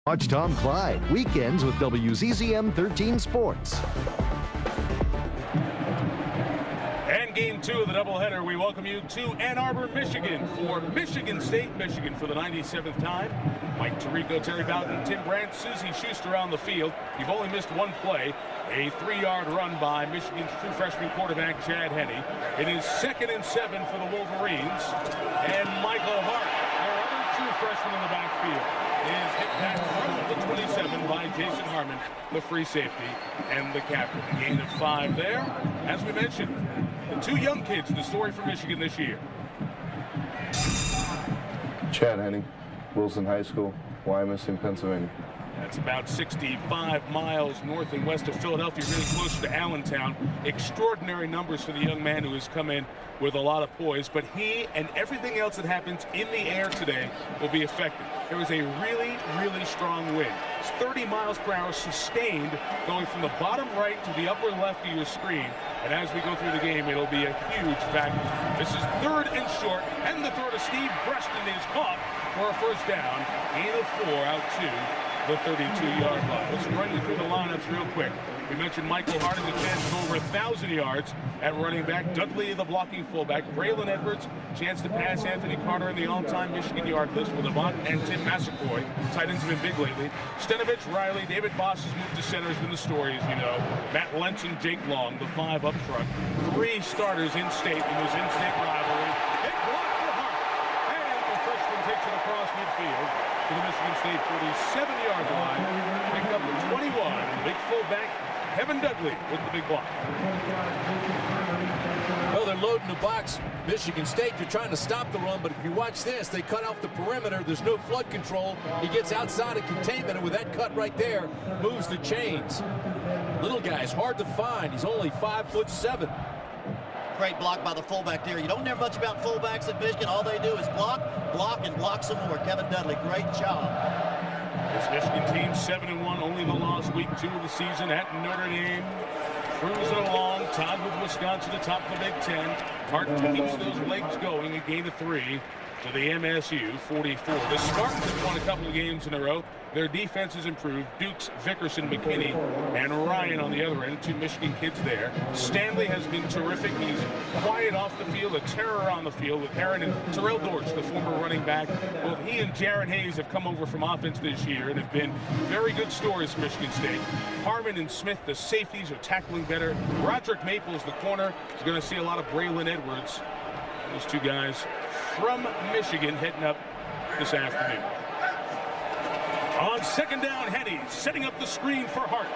Watch Tom Clyde, weekends with WZZM 13 Sports. And game 2 of the doubleheader, we welcome you to Ann Arbor, Michigan for Michigan State, Michigan for the 97th time. Mike Tirico, Terry Bowden, Tim Brandt, Susie Schuster on the field. You've only missed one play, a 3-yard run by Michigan's true freshman quarterback, Chad Henne. It is 2nd and 7 for the Wolverines. And Michael Hart, our other true freshman in the backfield, is hit back from the 27 by Jason Harmon, the free safety and the captain. A gain of 5 there. As we mentioned, the 2 young kids, the story for Michigan this year. Chad Henne, Wilson High School, Wyomissing, Pennsylvania. That's about 65 miles north and west of Philadelphia, really close to Allentown. Extraordinary numbers for the young man who has come in with a lot of poise, but he and everything else that happens in the air today will be affected. There was a really, really strong wind. It's 30 miles per hour sustained, going from the bottom right to the upper left of your screen. And as we go through the game, it'll be a huge factor. This is 3rd and short, and the throw to Steve Preston is caught for a first down. Gain of 4 out to the 32-yard line. Let's run you through the lineups real quick. We mentioned Michael Hart has a chance of over 1,000 yards at running back. Dudley, the blocking fullback. Braylon Edwards, chance to pass Anthony Carter in the all-time Michigan yard list with Avant and Tim Massaquoi. Tight ends have been big lately. Stenovich, Riley, David Boss has moved to center, has been the story, as you know. Matt Lentz and Jake Long, the 5 up front. 3 starters in state in this in-state rivalry. Big block for Hart. And the freshman takes it across midfield to the Michigan State 47-yard line. Pick up the 21. Big fullback Kevin Dudley with the big block. Well, they're loading the box. Michigan State, they're trying to stop the run, but if you watch this, they cut off the perimeter. There's no flood control. He gets outside of containment, and with that cut right there, moves the chains. Little guy's hard to find. He's only 5'7". Great block by the fullback there. You don't hear much about fullbacks at Michigan. All they do is block, block, and block some more. Kevin Dudley, great job. This Michigan team 7-1, only the loss week 2 of the season at Notre Dame. Cruising along, tied with Wisconsin atop the Big Ten. Hart keeps those legs going, a gain of 3 to the MSU 44. The Spartans have won a couple of games in a row. Their defense has improved. Dukes, Vickerson, McKinney, and Ryan on the other end. 2 Michigan kids there. Stanley has been terrific. He's quiet off the field, a terror on the field with Heron and Terrell Dortch, the former running back. Both he and Jared Hayes have come over from offense this year and have been very good stories for Michigan State. Harmon and Smith, the safeties, are tackling better. Roderick Maples, the corner, is going to see a lot of Braylon Edwards. Those 2 guys from Michigan heading up this afternoon. On 2nd down, Henne setting up the screen for Hart.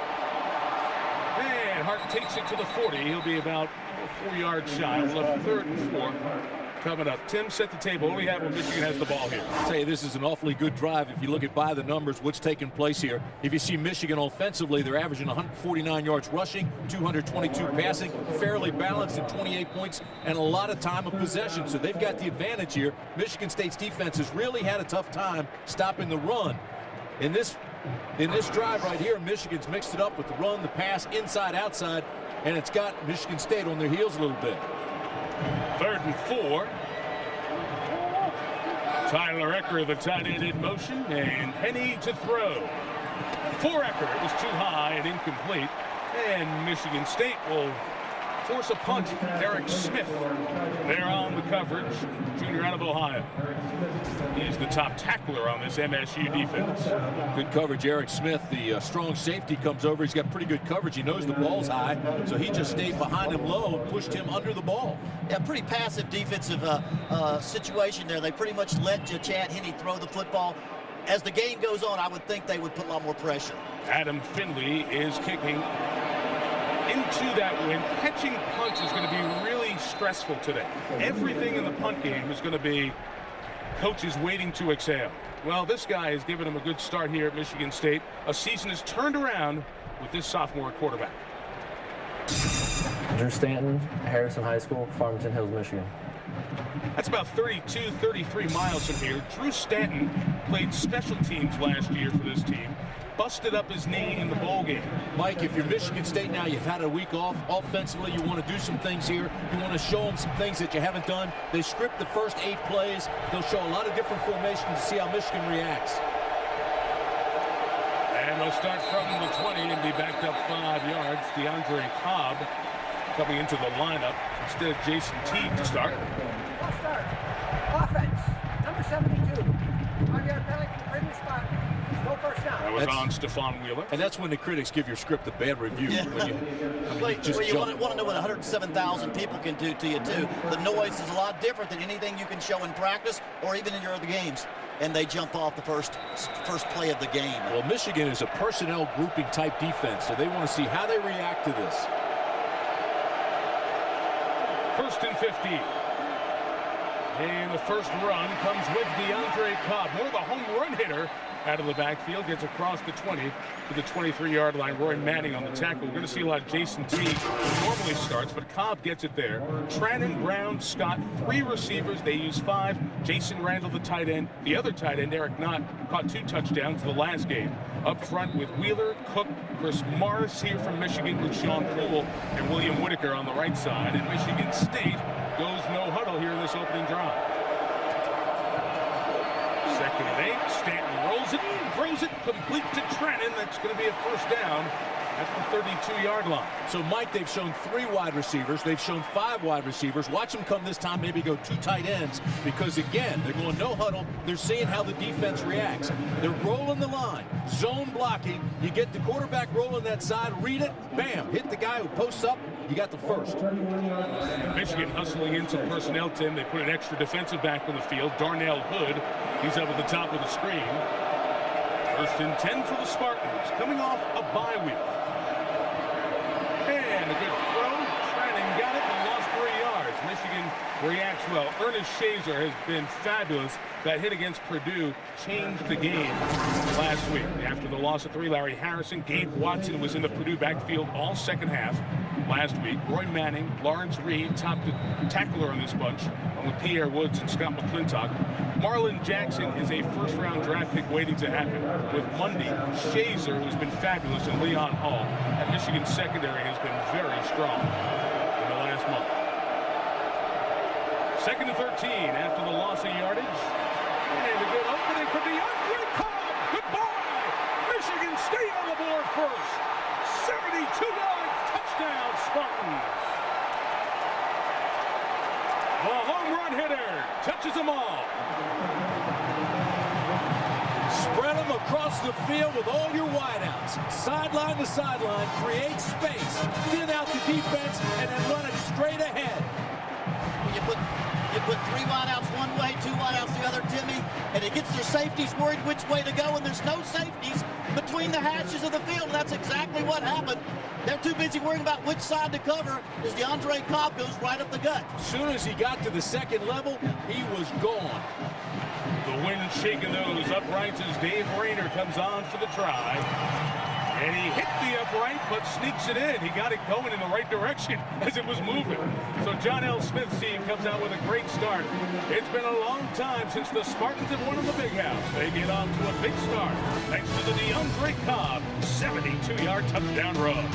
And Hart takes it to the 40. He'll be about 4 yards shy. We'll have 3rd and 4 coming up. Tim, set the table. What do we have when Michigan has the ball here? I'll tell you, this is an awfully good drive. If you look at by the numbers, what's taking place here. If you see Michigan offensively, they're averaging 149 yards rushing, 222 passing, fairly balanced at 28 points, and a lot of time of possession. So they've got the advantage here. Michigan State's defense has really had a tough time stopping the run. In this drive right here, Michigan's mixed it up with the run, the pass, inside, outside, and it's got Michigan State on their heels a little bit. 3rd and 4. Tyler Ecker, the tight end in motion, and Henne to throw. For Ecker, it was too high and incomplete, and Michigan State will force a punt. Eric Smith there on the coverage, junior out of Ohio. He's the top tackler on this MSU defense. Good coverage, Eric Smith. The strong safety comes over. He's got pretty good coverage. He knows the ball's high, so he just stayed behind him low and pushed him under the ball. Yeah, pretty passive defensive situation there. They pretty much let Chad Henne throw the football. As the game goes on, I would think they would put a lot more pressure. Adam Finley is kicking into that wind. Catching punts is going to be really stressful today. Everything in the punt game is going to be coaches waiting to exhale. Well, this guy has given him a good start here at Michigan State. A season is turned around with this sophomore quarterback. Drew Stanton, Harrison High School, Farmington Hills, Michigan. That's about 32, 33 miles from here. Drew Stanton played special teams last year for this team. Busted up his knee in the bowl game. Mike, if you're Michigan State now, you've had a week off. Offensively, you want to do some things here. You want to show them some things that you haven't done. They script the first 8 plays. They'll show a lot of different formations to see how Michigan reacts. And they'll start from the 20 and be backed up 5 yards. DeAndre Cobb coming into the lineup instead of Jason Teague to start. I'll start. Offense, number 72. 5-yard penalty from the previous spot. No first down. That was on Stephon Wheeler. And that's when the critics give your script a bad review. Yeah. When you want to know what 107,000 people can do to you, too. The noise is a lot different than anything you can show in practice or even in your other games. And they jump off the first play of the game. Well, Michigan is a personnel grouping type defense, so they want to see how they react to this. 1st and 15. And the first run comes with DeAndre Cobb. More of a home run hitter out of the backfield. Gets across the 20 to the 23-yard line. Roy Manning on the tackle. We're going to see a lot of Jason Teague, who normally starts, but Cobb gets it there. Trannon, Brown, Scott, 3 receivers. They use 5. Jason Randall, the tight end. The other tight end, Eric Knott, caught 2 touchdowns the last game. Up front with Wheeler, Cook, Chris Morris here from Michigan with Sean Poole and William Whitaker on the right side. And Michigan State goes no huddle here in this opening drive. 2nd and 8. Stanton rolls it, throws it, complete to Trannon. That's going to be a first down at the 32-yard line. So, Mike, they've shown 3 wide receivers. They've shown 5 wide receivers. Watch them come this time, maybe go 2 tight ends, because, again, they're going no huddle. They're seeing how the defense reacts. They're rolling the line, zone blocking. You get the quarterback rolling that side, read it, bam, hit the guy who posts up. You got the first. Michigan hustling in some personnel, Tim. They put an extra defensive back on the field, Darnell Hood. He's up at the top of the screen. 1st and 10 for the Spartans, coming off a bye week. And a good throw. Trannon got it and lost 3 yards. Michigan reacts well. Ernest Shazer has been fabulous. That hit against Purdue changed the game last week. After the loss of 3, Larry Harrison, Gabe Watson was in the Purdue backfield all second half last week. Roy Manning, Lawrence Reed, top tackler on this bunch, with Pierre Woods and Scott McClintock. Marlon Jackson is a first-round draft pick waiting to happen. With Mundy, Shazer, who's been fabulous, and Leon Hall. And Michigan's secondary has been very strong in the last month. 2nd and 13 after the loss of yardage. And a good opening for DeAndre Cobb. Goodbye! Michigan State on the board first. 72-yard touchdown, Spartans. The home run hitter touches them all. Spread them across the field with all your wideouts. Sideline to sideline, create space, thin out the defense, and then run it straight ahead. You put 3 wideouts one way, 2 wideouts the other, Timmy, and it gets their safeties worried which way to go, and there's no safeties between the hashes of the field, and that's exactly what happened. They're too busy worrying about which side to cover as DeAndre Cobb goes right up the gut. As soon as he got to the 2nd level, he was gone. The wind shaking those uprights as Dave Rayner comes on for the try. And he hit the upright, but sneaks it in. He got it going in the right direction as it was moving. So John L. Smith's team comes out with a great start. It's been a long time since the Spartans have won in the Big House. They get on to a big start thanks to the DeAndre Cobb 72-yard touchdown run.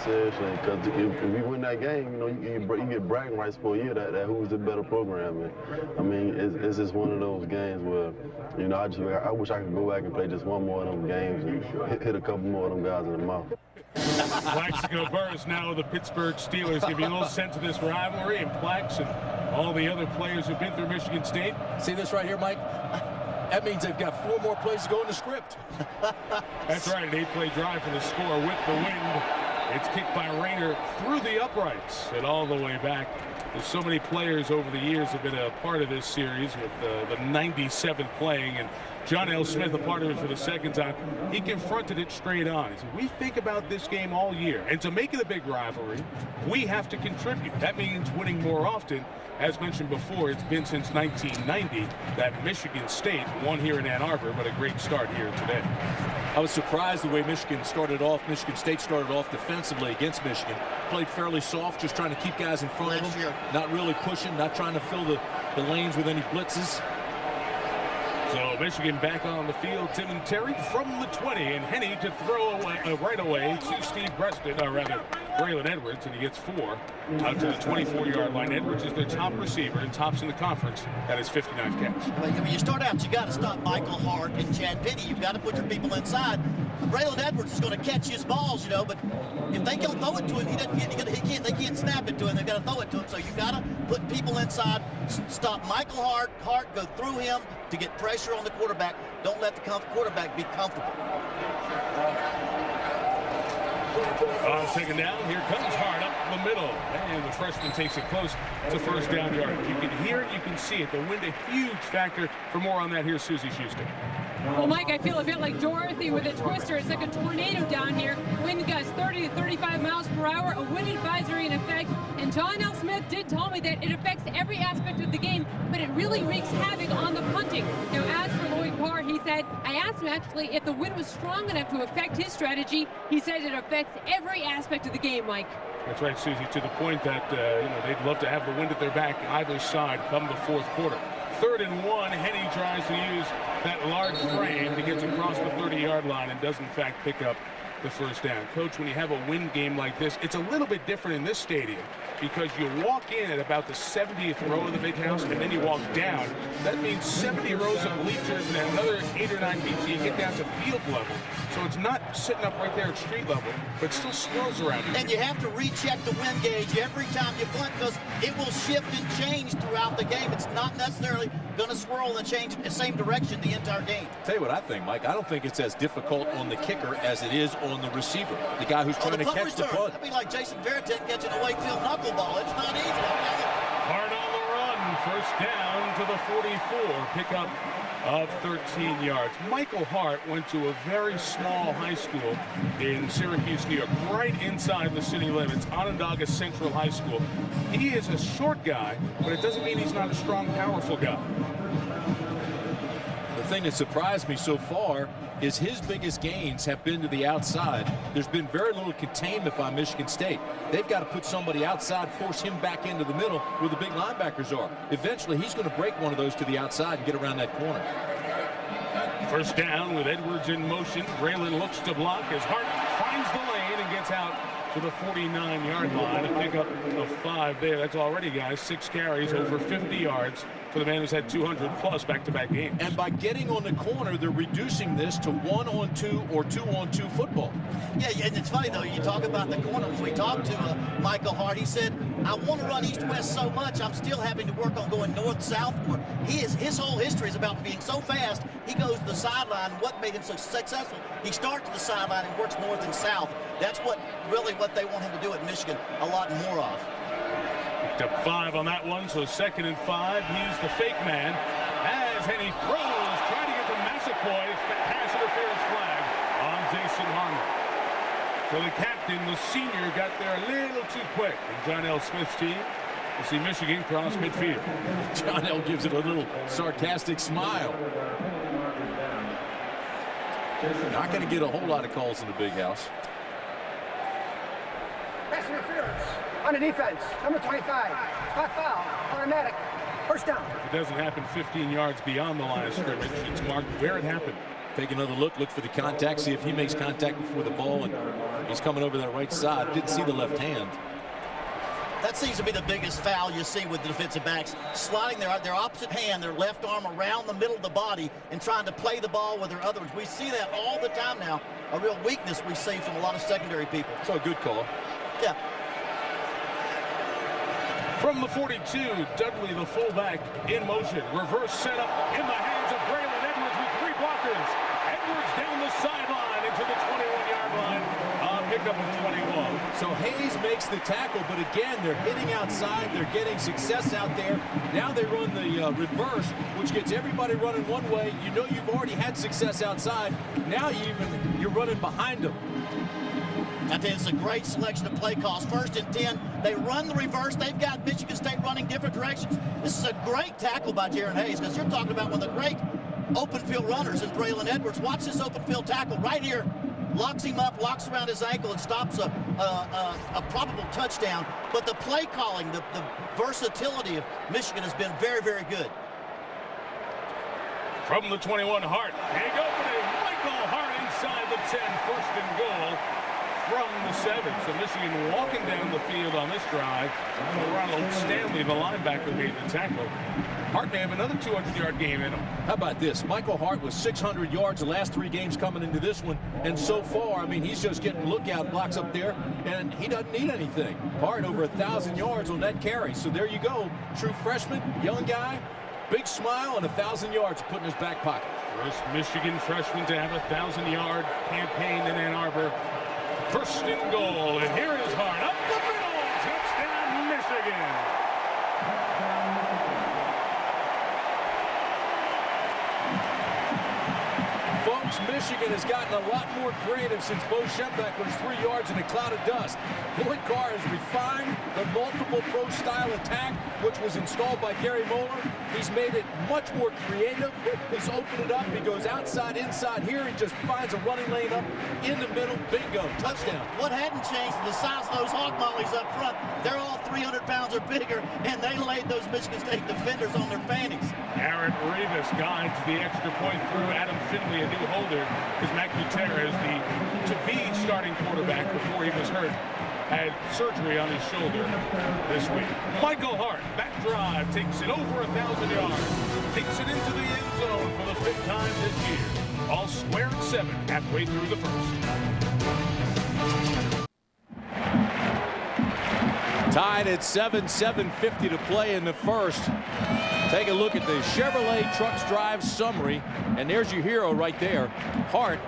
Seriously, because if we win that game, you know, you get bragging rights for a year that who's the better program. And I mean, it's just one of those games where, you know, I wish I could go back and play just one more of them games and hit a couple more of them guys in the mouth. Plaxico Burress now the Pittsburgh Steelers, give you a little sense of this rivalry, and Plax and all the other players who've been through Michigan State. See this right here, Mike? That means they've got 4 more plays to go in the script. That's right, an 8-play drive for the score with the wind. It's kicked by Rayner through the uprights and all the way back. There's so many players over the years have been a part of this series with the 97th playing, and John L. Smith a part of it for the 2nd time. He confronted it straight on. He said, we think about this game all year, and to make it a big rivalry, we have to contribute. That means winning more often. As mentioned before, it's been since 1990 that Michigan State won here in Ann Arbor, but a great start here today. I was surprised the way Michigan State started off defensively against Michigan. Played fairly soft, just trying to keep guys in front of them. Not really pushing, not trying to fill the lanes with any blitzes. So Michigan back on the field. Tim and Terry from the 20, and Henne to throw away right away to Steve Preston, or rather Braylon Edwards, and he gets 4 out to the 24-yard line. Edwards is their top receiver and tops in the conference at his 59th catch. Well, when you start out, you got to stop Michael Hart and Chad Penny. You've got to put your people inside. Braylon Edwards is going to catch his balls, you know, but if they can throw it to him, they can't snap it to him. They've got to throw it to him. So you've got to put people inside, stop Michael Hart, go through him to get pressure on the quarterback. Don't let the quarterback be comfortable. On second down, here comes Hart up the middle, and the freshman takes it close to first down yard. You can hear it, you can see it. The wind a huge factor. For more on that, here's Susie Schuster. Well, Mike, I feel a bit like Dorothy with a twister. It's like a tornado down here. Wind gusts 30 to 35 miles per hour, a wind advisory in effect. And John L. Smith did tell me that it affects every aspect of the game, but it really wreaks havoc on the punting. Now, as for Lloyd Carr, he said, I asked him actually if the wind was strong enough to affect his strategy. He said it affects every aspect of the game, Mike. That's right, Susie, to the point that they'd love to have the wind at their back either side come the fourth quarter. 3rd and 1, Henny tries to use that large frame to get across the 30-yard line and does in fact pick up the first down. Coach, when you have a wind game like this, it's a little bit different in this stadium because you walk in at about the 70th row of the big house and then you walk down. That means 70 rows of bleachers and another 8 or 9 feet, so you get down to field level. So it's not sitting up right there at street level, but still swirls around you. And you have to recheck the wind gauge every time you punt because it will shift and change throughout the game. It's not necessarily going to swirl and change in the same direction the entire game. Tell you what I think, Mike. I don't think it's as difficult on the kicker as it is on the receiver, the guy who's trying to catch the punt. That'd be like Jason Veritek catching a Wakefield knuckleball. It's not easy. Hard on the run. First down to the 44. Pickup of 13 yards. Michael Hart went to a very small high school in Syracuse, New York, right inside the city limits, Onondaga Central High School. He is a short guy, but it doesn't mean he's not a strong, powerful guy. The thing that surprised me so far is his biggest gains have been to the outside. There's been very little containment by Michigan State. They've got to put somebody outside, force him back into the middle where the big linebackers are. Eventually, he's going to break one of those to the outside and get around that corner. First down with Edwards in motion. Braylon looks to block as Hart finds the lane and gets out to the 49-yard line. A pickup of 5 there. That's already, guys, 6 carries, over 50 yards for the man who's had 200-plus back-to-back games. And by getting on the corner, they're reducing this to 1-on-2 or 2-on-2 football. Yeah, and it's funny, though, you talk about the corner. When we talked to Michael Hart, he said, I want to run east-west so much, I'm still having to work on going north-south. His whole history is about being so fast, he goes to the sideline. What made him so successful? He starts to the sideline and works north and south. That's what they want him to do at Michigan a lot more of. Picked up 5 on that one, so 2nd and 5. He's the fake man as Henny throws, trying to get the Massaquoi pass interference flag on Jason Harmon. So the captain, the senior, got there a little too quick. And John L. Smith's team will see Michigan cross midfield. John L. gives it a little sarcastic smile. Not going to get a whole lot of calls in the big house. Pass interference on the defense. Number 25. Spot foul. Automatic. First down. If it doesn't happen 15 yards beyond the line of scrimmage, it's marked where it happened. Take another look for the contact, see if he makes contact before the ball, and he's coming over that right side. Didn't see the left hand. That seems to be the biggest foul you see with the defensive backs, sliding their opposite hand, their left arm around the middle of the body and trying to play the ball with their other ones. We see that all the time now, a real weakness we see from a lot of secondary people. So a good call. Yeah. From the 42, Dudley, the fullback, in motion. Reverse setup in the hands of Braylon Edwards with 3 blockers. Edwards down the sideline into the 21-yard line. Pickup of 21. So Hayes makes the tackle, but again, they're hitting outside. They're getting success out there. Now they run the reverse, which gets everybody running one way. You know you've already had success outside. Now you're running behind them. I think it's a great selection of play calls. 1st and 10, they run the reverse. They've got Michigan State running different directions. This is a great tackle by Jaron Hayes because you're talking about one of the great open field runners in Braylon Edwards. Watch this open field tackle right here. Locks him up, locks around his ankle, and stops a probable touchdown. But the play calling, the versatility of Michigan has been very, very good. From the 21, Hart. Big opening. Michael Hart inside the 10. 1st and goal from the 7. So Michigan walking down the field on this drive. Ronald Stanley, the linebacker, made the tackle. Hart may have another 200-yard game in him. How about this? Michael Hart was 600 yards the last 3 games coming into this one. And so far, I mean, he's just getting lookout blocks up there, and he doesn't need anything. Hart over 1,000 yards on that carry. So there you go. True freshman, young guy, big smile, and 1,000 yards put in his back pocket. First Michigan freshman to have a 1,000-yard campaign in Ann Arbor. First and goal, and here is Hart up the middle. Touchdown, Michigan. Folks, Michigan has gotten a lot more creative since Bo Schembech was 3 yards in a cloud of dust. Lloyd Carr has refined the multiple pro style attack, which was installed by Gary Moeller. He's made it much more creative. He's opened it up. He goes outside, inside. Here he just finds a running lane up in the middle. Bingo, touchdown. What hadn't changed is the size of those hog mollies up front. They're all 300 pounds or bigger, and they laid those Michigan State defenders on their fannies. Aaron Rivas guides the extra point through Adam Finley, a new holder, because Mac Gutierrez, the to-be starting quarterback before he was hurt, had surgery on his shoulder this week. Michael Hart, back drive, takes it over 1,000 yards, takes it into the end zone for the 5th time this year. All square at 7, halfway through the first. Tied at 7:50 to play in the first. Take a look at the Chevrolet Trucks Drive summary, and there's your hero right there. Hart,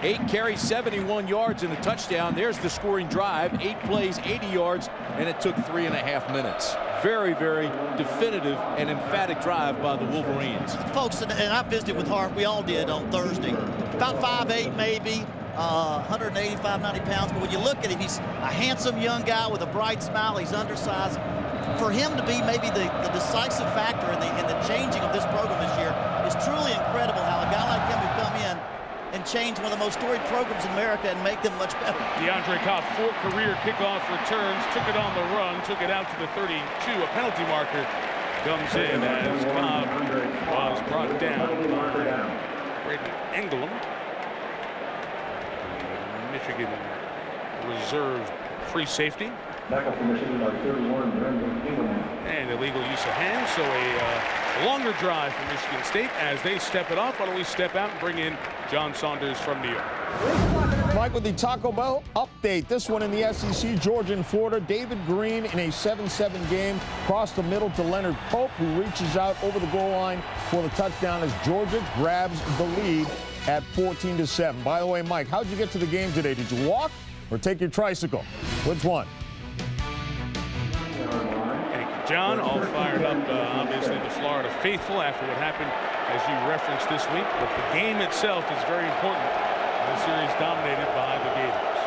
8 carries, 71 yards and a touchdown. There's the scoring drive, 8 plays, 80 yards, and it took 3.5 minutes. Very, very definitive and emphatic drive by the Wolverines. Folks, and I visited with Hart, we all did on Thursday. About 5'8" maybe, 185, 90 pounds, but when you look at him, he's a handsome young guy with a bright smile. He's undersized. For him to be maybe the decisive factor in the changing of this program this year is truly incredible, how a guy like him would come in and change one of the most storied programs in America and make them much better. DeAndre Cobb, 4 career kickoff returns, took it on the run, took it out to the 32. A penalty marker comes in as Cobb was brought down by Braden Engelum. Michigan reserve free safety. And illegal use of hands, so a longer drive for Michigan State as they step it off. Why don't we step out and bring in John Saunders from New York. Mike with the Taco Bell update. This one in the SEC, Georgia and Florida. David Green in a 7-7 game across the middle to Leonard Pope, who reaches out over the goal line for the touchdown as Georgia grabs the lead at 14-7. By the way, Mike, how'd you get to the game today? Did you walk or take your tricycle? Which one? John, all fired up, obviously the Florida faithful after what happened, as you referenced this week. But the game itself is very important. The series dominated by the Gators.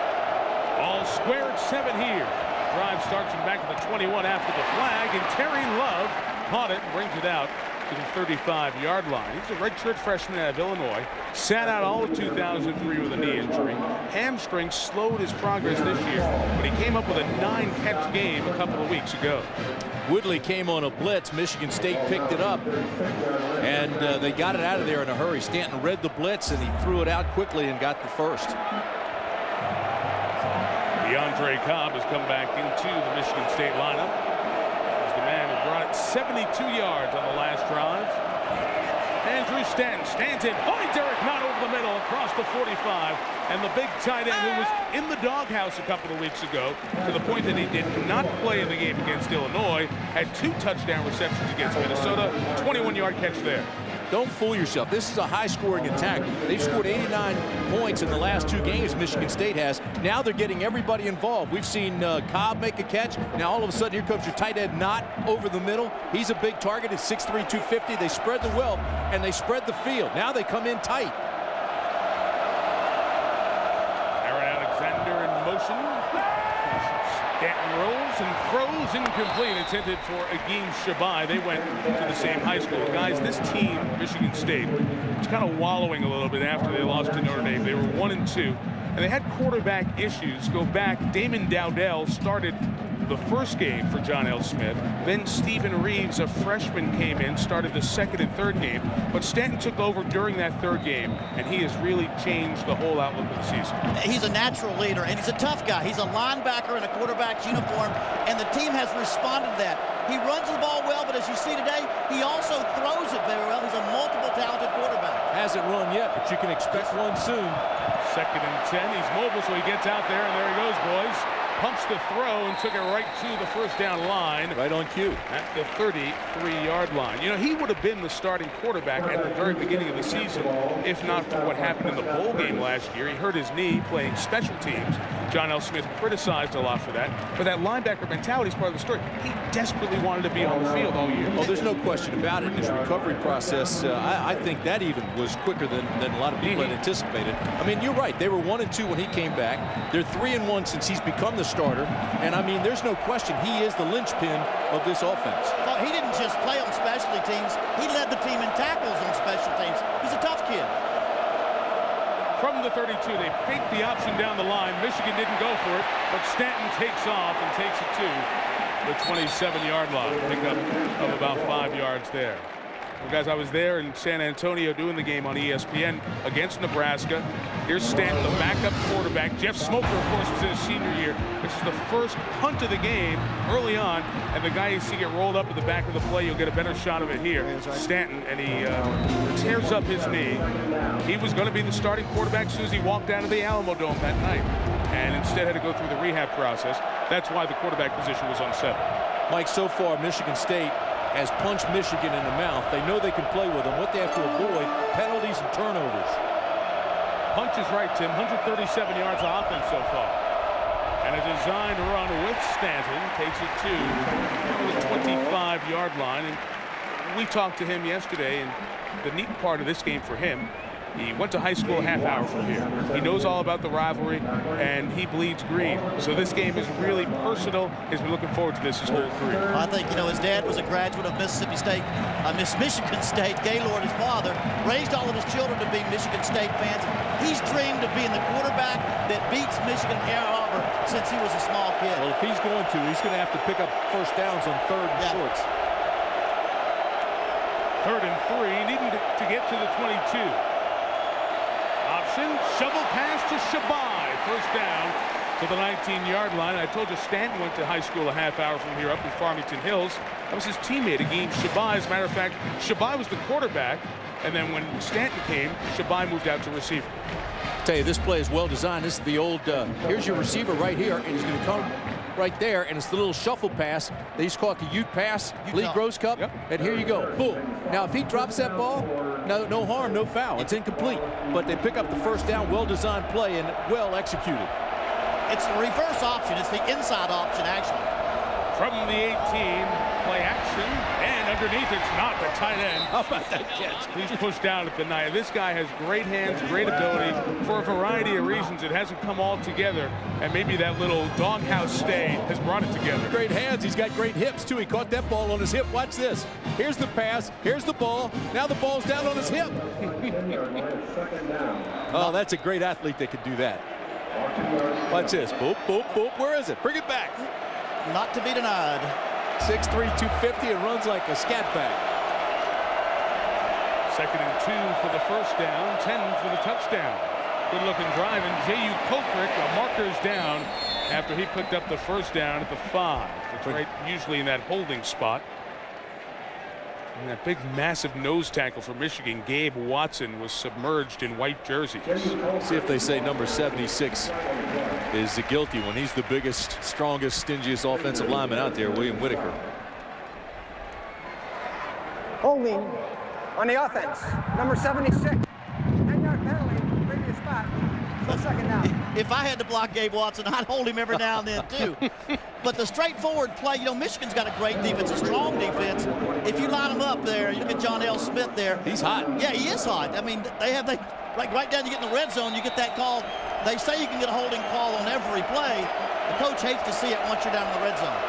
All square at 7 here. Drive starts from back at the 21 after the flag, and Terry Love caught it and brings it out to the 35-yard line. He's a redshirt freshman out of Illinois. Sat out all of 2003 with a knee injury. Hamstring slowed his progress this year, but he came up with a 9-catch game a couple of weeks ago. Woodley came on a blitz. Michigan State picked it up, and they got it out of there in a hurry. Stanton read the blitz, and he threw it out quickly and got the first. DeAndre Cobb has come back into the Michigan State lineup. He's the man who brought it 72 yards on the last drive. Andrew Stanton stands in, finds Derek Knott over the middle across the 45, and the big tight end who was in the doghouse a couple of weeks ago, to the point that he did not play in the game against Illinois, had 2 touchdown receptions against Minnesota, 21-yard catch there. Don't fool yourself. This is a high-scoring attack. They've scored 89 points in the last 2 games Michigan State has. Now they're getting everybody involved. We've seen Cobb make a catch. Now all of a sudden here comes your tight end Knott over the middle. He's a big target at 6'3", 250. They spread the wealth and they spread the field. Now they come in tight. Aaron Alexander in motion. Stanton rolls and throws incomplete, intended for Agim Shabai. They went to the same high school. Guys, this team, Michigan State, was kind of wallowing a little bit after they lost to Notre Dame. They were 1-2, and they had quarterback issues. Go back, Damon Dowdell started the first game for John L. Smith. Then Stephen Reeves, a freshman, came in, started the second and third game. But Stanton took over during that third game, and he has really changed the whole outlook of the season. He's a natural leader, and he's a tough guy. He's a linebacker in a quarterback's uniform, and the team has responded to that. He runs the ball well, but as you see today, he also throws it very well. He's a multiple talented quarterback. Hasn't run yet, but you can expect one soon. Second and 10. He's mobile, so he gets out there, and there he goes, boys. Pumps the throw and took it right to the first down line. Right on cue. At the 33-yard line. You know, he would have been the starting quarterback at the very beginning of the season if not for what happened in the bowl game last year. He hurt his knee playing special teams. John L. Smith criticized a lot for that. But that linebacker mentality is part of the story. He desperately wanted to be on the field all year. Oh, there's no question about it. His recovery process, I think that even was quicker than a lot of people had anticipated. I mean, you're right. They were 1-2 when he came back. They're 3-1 since he's become the starter. And, I mean, there's no question he is the linchpin of this offense. Well, he didn't just play on specialty teams. He led the team in tackles on special teams. He's a tough kid. From the 32, they faked the option down the line. Michigan didn't go for it, but Stanton takes off and takes it to the 27-yard line. Pickup of about 5 yards there. Well, guys, I was there in San Antonio doing the game on ESPN against Nebraska. Here's Stanton, the backup quarterback. Jeff Smoker, of course, was in his senior year. This is the first punt of the game early on, and the guy you see get rolled up at the back of the play, you'll get a better shot of it here. Stanton, and he tears up his knee. He was going to be the starting quarterback as soon as he walked down to the Alamo Dome that night, and instead had to go through the rehab process. That's why the quarterback position was unsettled. Mike, so far, Michigan State has punched Michigan in the mouth. They know they can play with them. What they have to avoid, penalties and turnovers. Punch is right, Tim. 137 yards of offense so far. And a designed run with Stanton takes it to the 25-yard line. And we talked to him yesterday, and the neat part of this game for him, he went to high school a half hour from here. He knows all about the rivalry, and he bleeds green. So this game is really personal. He's been looking forward to this his whole career. I think, you know, his dad was a graduate of Mississippi State, Michigan State. Gaylord, his father, raised all of his children to be Michigan State fans. He's dreamed of being the quarterback that beats Michigan and Ann Arbor since he was a small kid. Well, if he's going to, he's going to have to pick up first downs on third and shorts. Third and 3, needing to get to the 22. Shovel pass to Shabai. First down to the 19-yard line. I told you Stanton went to high school a half hour from here up in Farmington Hills. That was his teammate, Agim Shabai. As a matter of fact, Shabai was the quarterback, and then when Stanton came, Shabai moved out to receiver. I tell you, this play is well designed. This is the old, here's your receiver right here, and he's going to come right there, and it's the little shuffle pass. They used to call it the Ute pass, Lee Gross Cup, and here you go, boom. Now, if he drops that ball, no harm, no foul. It's incomplete, but they pick up the first down, well-designed play, and well executed. It's the reverse option. It's the inside option, actually. From the 18, play action, and underneath it's not the tight end. How about that catch? He's pushed down at the 9. This guy has great hands, great ability. For a variety of reasons, it hasn't come all together, and maybe that little doghouse stay has brought it together. Great hands. He's got great hips, too. He caught that ball on his hip. Watch this. Here's the pass. Here's the ball. Now the ball's down on his hip. Oh, that's a great athlete that could do that. Watch this. Boop, boop, boop. Where is it? Bring it back. Not to be denied. 6'3", 250, and runs like a scat back. Second and 2 for the first down, 10 for the touchdown. Good looking drive, and J.U. Koprick, a marker's down after he picked up the first down at the 5. It's right usually in that holding spot. And that big, massive nose tackle for Michigan, Gabe Watson, was submerged in white jerseys. See if they say number 76 is the guilty one. He's the biggest, strongest, stingiest offensive lineman out there, William Whitaker. Holding on the offense, number 76. 10-yard penalty, previous spot. So second down. If I had to block Gabe Watson, I'd hold him every now and then, too. But the straightforward play, you know, Michigan's got a great defense, a strong defense. If you line them up there, you look at John L. Smith there. He's hot. Yeah, he is hot. I mean, like right down, you get in the red zone, you get that call. They say you can get a holding call on every play. The coach hates to see it once you're down in the red zone.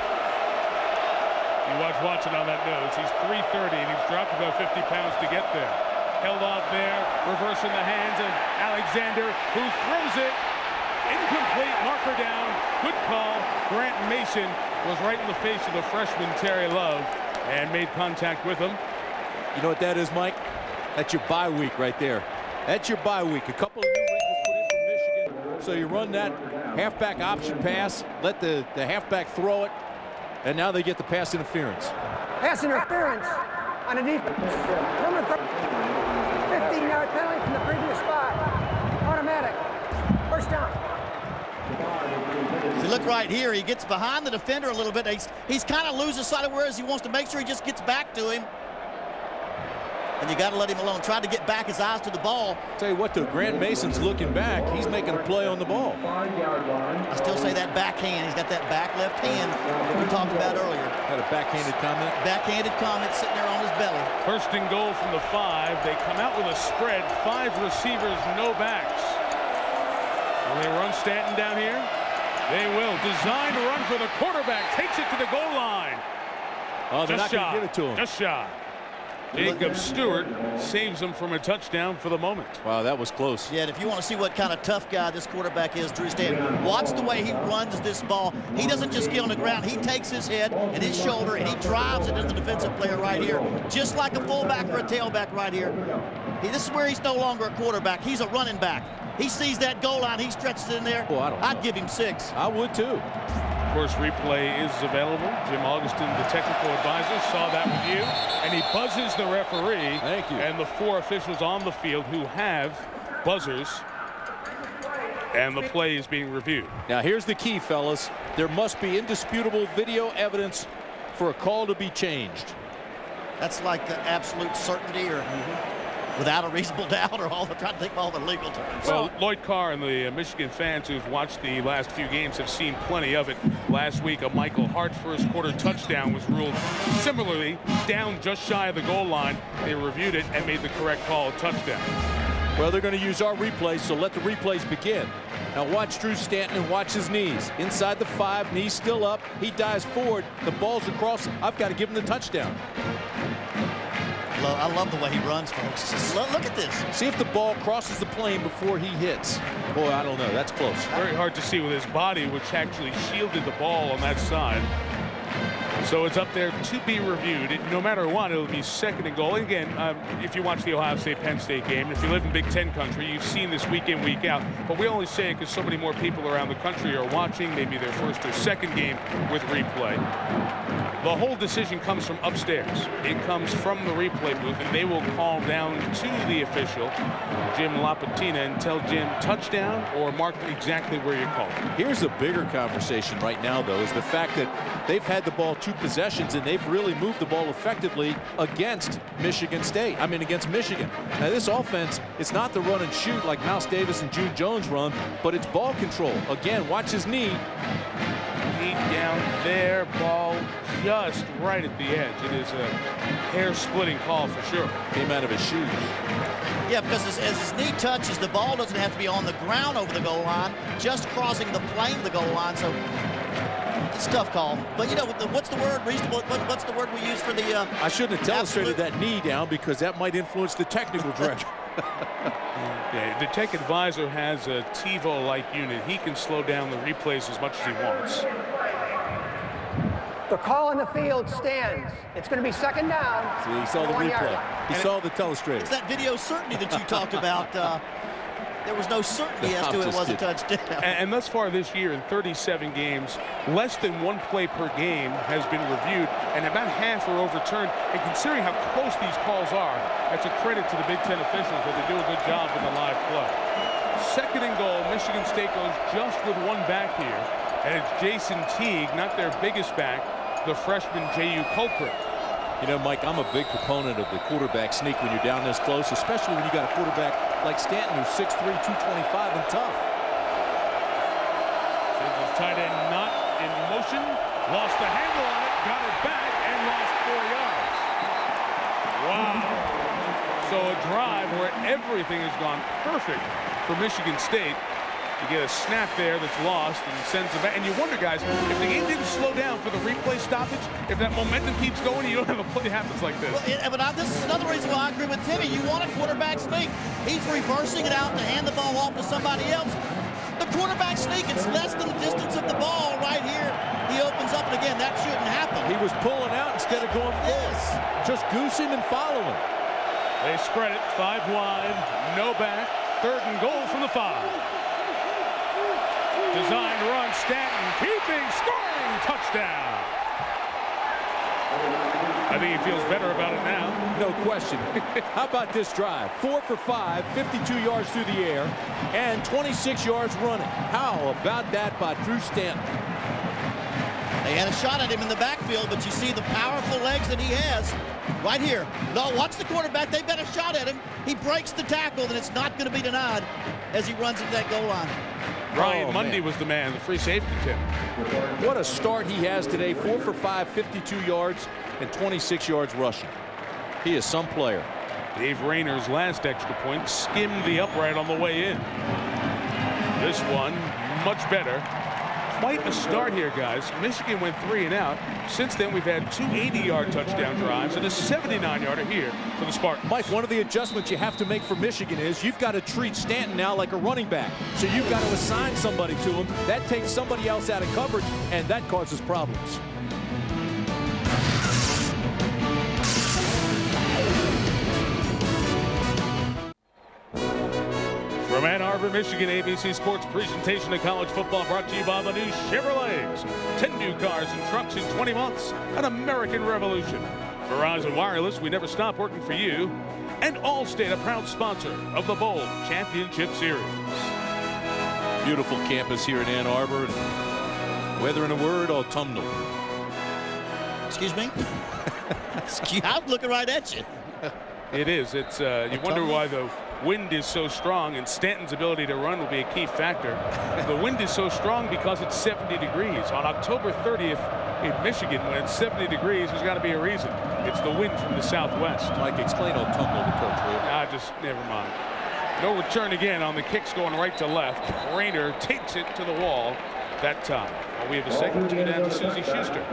You watch Watson on that nose. He's 330, and he's dropped about 50 pounds to get there. Held off there, reversing the hands of Alexander, who throws it incomplete, marker down, good call. Grant Mason was right in the face of the freshman Terry Love and made contact with him. You know what that is, Mike? That's your bye week right there. That's your bye week. A couple of new wrinkles put in from Michigan. So you run that halfback option pass, let the halfback throw it, and now they get the pass interference. Pass interference on a defense. Number 15-yard penalty from the previous spot. Automatic. First down. If you look right here, he gets behind the defender a little bit. He's kind of loses sight of where he wants to make sure he just gets back to him. And you got to let him alone. Tried to get back his eyes to the ball. Tell you what, though, Grant Mason's looking back. He's making a play on the ball. I still say that backhand. He's got that back left hand that we talked about earlier. Had a backhanded comment? Backhanded comment sitting there on his belly. First and goal from the 5. They come out with a spread. 5 receivers, no backs. Will they run Stanton down here? They will. Designed to run for the quarterback. Takes it to the goal line. Oh, they're not going to give it to him. Just shy. Jacob Stewart saves them from a touchdown for the moment. Wow, that was close. Yeah, and if you want to see what kind of tough guy this quarterback is, Drew Stanton, watch the way he runs this ball. He doesn't just get on the ground. He takes his head and his shoulder, and he drives it into the defensive player right here, just like a fullback or a tailback right here. This is where he's no longer a quarterback. He's a running back. He sees that goal line. He stretches it in there. Oh, I'd give him 6. I would, too. Of course, replay is available. Jim Augustin, the technical advisor, saw that with you, and he buzzes the referee. Thank you. And the 4 officials on the field who have buzzers, and the play is being reviewed. Now, here's the key, fellas. There must be indisputable video evidence for a call to be changed. That's like the absolute certainty or without a reasonable doubt, or trying to think of all the legal terms. Well, Lloyd Carr and the Michigan fans who've watched the last few games have seen plenty of it. Last week, a Michael Hart first quarter touchdown was ruled similarly down just shy of the goal line. They reviewed it and made the correct call, touchdown. Well, they're going to use our replays, so let the replays begin. Now watch Drew Stanton and watch his knees. Inside the 5, knees still up. He dives forward. The ball's across. I've got to give him the touchdown. I love the way he runs, folks. Just look at this. See if the ball crosses the plane before he hits. Boy, I don't know. That's close. Very hard to see with his body, which actually shielded the ball on that side. So it's up there to be reviewed. No matter what, it'll be second and goal. And again, if you watch the Ohio State-Penn State game, if you live in Big Ten country, you've seen this week in, week out. But we only say it because so many more people around the country are watching, maybe their first or second game with replay. The whole decision comes from upstairs. It comes from the replay booth, and they will call down to the official, Jim Lapatina, and tell Jim touchdown or mark exactly where you call it. Here's a bigger conversation right now, though, is the fact that they've had the ball 2 possessions, and they've really moved the ball effectively against Michigan State. I mean, against Michigan. Now, this offense, it's not the run and shoot like Mouse Davis and June Jones run, but it's ball control. Again, watch his knee. Knee down there, ball just right at the edge. It is a hair-splitting call for sure. Came out of his shoes. Yeah, because as his knee touches, the ball doesn't have to be on the ground over the goal line, just crossing the plane of the goal line. So it's a tough call. But, you know, what's the word? Reasonable. What's the word we use for the I shouldn't have illustrated that knee down because that might influence the technical direction. Yeah, the tech advisor has a TiVo-like unit. He can slow down the replays as much as he wants. The call on the field stands. It's going to be second down. See, he saw the replay. He saw the telestrator. It's that video certainty that you talked about. There was no certainty as to it was a touchdown. And thus far this year, in 37 games, less than 1 play per game has been reviewed, and about half are overturned. And considering how close these calls are, that's a credit to the Big Ten officials that they do a good job with the live play. Second and goal, Michigan State goes just with 1 back here, and it's Jason Teague, not their biggest back, the freshman J.U. Culprit. You know, Mike, I'm a big proponent of the quarterback sneak when you're down this close, especially when you got a quarterback like Stanton who's 6'3", 225 and tough. Sends his tight end not in motion, lost the handle on it, got it back, and lost 4 yards. Wow. So a drive where everything has gone perfect for Michigan State. You get a snap there that's lost and sends it back. And you wonder, guys, if the game didn't slow down for the replay stoppage, if that momentum keeps going, you don't have a play that happens like this. Well, but this is another reason why I agree with Timmy. You want a quarterback sneak. He's reversing it out to hand the ball off to somebody else. The quarterback sneak, it's less than the distance of the ball right here. He opens up, and again, that shouldn't happen. He was pulling out instead of going forward. Just goose him and follow him. They spread it 5 wide, no back, 3rd and goal from the 5. Designed run, Stanton keeping, scoring, touchdown. I think he feels better about it now. No question. How about this drive? 4 for 5, 52 yards through the air, and 26 yards running. How about that by Drew Stanton? They had a shot at him in the backfield, but you see the powerful legs that he has right here. No, watch the quarterback. They've got a shot at him. He breaks the tackle, and it's not going to be denied as he runs into that goal line. Ryan Mundy was the man, the free safety tip. What a start he has today. 4 for 5, 52 yards, and 26 yards rushing. He is some player. Dave Rayner's last extra point skimmed the upright on the way in. This one, much better. Quite a start here, guys. Michigan went 3 and out. Since then, we've had 2 80-yard touchdown drives and a 79-yarder here for the Spartans. Mike, one of the adjustments you have to make for Michigan is you've got to treat Stanton now like a running back. So you've got to assign somebody to him. That takes somebody else out of coverage, and that causes problems. From Ann Arbor, Michigan, ABC Sports presentation of college football brought to you by the new Chevrolets. 10 new cars and trucks in 20 months. An American revolution. Verizon Wireless, we never stop working for you. And Allstate, a proud sponsor of the Bowl Championship Series. Beautiful campus here in Ann Arbor. Weather in a word, autumnal. Excuse me? I'm looking right at you. It is. It's you wonder why the wind is so strong, and Stanton's ability to run will be a key factor. The wind is so strong because it's 70 degrees. On October 30th in Michigan, when it's 70 degrees, there's got to be a reason. It's the wind from the southwest. Mike, explain autumnal to Coach. Just never mind. No return again on the kicks going right to left. Rayner takes it to the wall that time. We have a second tune down to Susie Schuster.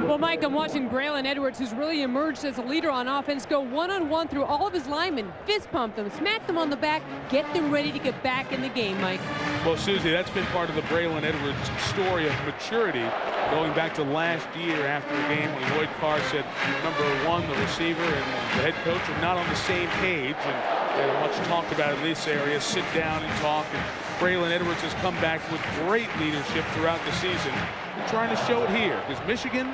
Well, Mike, I'm watching Braylon Edwards, who's really emerged as a leader on offense, go one-on-one through all of his linemen, fist pump them, smack them on the back, get them ready to get back in the game, Mike. Well, Susie, that's been part of the Braylon Edwards story of maturity, going back to last year after the game when Lloyd Carr said, number 1, the receiver, and the head coach are not on the same page, and they're much talked about in this area. Sit down and talk. And Braylon Edwards has come back with great leadership throughout the season. We're trying to show it here because Michigan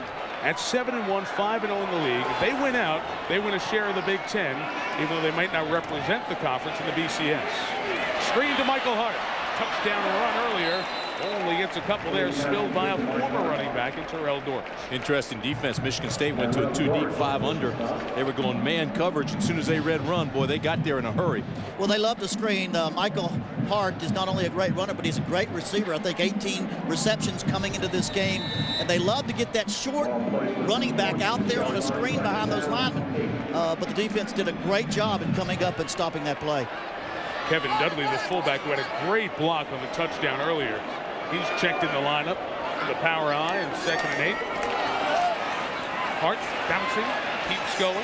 at 7-1, 5-0 in the league. If they win out, they win a share of the Big Ten, even though they might not represent the conference in the BCS. Screen to Michael Hart. Touchdown run earlier. Only gets a couple there, spilled by a former running back in Terrell Dortch. Interesting defense. Michigan State went to a 2 deep, 5 under. They were going man coverage. As soon as they read run, boy, they got there in a hurry. Well, they love the screen. Michael Hart is not only a great runner, but he's a great receiver. I think 18 receptions coming into this game. And they love to get that short running back out there on a screen behind those linemen. But the defense did a great job in coming up and stopping that play. Kevin Dudley, the fullback, who had a great block on the touchdown earlier. He's checked in the lineup. The power eye and 2nd and 8. Hart bouncing, keeps going.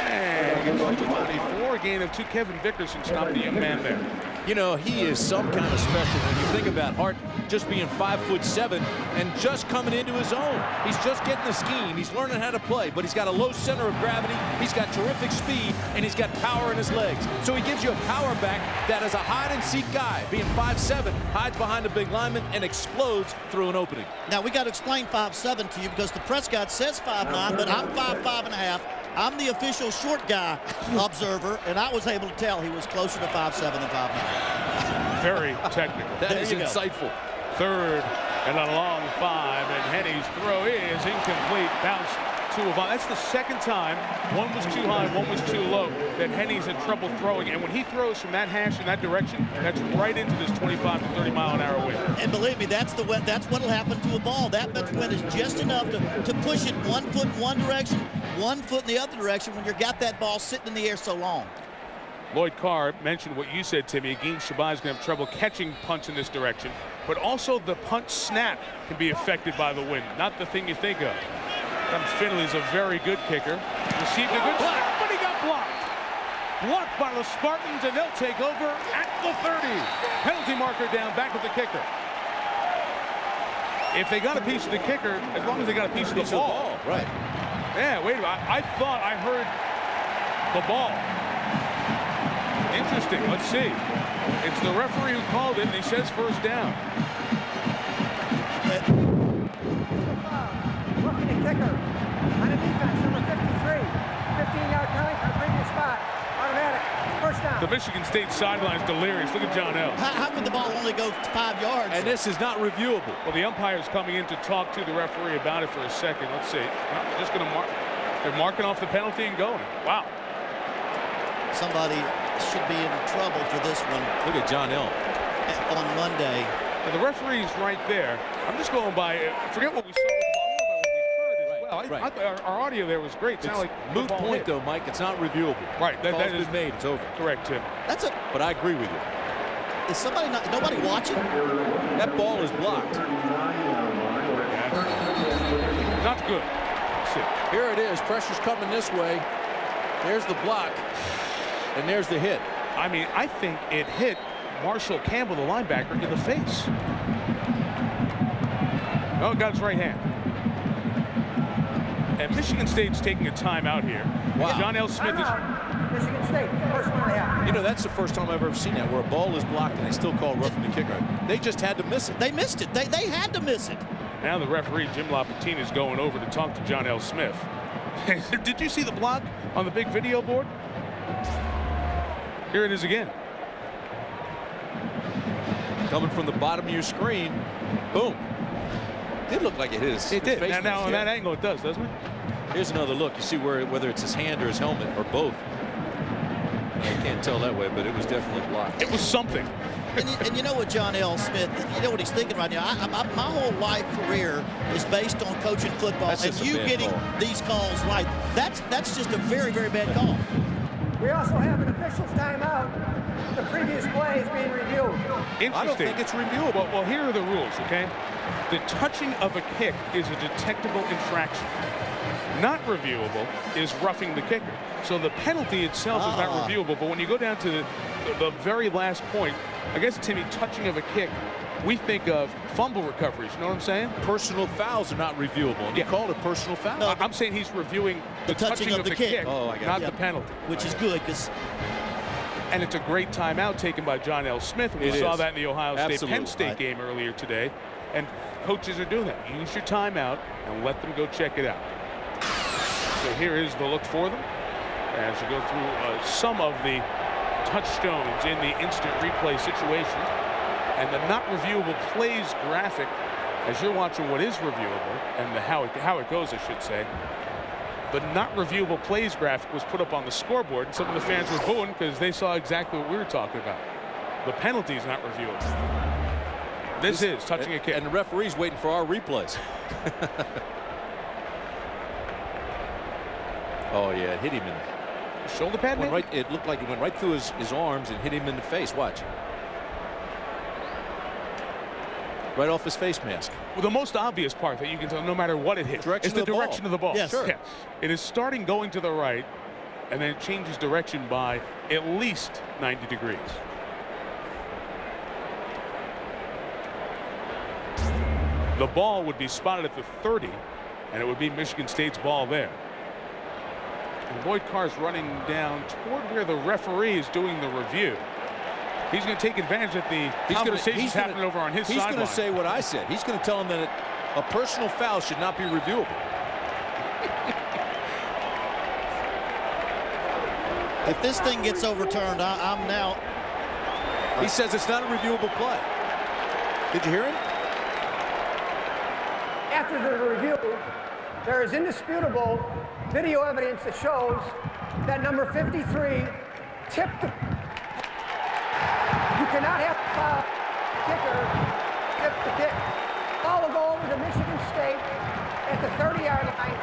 And gets to 24. A gain of 2. Kevin Vickerson stopped the young man there. You know, he is some kind of special when you think about Hart just being 5'7" and just coming into his own. He's just getting the scheme. He's learning how to play, but he's got a low center of gravity. He's got terrific speed, and he's got power in his legs. So he gives you a power back that is a hide-and-seek guy. Being 5'7", hides behind a big lineman and explodes through an opening. Now, we got to explain 5'7" to you because the Prescott says 5'9", but I'm 5'5 and a half. I'm the official short guy observer, and I was able to tell he was closer to 5'7" than 5'9". Very technical. That is insightful. 3rd and a long 5, and Henny's throw is incomplete. Bounced to a ball. That's the second time. One was too high, one was too low, that Henny's had trouble throwing. And when he throws from that hash in that direction, that's right into this 25 to 30 mile an hour wind. And believe me, that's what'll happen to a ball. That much wind is just enough to push it 1 foot in one direction, 1 foot in the other direction when you've got that ball sitting in the air so long. Lloyd Carr mentioned what you said, Timmy. Agin Shabai is going to have trouble catching punts in this direction, but also the punt snap can be affected by the wind. Not the thing you think of. Finley's a very good kicker. Received a good block, but he got blocked. blocked by the Spartans, and they'll take over at the 30. Penalty marker down, back with the kicker. If they got a piece of the kicker, as long as they got a piece of the ball. Right. Yeah, wait a minute. I thought I heard the ball. Interesting. Let's see. It's the referee who called it, and he says first down. Roughing the kicker on a defense, number 53. 15-yard penalty for the previous spot. Automatic. First down. The Michigan State sideline's delirious. Look at John L. How could the ball only go 5 yards? And this is not reviewable. Well, the umpire's coming in to talk to the referee about it for a second. Let's see. Well, they're just going to mark. They're marking off the penalty and going. Wow. Somebody should be in trouble for this one. Look at John L. On Monday. And the referee's right there. I'm just going by, forget what we saw with the ball. I'm going by what we heard as well. I thought our audio there was great. It sounded like moot point, though, Mike. It's not reviewable. Right. That is made. It's over. Correct, Tim. But I agree with you. Is somebody nobody watching? That ball is blocked. Not good. Here it is. Pressure's coming this way. There's the block. And there's the hit. I mean, I think it hit Marshall Campbell, the linebacker, in the face. Oh, it got his right hand. And Michigan State's taking a timeout here. Wow. John L. Smith is... Michigan State, first one they have. You know, that's the first time I've ever seen that, where a ball is blocked and they still call roughing the kicker. They just had to miss it. They missed it. They had to miss it. Now the referee, Jim LaPatina, is going over to talk to John L. Smith. Did you see the block on the big video board? Here it is again. Coming from the bottom of your screen. Boom. It looked like it hit his It did. face. Now on that angle it does, doesn't it? Here's another look. You see whether it's his hand or his helmet or both. I can't tell that way, but it was definitely blocked. It was something. And you know what, John L. Smith, you know what he's thinking right now? My whole life career is based on coaching football, and you getting these calls right. That's just a very, very bad call. We also have an official's timeout. The previous play is being reviewed. Interesting. I don't think it's reviewable. Well, here are the rules, okay? The touching of a kick is a detectable infraction. Not reviewable is roughing the kicker. So the penalty itself is not reviewable, but when you go down to the very last point, I guess, Timmy, touching of a kick, we think of fumble recoveries. You know what I'm saying? Personal fouls are not reviewable. And he called a personal foul. No, I'm saying he's reviewing the touching of the kick, not the penalty. Which is good, because... And it's a great timeout taken by John L. Smith. We saw that in the Ohio State-Penn State game earlier today. And coaches are doing that. Use your timeout and let them go check it out. So here is the look for them as you go through some of the touchstones in the instant replay situation. And the not reviewable plays graphic, as you're watching what is reviewable and how it goes, I should say. The not reviewable plays graphic was put up on the scoreboard, and some of the fans were booing because they saw exactly what we were talking about. The penalty is not reviewable. This is touching a kick. And the referee's waiting for our replays. Oh, yeah, it hit him in the shoulder pad, maybe? It looked like it went right through his arms and hit him in the face. Watch. Right off his face mask. Well, the most obvious part that you can tell, no matter what it hits, is the direction of the ball. Yes. Sure. Yes. It is starting going to the right, and then it changes direction by at least 90 degrees. The ball would be spotted at the 30, and it would be Michigan State's ball there. And Lloyd Carr's running down toward where the referee is doing the review. He's going to take advantage of the conversations happening over on his sideline. He's going to say what I said. He's going to tell him that a personal foul should not be reviewable. If this thing gets overturned, I'm now... He says it's not a reviewable play. Did you hear him? After the review, there is indisputable video evidence that shows that number 53 tipped the... You cannot have a foul kicker tip the kick. Ball will go over to Michigan State at the 30-yard line.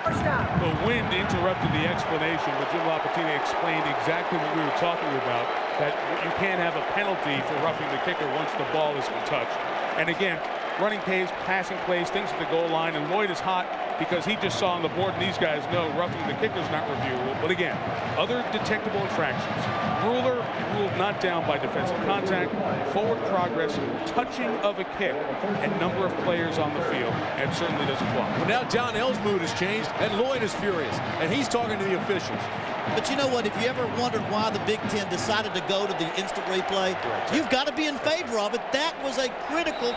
First down. The wind interrupted the explanation, but Jim LaPatina explained exactly what we were talking about, that you can't have a penalty for roughing the kicker once the ball has been touched. And again, running plays, passing plays, things at the goal line, and Lloyd is hot. because he just saw on the board, and these guys know roughing the kicker is not reviewable. But again, other detectable infractions. Ruler ruled not down by defensive contact, forward progress, touching of a kick, and number of players on the field, and certainly doesn't apply. Well, now John L's mood has changed, and Lloyd is furious, and he's talking to the officials. But you know what? If you ever wondered why the Big Ten decided to go to the instant replay, you've got to be in favor of it. That was a critical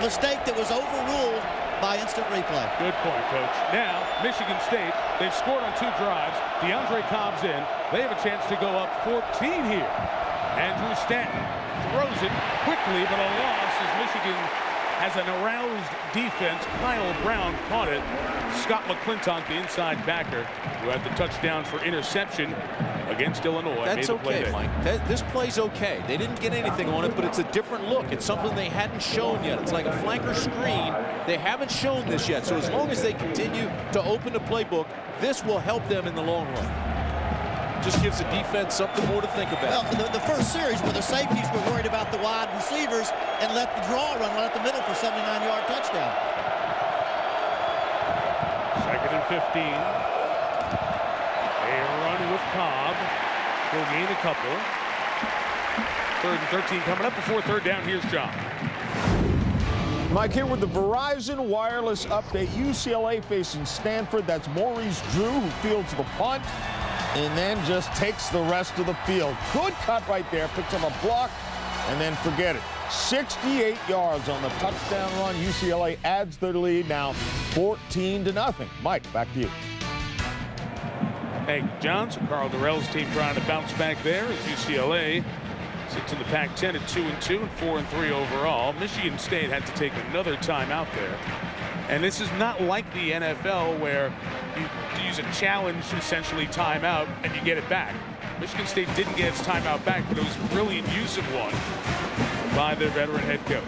mistake that was overruled by instant replay. Good point, Coach. Now, Michigan State, they've scored on 2 drives. DeAndre Cobb's in. They have a chance to go up 14 here. Andrew Stanton throws it quickly, but a loss as Michigan has an aroused defense. Kyle Brown caught it. Scott McClintock, the inside backer, who had the touchdown for interception against Illinois. That's okay, Mike. This play's okay. They didn't get anything on it, but it's a different look. It's something they hadn't shown yet. It's like a flanker screen. They haven't shown this yet. So as long as they continue to open the playbook, this will help them in the long run. Just gives the defense something more to think about. Well, the first series where the safeties were worried about the wide receivers and let the draw run right up the middle for a 79-yard touchdown. 2nd and 15. A run with Cobb. He'll gain a couple. 3rd and 13 coming up before 3rd down. Here's John. Mike here with the Verizon Wireless update. UCLA facing Stanford. That's Maurice Drew who fields the punt and then just takes the rest of the field. Good cut right there. Picks up a block and then forget it. 68 yards on the touchdown run. UCLA adds their lead now 14-0. Mike, back to you. Thank you, John. So Carl Durrell's team trying to bounce back there as UCLA sits in the Pac-10 at 2-2 and 4-3 overall. Michigan State had to take another timeout there. And this is not like the NFL where you use a challenge, essentially timeout, and you get it back. Michigan State didn't get its timeout back, but it was brilliant use of one by their veteran head coach.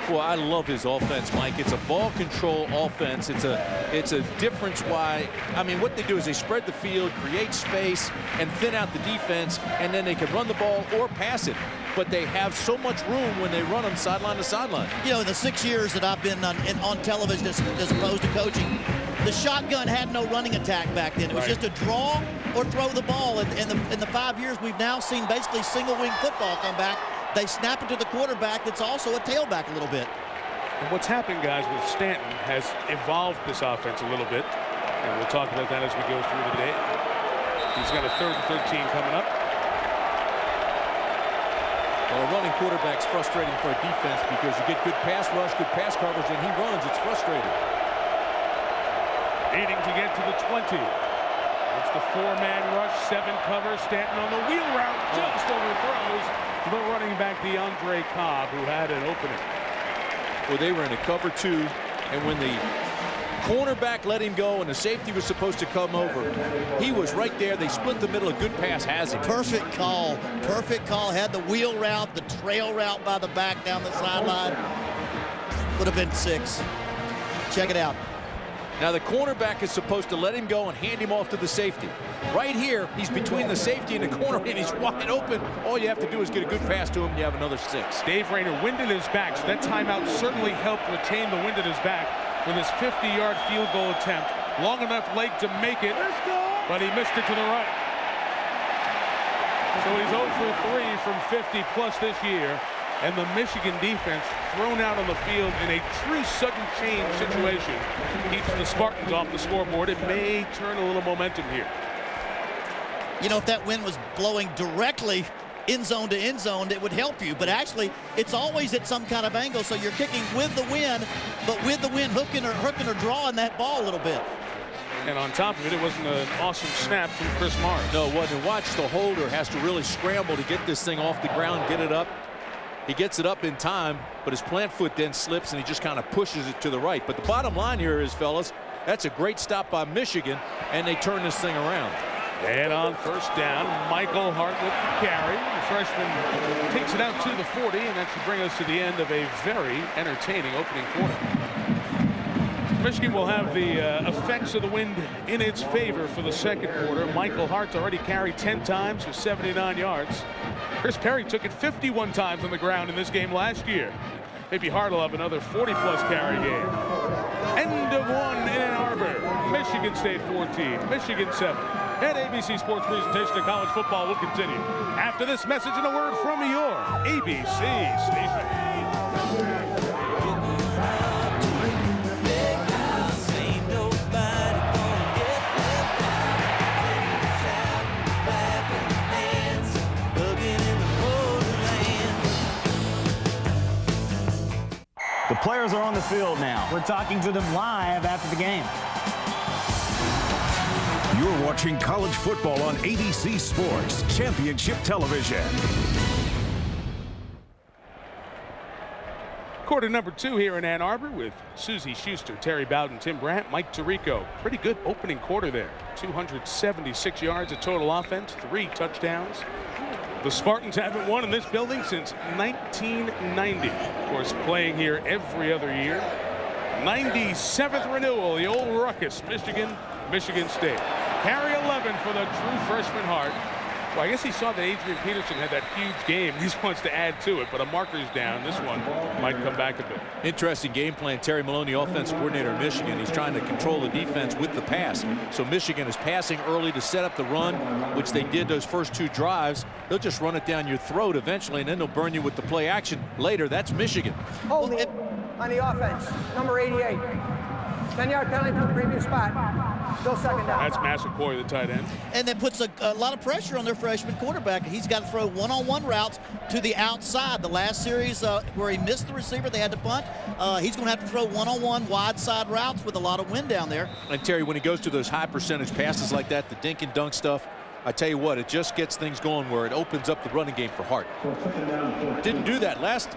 Well, I love his offense, Mike. It's a ball control offense. It's a difference why, I mean, what they do is they spread the field, create space, and thin out the defense, and then they can run the ball or pass it. But they have so much room when they run them sideline to sideline. You know, in the 6 years that I've been on television as opposed to coaching, the shotgun had no running attack back then. It was just a draw or throw the ball. In the 5 years, we've now seen basically single-wing football come back. They snap it to the quarterback. It's also a tailback a little bit. And what's happened, guys, with Stanton has evolved this offense a little bit. And we'll talk about that as we go through the day. He's got a 3rd and 13 coming up. Well, a running quarterback's frustrating for a defense because you get good pass rush, good pass coverage, and he runs. It's frustrating. Needing to get to the 20. It's the 4-man rush, 7 cover. Stanton on the wheel route, just overthrows the running back DeAndre Cobb, who had an opening. Well, they were in a cover 2, and when the cornerback let him go and the safety was supposed to come over, he was right there. They split the middle. A good pass has him. Perfect call. Perfect call. Had the wheel route, the trail route by the back down the sideline. Would have been 6. Check it out. Now the cornerback is supposed to let him go and hand him off to the safety. Right here, he's between the safety and the corner, and he's wide open. All you have to do is get a good pass to him, and you have another 6. Dave Rayner, wind at his back, so that timeout certainly helped retain the wind at his back for this 50-yard field goal attempt. Long enough leg to make it, but he missed it to the right. So he's 0 for 3 from 50 plus this year. And the Michigan defense thrown out on the field in a true sudden change situation keeps the Spartans off the scoreboard. It may turn a little momentum here. You know, if that wind was blowing directly end zone to end zone, it would help you. But actually, it's always at some kind of angle, so you're kicking with the wind, but with the wind hooking or drawing that ball a little bit. And on top of it, it wasn't an awesome snap from Chris Mars. No, it wasn't. Watch, the holder has to really scramble to get this thing off the ground, get it up. He gets it up in time, but his plant foot then slips and he just kind of pushes it to the right. But the bottom line here is, fellas, that's a great stop by Michigan, and they turn this thing around. And on 1st down, Michael Hart with the carry. The freshman takes it out to the 40, and that should bring us to the end of a very entertaining opening quarter. Michigan will have the effects of the wind in its favor for the 2nd quarter. Michael Hart's already carried 10 times for 79 yards. Chris Perry took it 51 times on the ground in this game last year. Maybe Hart will have another 40-plus carry game. End of one in Ann Arbor. Michigan State 14, Michigan 7. And ABC Sports presentation of college football will continue after this message and a word from your ABC station. The players are on the field now. We're talking to them live after the game. You're watching college football on ABC Sports Championship Television. Quarter number 2 here in Ann Arbor with Susie Schuster, Terry Bowden, Tim Brandt, Mike Tirico. Pretty good opening quarter there. 276 yards of total offense, 3 touchdowns. The Spartans haven't won in this building since 1990. Of course, playing here every other year. 97th renewal, the old ruckus, Michigan State. Carry 11 for the true freshman Hart. Well, I guess he saw that Adrian Peterson had that huge game. He just wants to add to it, but a marker's down. This one might come back a bit. Interesting game plan. Terry Maloney, offensive coordinator of Michigan. He's trying to control the defense with the pass. So Michigan is passing early to set up the run, which they did those first 2 drives. They'll just run it down your throat eventually, and then they'll burn you with the play action later. That's Michigan. Holding on the offense, number 88. 10-yard penalty from the previous spot. Still second down. That's Massaquoi, the tight end. And that puts a lot of pressure on their freshman quarterback. He's got to throw one-on-one routes to the outside. The last series where he missed the receiver, they had to punt. He's going to have to throw one-on-one wide side routes with a lot of wind down there. And Terry, when he goes to those high percentage passes like that, the dink and dunk stuff, I tell you what, it just gets things going where it opens up the running game for Hart. Didn't do that last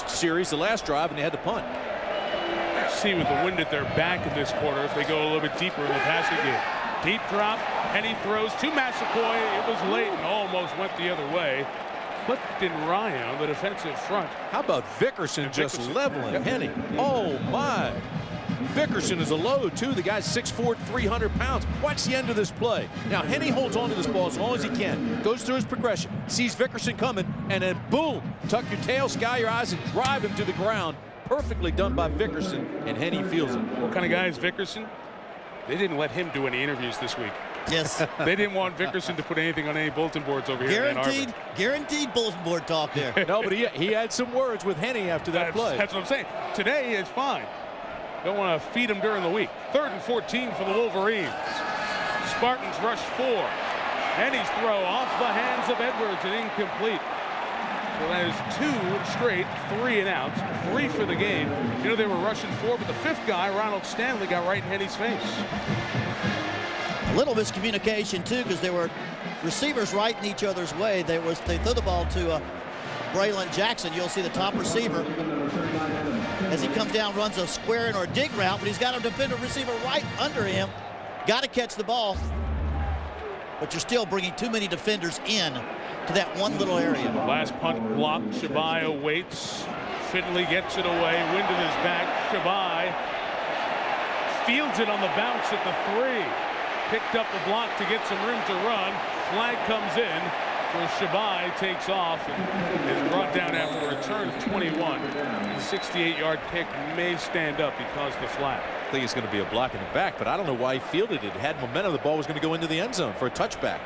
series, the last drive, and they had to punt. See with the wind at their back in this quarter if they go a little bit deeper in the passing game. Deep drop, and he throws to Massaquoi. It was late and almost went the other way. Clifton Ryan on the defensive front. How about Vickerson just leveling Henny? Oh, my. Vickerson is a load, too. The guy's 6'4", 300 pounds. Watch the end of this play. Now, Henny holds on to this ball as long as he can. Goes through his progression. Sees Vickerson coming, and then boom. Tuck your tail, sky your eyes, and drive him to the ground. Perfectly done by Vickerson, and Henny feels it. What kind of guy is Vickerson? They didn't let him do any interviews this week. Yes. They didn't want Vickerson to put anything on any bulletin boards over here in Ann Arbor. Guaranteed bulletin board talk there. No, but he had some words with Henny after that play. That's what I'm saying. Today is fine. Don't want to feed him during the week. 3rd and 14 for the Wolverines. Spartans rush 4. Henny's throw off the hands of Edwards and incomplete. So that is 2 straight 3 and outs, 3 for the game. You know, they were rushing 4, but the 5th guy, Ronald Stanley, got right in Henny's face. A little miscommunication too, because there were receivers right in each other's way. They threw the ball to Braylon Jackson. You'll see the top receiver as he comes down, runs a square in or a dig route, but he's got a defender receiver right under him. Got to catch the ball, but you're still bringing too many defenders in to that one little area. Last punt block. Shabai awaits. Finley gets it away. Wind in his back. Shabai fields it on the bounce at the 3. Picked up the block to get some room to run. Flag comes in. So Shabai takes off and is brought down after a return of 21. The 68-yard pick may stand up because of the flag. I think it's going to be a block in the back, but I don't know why he fielded it. It had momentum. The ball was going to go into the end zone for a touchback.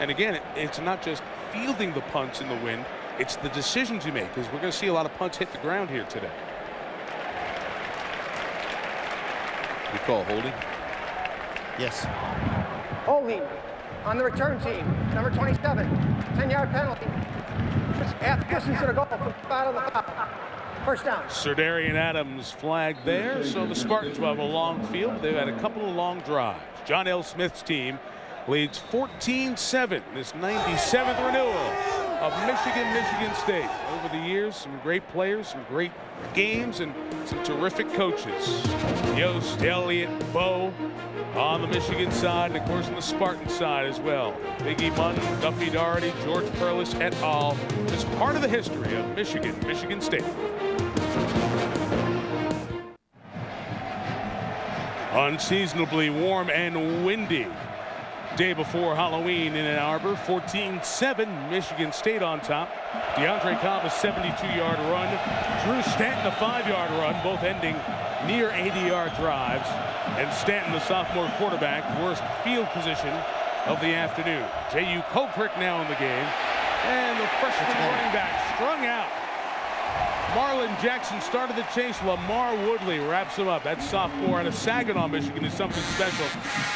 And again, it's not just fielding the punts in the wind, it's the decisions you make, because we're going to see a lot of punts hit the ground here today. We call holding? Yes. Holding on the return team, number 27, 10-yard penalty. Half distance to the goal from out of the foul. First down. Serdarian Adams flagged there, so the Spartans will have a long field. They've had a couple of long drives. John L. Smith's team leads 14-7, this 97th renewal of Michigan State. Over the years, some great players, some great games, and some terrific coaches. Yost, Elliott, Bo on the Michigan side, and of course on the Spartan side as well. Biggie Munn, Duffy Daugherty, George Perlis et al. It's part of the history of Michigan State. Unseasonably warm and windy day before Halloween in Ann Arbor. 14-7, Michigan State on top. DeAndre Cobb a 72-yard run. Drew Stanton a 5-yard run, both ending near 80-yard drives. And Stanton, the sophomore quarterback, worst field position of the afternoon. J.U. Colquitt now in the game. And the freshman running back strung out. Marlon Jackson started the chase. Lamar Woodley wraps him up. That sophomore out of Saginaw, Michigan, is something special.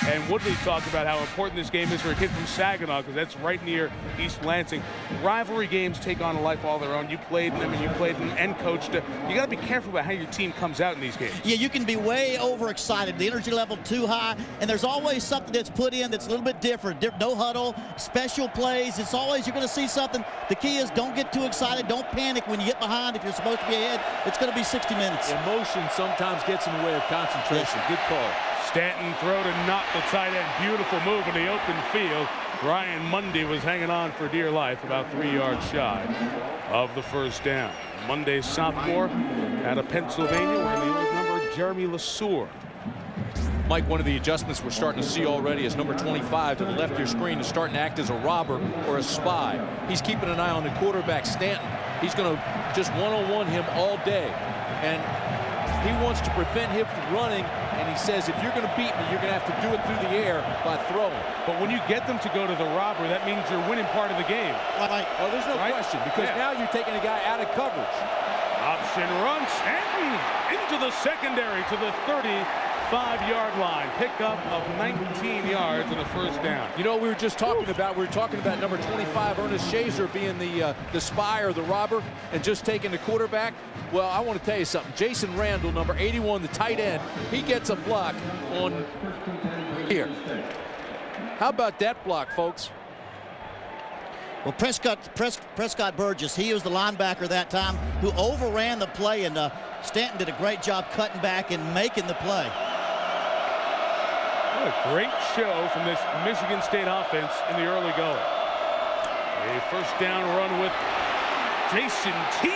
And Woodley talked about how important this game is for a kid from Saginaw, because that's right near East Lansing. Rivalry games take on a life all their own. You played in them, and you played in and coached. You got to be careful about how your team comes out in these games. Yeah, you can be way overexcited. The energy level too high, and there's always something that's put in that's a little bit different. No huddle, special plays. It's always, you're going to see something. The key is don't get too excited. Don't panic when you get behind. If you're supposed to be ahead, it's going to be 60 minutes. Emotion sometimes gets in the way of concentration. Good call. Stanton throw to knock the tight end. Beautiful move in the open field. Ryan Mundy was hanging on for dear life, about 3 yards shy of the first down. Mundy's sophomore out of Pennsylvania, wearing the old number, Jeremy LeSueur. Mike, one of the adjustments we're starting to see already is number 25 to the left of your screen is starting to act as a robber or a spy. He's keeping an eye on the quarterback, Stanton. He's going to just one-on-one him all day. And he wants to prevent him from running, and he says, if you're going to beat me, you're going to have to do it through the air by throwing. But when you get them to go to the robber, that means you're winning part of the game. Oh, there's no question, because now you're taking a guy out of coverage. Option run, Stanton into the secondary to the 35-yard line. Pickup of 19 yards and a first down. You know what we were just talking about? We were talking about number 25, Ernest Shazer, being the spy or the robber and just taking the quarterback. Well, I want to tell you something. Jason Randall, number 81, the tight end, he gets a block on here. How about that block, folks? Well, Prescott Burgess, he was the linebacker that time who overran the play, and Stanton did a great job cutting back and making the play. What a great show from this Michigan State offense in the early going. A first down run with Jason T.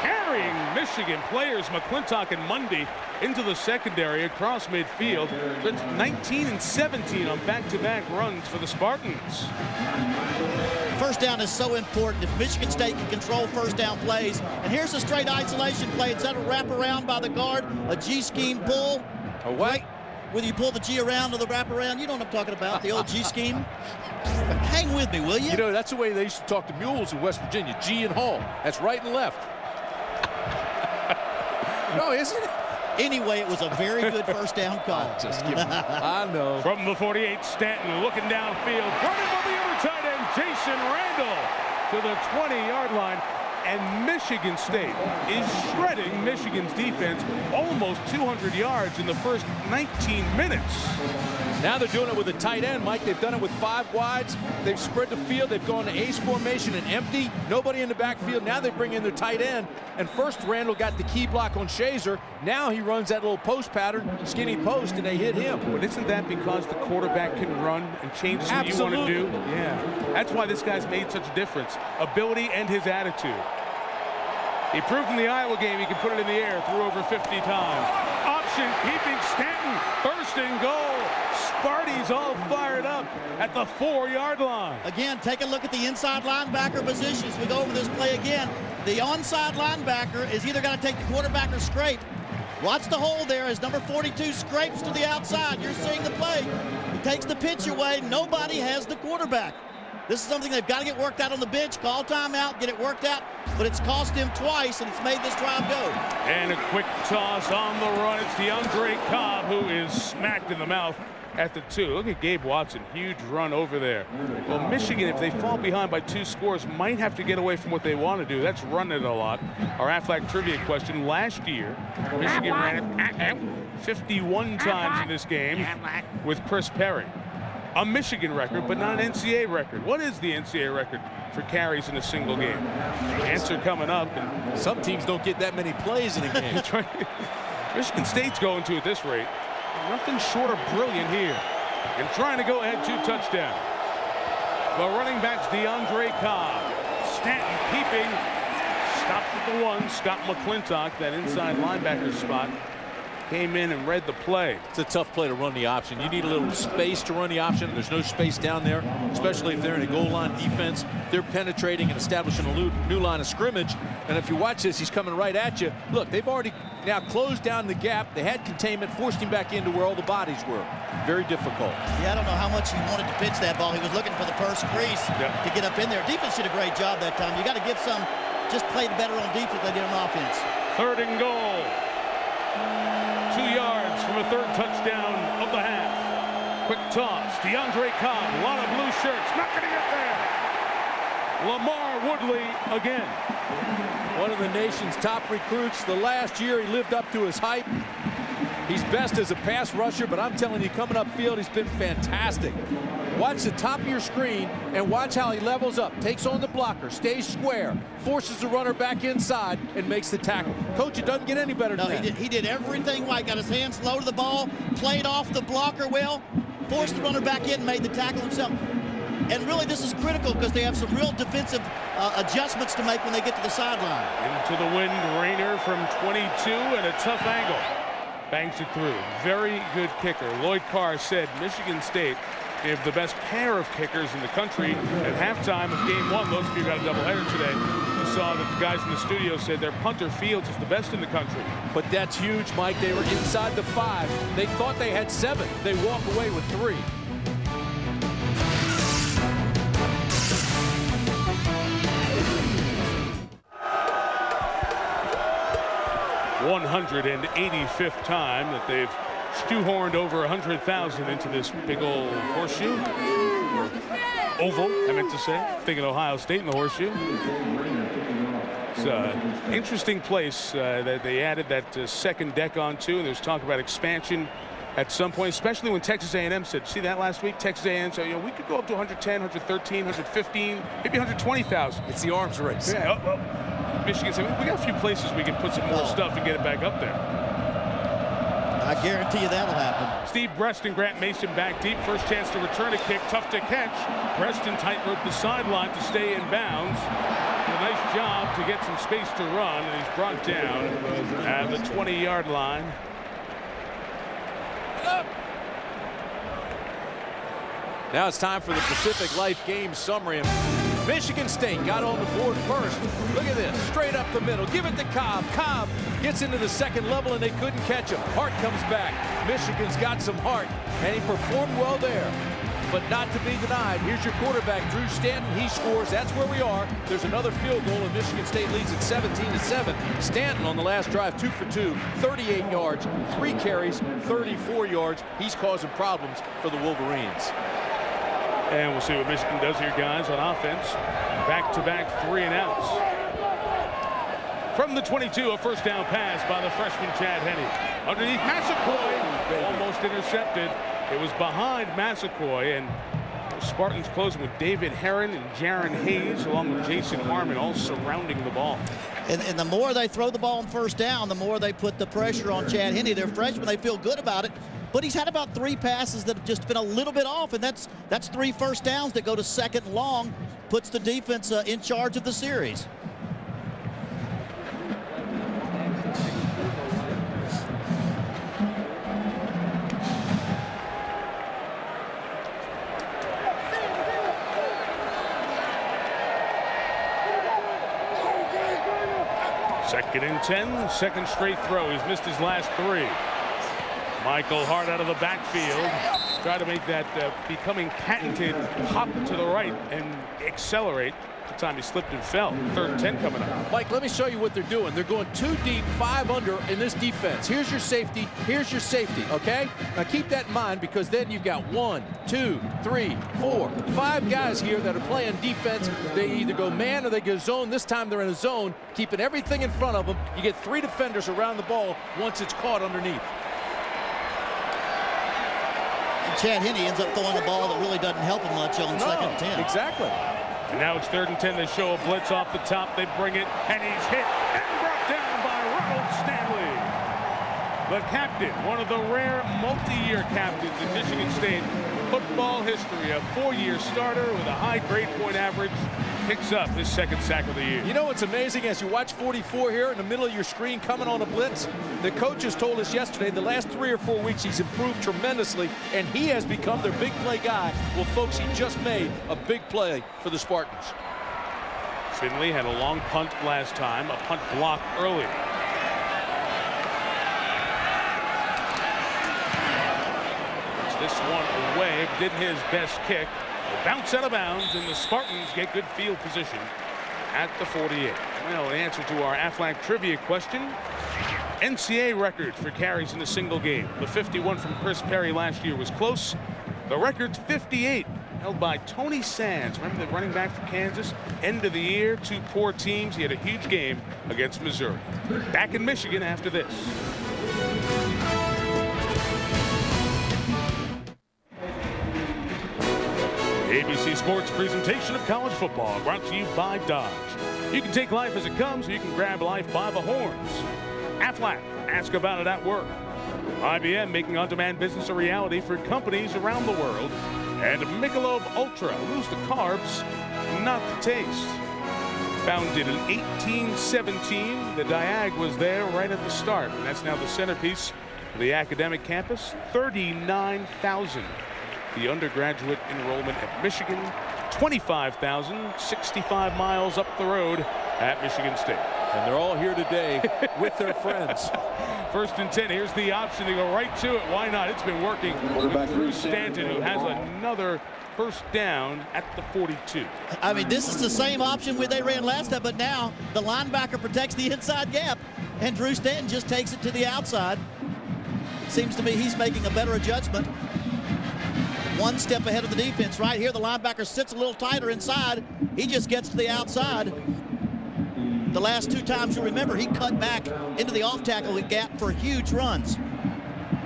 carrying Michigan players McClintock and Mundy into the secondary across midfield. It's 19 and 17 on back-to-back runs for the Spartans. First down is so important. If Michigan State can control first down plays, and here's a straight isolation play. Instead of wrap around by the guard, a G-scheme pull. A what? Whether you pull the G around or the wrap around, you know what I'm talking about, the old G-scheme. Hang with me, will you? You know, that's the way they used to talk to mules in West Virginia, G and Hall. That's right and left. No, isn't it? Anyway, it was a very good first down call. Just give I know. From the 48, Stanton looking downfield. Running by the other tight end, Jason Randall, to the 20-yard line. And Michigan State is shredding Michigan's defense, almost 200 yards in the first 19 minutes. Now they're doing it with a tight end, Mike. They've done it with 5 wides. They've spread the field. They've gone to ace formation and empty. Nobody in the backfield. Now they bring in their tight end. And first Randall got the key block on Shazer. Now he runs that little post pattern, skinny post, and they hit him. But isn't that because the quarterback can run and change what you want to do? Yeah. That's why this guy's made such a difference. Ability and his attitude. He proved in the Iowa game he could put it in the air, threw over 50 times. Option, keeping Stanton, first and goal. Sparty's all fired up at the 4-yard line. Again, take a look at the inside linebacker positions. We go over this play again. The onside linebacker is either going to take the quarterback or scrape. Watch the hole there as number 42 scrapes to the outside. You're seeing the play. He takes the pitch away. Nobody has the quarterback. This is something they've got to get worked out on the bench. Call timeout, get it worked out. But it's cost him twice, and it's made this drive go. And a quick toss on the run. It's DeAndre Cobb, who is smacked in the mouth at the 2. Look at Gabe Watson. Huge run over there. Well, Michigan, if they fall behind by 2 scores, might have to get away from what they want to do. That's run it a lot. Our Aflac trivia question. Last year, Michigan ran it 51 times in this game with Chris Perry. A Michigan record, but not an NCAA record. What is the NCAA record for carries in a single game? Answer coming up. And some teams don't get that many plays in a game. Michigan State's going to at this rate. Nothing short of brilliant here. And trying to go ahead 2 touchdowns. Well, running backs DeAndre Cobb. Stanton keeping. Stopped at the 1. Scott McClintock, that inside linebacker spot, came in and read the play. It's a tough play to run the option. You need a little space to run the option. There's no space down there, especially if they're in a goal line defense. They're penetrating and establishing a new line of scrimmage. And if you watch this, he's coming right at you. Look, they've already now closed down the gap. They had containment, forced him back into where all the bodies were. Very difficult. Yeah, I don't know how much he wanted to pitch that ball. He was looking for the first crease to get up in there. Defense did a great job that time. You got to give some, just played better on defense than they did on offense. 3rd and goal. 2 yards from a 3rd touchdown of the half. Quick toss. DeAndre Cobb, a lot of blue shirts. Not going to get there. Lamar Woodley again. One of the nation's top recruits. The last year he lived up to his hype. He's best as a pass rusher, but I'm telling you, coming upfield, he's been fantastic. Watch the top of your screen and watch how he levels up, takes on the blocker, stays square, forces the runner back inside, and makes the tackle. Coach, it doesn't get any better than that. He did everything right. Got his hands low to the ball, played off the blocker well, forced the runner back in, made the tackle himself. And really, this is critical because they have some real defensive adjustments to make when they get to the sideline. Into the wind, Rayner from 22 and a tough angle. Bangs it through. Very good kicker. Lloyd Carr said Michigan State gave the best pair of kickers in the country at halftime of game 1. Those of you got a doubleheader today. You saw that the guys in the studio said their punter Fields is the best in the country. But that's huge, Mike. They were inside the 5. They thought they had 7. They walk away with 3. 185th time that they've shoehorned over 100,000 into this big old horseshoe. Oval, I meant to say. Thinking Ohio State in the horseshoe. It's an interesting place that they added that second deck onto, and there's talk about expansion at some point, especially when Texas A&M said, see that last week? Texas A&M said, you know, we could go up to 110, 113, 115, maybe 120,000. It's the arms race. Yeah, well, Michigan said, we got a few places we can put some more stuff and get it back up there. I guarantee you that'll happen. Steve Breston, Grant Mason back deep. First chance to return a kick. Tough to catch. Breston tightrope the sideline to stay in bounds. A nice job to get some space to run, and he's brought down at the 20-yard line. Now it's time for the Pacific Life game summary. Michigan State got on the board first. Look at this, straight up the middle. Give it to Cobb. Cobb gets into the second level, and they couldn't catch him. Hart comes back. Michigan's got some heart, and he performed well there. But not to be denied. Here's your quarterback, Drew Stanton. He scores. That's where we are. There's another field goal, and Michigan State leads at 17-7. Stanton on the last drive, 2 for 2, 38 yards, 3 carries, 34 yards. He's causing problems for the Wolverines. And we'll see what Michigan does here, guys, on offense. Back-to-back 3-and-outs. From the 22, a first down pass by the freshman Chad Henne. Underneath Massaquoi, almost intercepted. It was behind Massaquoi, and the Spartans closing with David Herron and Jaron Hayes, along with Jason Harmon, all surrounding the ball. And the more they throw the ball on first down, the more they put the pressure on Chad Henne. They're freshmen. They feel good about it. But he's had about 3 passes that have just been a little bit off, and that's 3 first downs that go to second and long, puts the defense in charge of the series. Second and 10, second straight throw. He's missed his last 3. Michael Hart out of the backfield. Try to make that becoming patented hop to the right and accelerate. The time he slipped and fell. 3rd and 10 coming up. Mike, let me show you what they're doing. They're going 2 deep, 5 under in this defense. Here's your safety. Here's your safety, okay? Now keep that in mind, because then you've got 1, 2, 3, 4, 5 guys here that are playing defense. They either go man or they go zone. This time they're in a zone, keeping everything in front of them. You get 3 defenders around the ball once it's caught underneath. Chad Henne ends up throwing a ball that really doesn't help him much on second and 10. Exactly. And now it's 3rd and 10. They show a blitz off the top. They bring it, and he's hit and brought down by Ronald Stanley. The captain, one of the rare multi-year captains in Michigan State football history. A 4-year starter with a high grade point average. Picks up his 2nd sack of the year. You know what's amazing, as you watch 44 here in the middle of your screen coming on a blitz, the coaches told us yesterday the last 3 or 4 weeks he's improved tremendously, and he has become their big play guy. Well, folks, he just made a big play for the Spartans. Finley had a long punt last time, a punt block early. This one away, did his best kick. Bounce out of bounds, and the Spartans get good field position at the 48. Well, in answer to our Aflac trivia question, NCAA record for carries in a single game. The 51 from Chris Perry last year was close. The record's 58, held by Tony Sands. Remember the running back for Kansas? End of the year, 2 poor teams. He had a huge game against Missouri. Back in Michigan after this. ABC Sports presentation of college football brought to you by Dodge. You can take life as it comes, or you can grab life by the horns. Aflac, ask about it at work. IBM, making on-demand business a reality for companies around the world. And Michelob Ultra, lose the carbs, not the taste. Founded in 1817, the Diag was there right at the start, and that's now the centerpiece of the academic campus. 39,000. The undergraduate enrollment at Michigan, 25,000, 65 miles up the road at Michigan State. And they're all here today with their friends. 1st and 10. Here's the option to go right to it. Why not? It's been working with Drew Stanton, who has another first down at the 42. I mean, this is the same option where they ran last time, but now the linebacker protects the inside gap, and Drew Stanton just takes it to the outside. Seems to me he's making a better adjustment. One step ahead of the defense. Right here, the linebacker sits a little tighter inside. He just gets to the outside. The last 2 times you remember, he cut back into the off tackle gap for huge runs.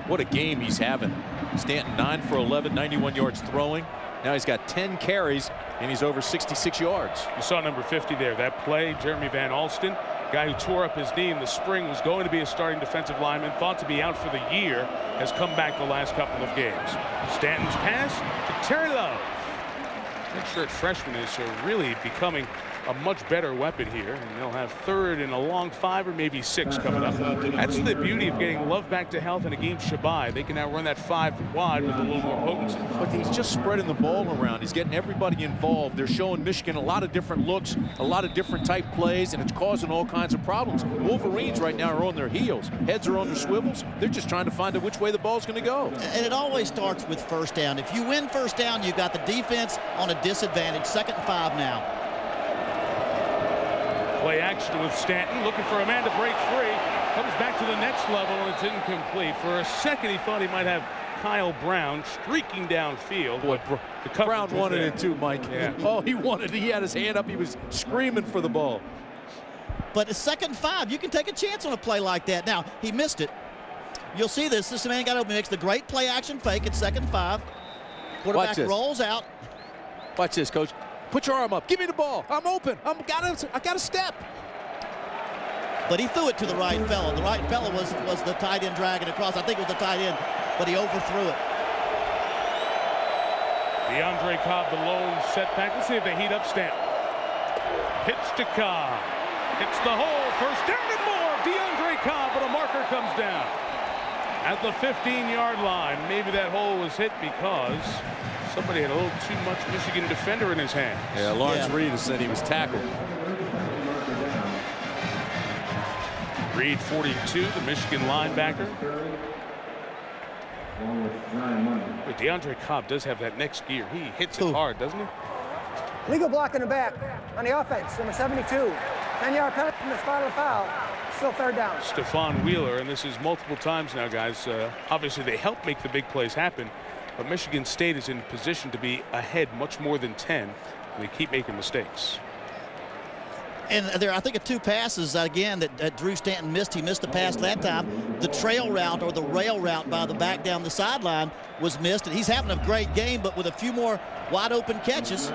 What a game he's having. Stanton 9 for 11, 91 yards throwing. Now he's got 10 carries, and he's over 66 yards. You saw number 50 there. That play, Jeremy Van Alsten, guy who tore up his knee in the spring, was going to be a starting defensive lineman, thought to be out for the year, has come back the last couple of games. Stanton's pass to Terry Love. Redshirt freshman is really becoming a much better weapon here, and they'll have 3rd and a long 5 or maybe 6 coming up. That's the beauty of getting Love back to health in a game Shabai. They can now run that 5 wide with a little more potency. But he's just spreading the ball around. He's getting everybody involved. They're showing Michigan a lot of different looks, a lot of different type plays, and it's causing all kinds of problems. Wolverines right now are on their heels. Heads are on their swivels. They're just trying to find out which way the ball's going to go. And it always starts with first down. If you win first down, you've got the defense on a disadvantage. 2nd and 5 now. Play action with Stanton, looking for a man to break free. Comes back to the next level, and it's incomplete. For a second, he thought he might have Kyle Brown streaking downfield. Boy, Brown wanted it too, Mike. Yeah. Oh, he wanted it. He had his hand up. He was screaming for the ball. But it's 2nd and 5. You can take a chance on a play like that. Now, he missed it. You'll see this. This man got open. He makes the great play action fake at 2nd and 5. Quarterback rolls out. Watch this, Coach. Put your arm up. Give me the ball. I'm open. I got a step. But he threw it to the right fellow. The right fellow was the tight end dragging across. I think it was the tight end, but he overthrew it. DeAndre Cobb, the lone setback. Let's see if they heat up Stanton. Pitch to Cobb. Hits the hole. First down and more. DeAndre Cobb, but a marker comes down at the 15-yard line. Maybe that hole was hit because somebody had a little too much Michigan defender in his hands. Yeah, Lawrence Reed has said he was tackled. Reed, 42, the Michigan linebacker. But DeAndre Cobb does have that next gear. He hits it hard, doesn't he? Legal block in the back on the offense, number 72. 10-yard penalty from the spot of the foul. Still 3rd down. Stephon Wheeler, and this is multiple times now, guys. Obviously, they help make the big plays happen. But Michigan State is in position to be ahead much more than 10, and they keep making mistakes. And there, I think, 2 passes, again, that Drew Stanton missed. He missed the pass that time. The trail route or the rail route by the back down the sideline was missed. And he's having a great game, but with a few more wide-open catches.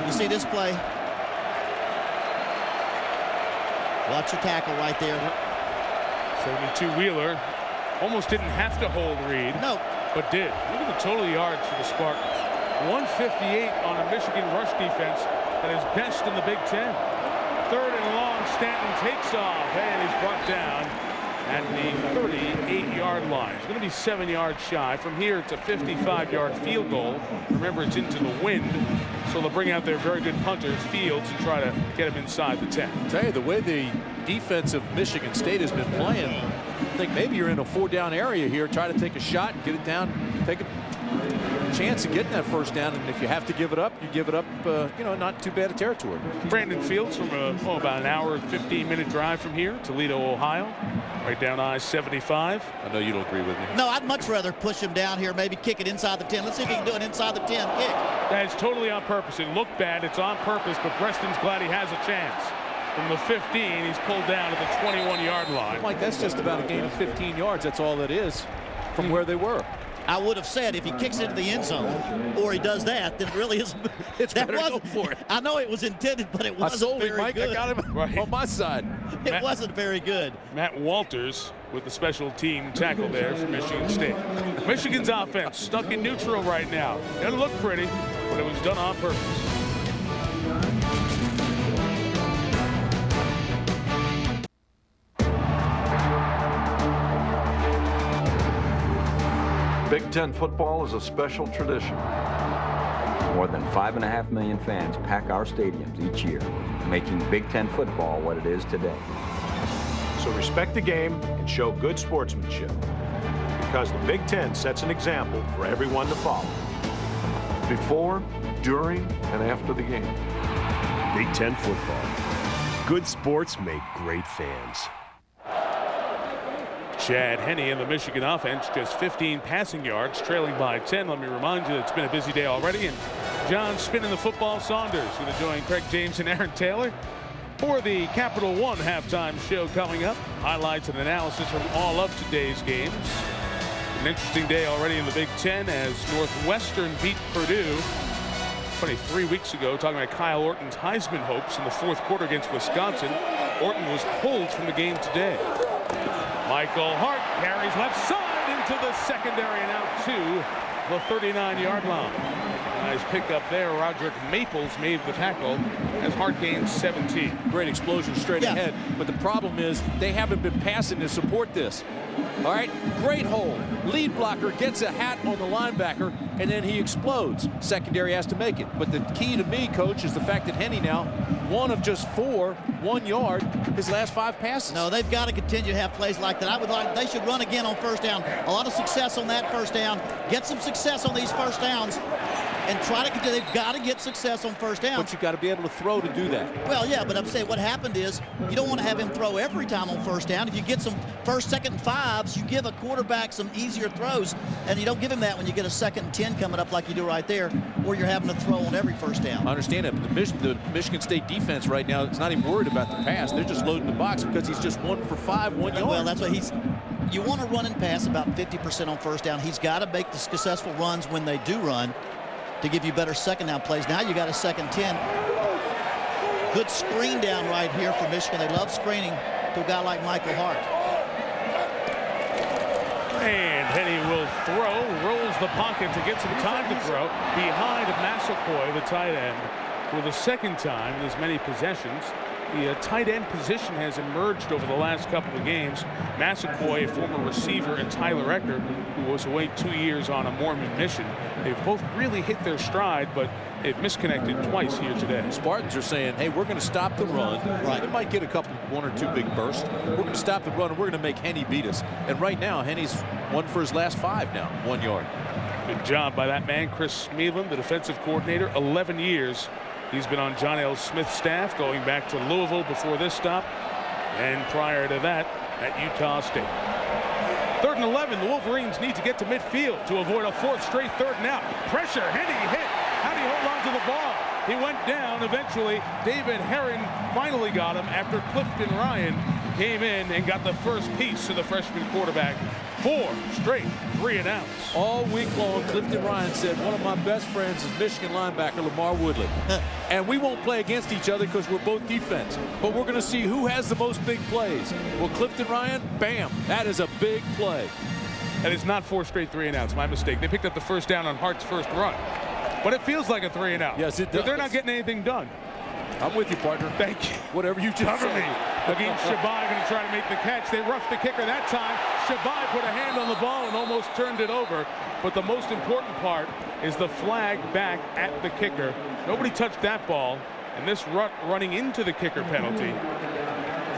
You see this play. Watch your tackle right there. 72 Wheeler almost didn't have to hold Reed. No. But did. Look at the total yards for the Spartans. 158 on a Michigan rush defense that is best in the Big Ten. 3rd and long, Stanton takes off, and he's brought down at the 38-yard line. It's going to be 7 yards shy. From here, it's a 55-yard field goal. Remember, it's into the wind, so they'll bring out their very good punter, Fields, and try to get him inside the 10. I'll tell you, the way the defense of Michigan State has been playing, I think maybe you're in a 4-down area here. Try to take a shot and get it down, take a chance of getting that first down, and if you have to give it up, you give it up, you know, not too bad a territory. Brandon Fields from about an hour, 15-minute drive from here, Toledo, Ohio, right down I-75. I know you don't agree with me. No, I'd much rather push him down here, maybe kick it inside the 10. Let's see if he can do it inside the 10 kick. That's totally on purpose. It looked bad. It's on purpose, but Preston's glad he has a chance. From the 15, he's pulled down at the 21-yard line. Mike, that's just about a gain of 15 yards. That's all that is from where they were. I would have said if he kicks into the end zone or he does that, then it really isn't. That wasn't go for it. I know it was intended, but it wasn't very Mike. good. I got him on my side. It wasn't very good. Matt Walters with the special team tackle there for Michigan State. Michigan's offense stuck in neutral right now. Doesn't look pretty, but it was done on purpose. Big Ten football is a special tradition. More than 5.5 million fans pack our stadiums each year, making Big Ten football what it is today. So respect the game and show good sportsmanship, because the Big Ten sets an example for everyone to follow. Before, during, and after the game. Big Ten football. Good sports make great fans. Chad Henne in the Michigan offense, just 15 passing yards, trailing by 10. Let me remind you, it's been a busy day already. And John spinning the football Saunders going to join Craig James and Aaron Taylor for the Capital One halftime show coming up. Highlights and analysis from all of today's games. An interesting day already in the Big Ten as Northwestern beat Purdue. Funny, 3 weeks ago, talking about Kyle Orton's Heisman hopes in the fourth quarter against Wisconsin. Orton was pulled from the game today. Michael Hart carries left side into the secondary and out to the 39-yard line. Nice pickup there. Roderick Maples made the tackle as Hart gains 17. Great explosion straight ahead. But the problem is they haven't been passing to support this. All right, great hole. Lead blocker gets a hat on the linebacker, and then he explodes. Secondary has to make it. But the key to me, Coach, is the fact that Henne now, one of just 4, 1 yard, his last 5 passes. No, they've got to continue to have plays like that. They should run again on first down. A lot of success on that first down. Get some success on these first downs. And try to continue. They've got to get success on first down. But you've got to be able to throw to do that. Well, yeah, but I'm saying what happened is you don't want to have him throw every time on first down. If you get some first, second, and 5s, you give a quarterback some easier throws, and you don't give him that when you get a 2nd and 10 coming up like you do right there, or you're having to throw on every first down. I understand it. The Michigan State defense right now is not even worried about the pass. They're just loading the box because he's just 1 for 5, 1 yard. Well, that's what he's. You want to run and pass about 50% on first down. He's got to make the successful runs when they do run to give you better second down plays. Now you got a 2nd 10. Good screen down right here for Michigan. They love screening to a guy like Michael Hart. And Henne will throw, rolls the pocket to get some time to throw behind Massaquoi, the tight end, for the second time in as many possessions. The tight end position has emerged over the last couple of games. Massaquoi, a former receiver, and Tyler Eckert, who was away 2 years on a Mormon mission. They've both really hit their stride, but they've misconnected twice here today. Spartans are saying, hey, we're going to stop the run. Right. They might get a couple, 1 or 2 big bursts. We're going to stop the run, and we're going to make Henne beat us. And right now, Henne's 1 for his last 5 now, 1 yard. Good job by that man, Chris Smeeland, the defensive coordinator, 11 years. He's been on John L. Smith's staff, going back to Louisville before this stop, and prior to that at Utah State. 3rd and 11, the Wolverines need to get to midfield to avoid a 4th straight 3rd and out. Pressure, Henne hit. How do you hold on to the ball? He went down eventually. David Herron finally got him after Clifton Ryan came in and got the first piece to the freshman quarterback. 4 straight 3 and outs. All week long, Clifton Ryan said, one of my best friends is Michigan linebacker Lamar Woodley. And we won't play against each other because we're both defense. But we're going to see who has the most big plays. Well, Clifton Ryan, bam, that is a big play. And it's not 4 straight 3 and outs. My mistake. They picked up the first down on Hart's first run. But it feels like a 3 and out. Yes, it does. They're not getting anything done. I'm with you, partner. Thank you. Whatever you just Cover said. me. Again, Shabai going to try to make the catch. They roughed the kicker that time. Shabai put a hand on the ball and almost turned it over. But the most important part is the flag back at the kicker. Nobody touched that ball. And this running into the kicker penalty.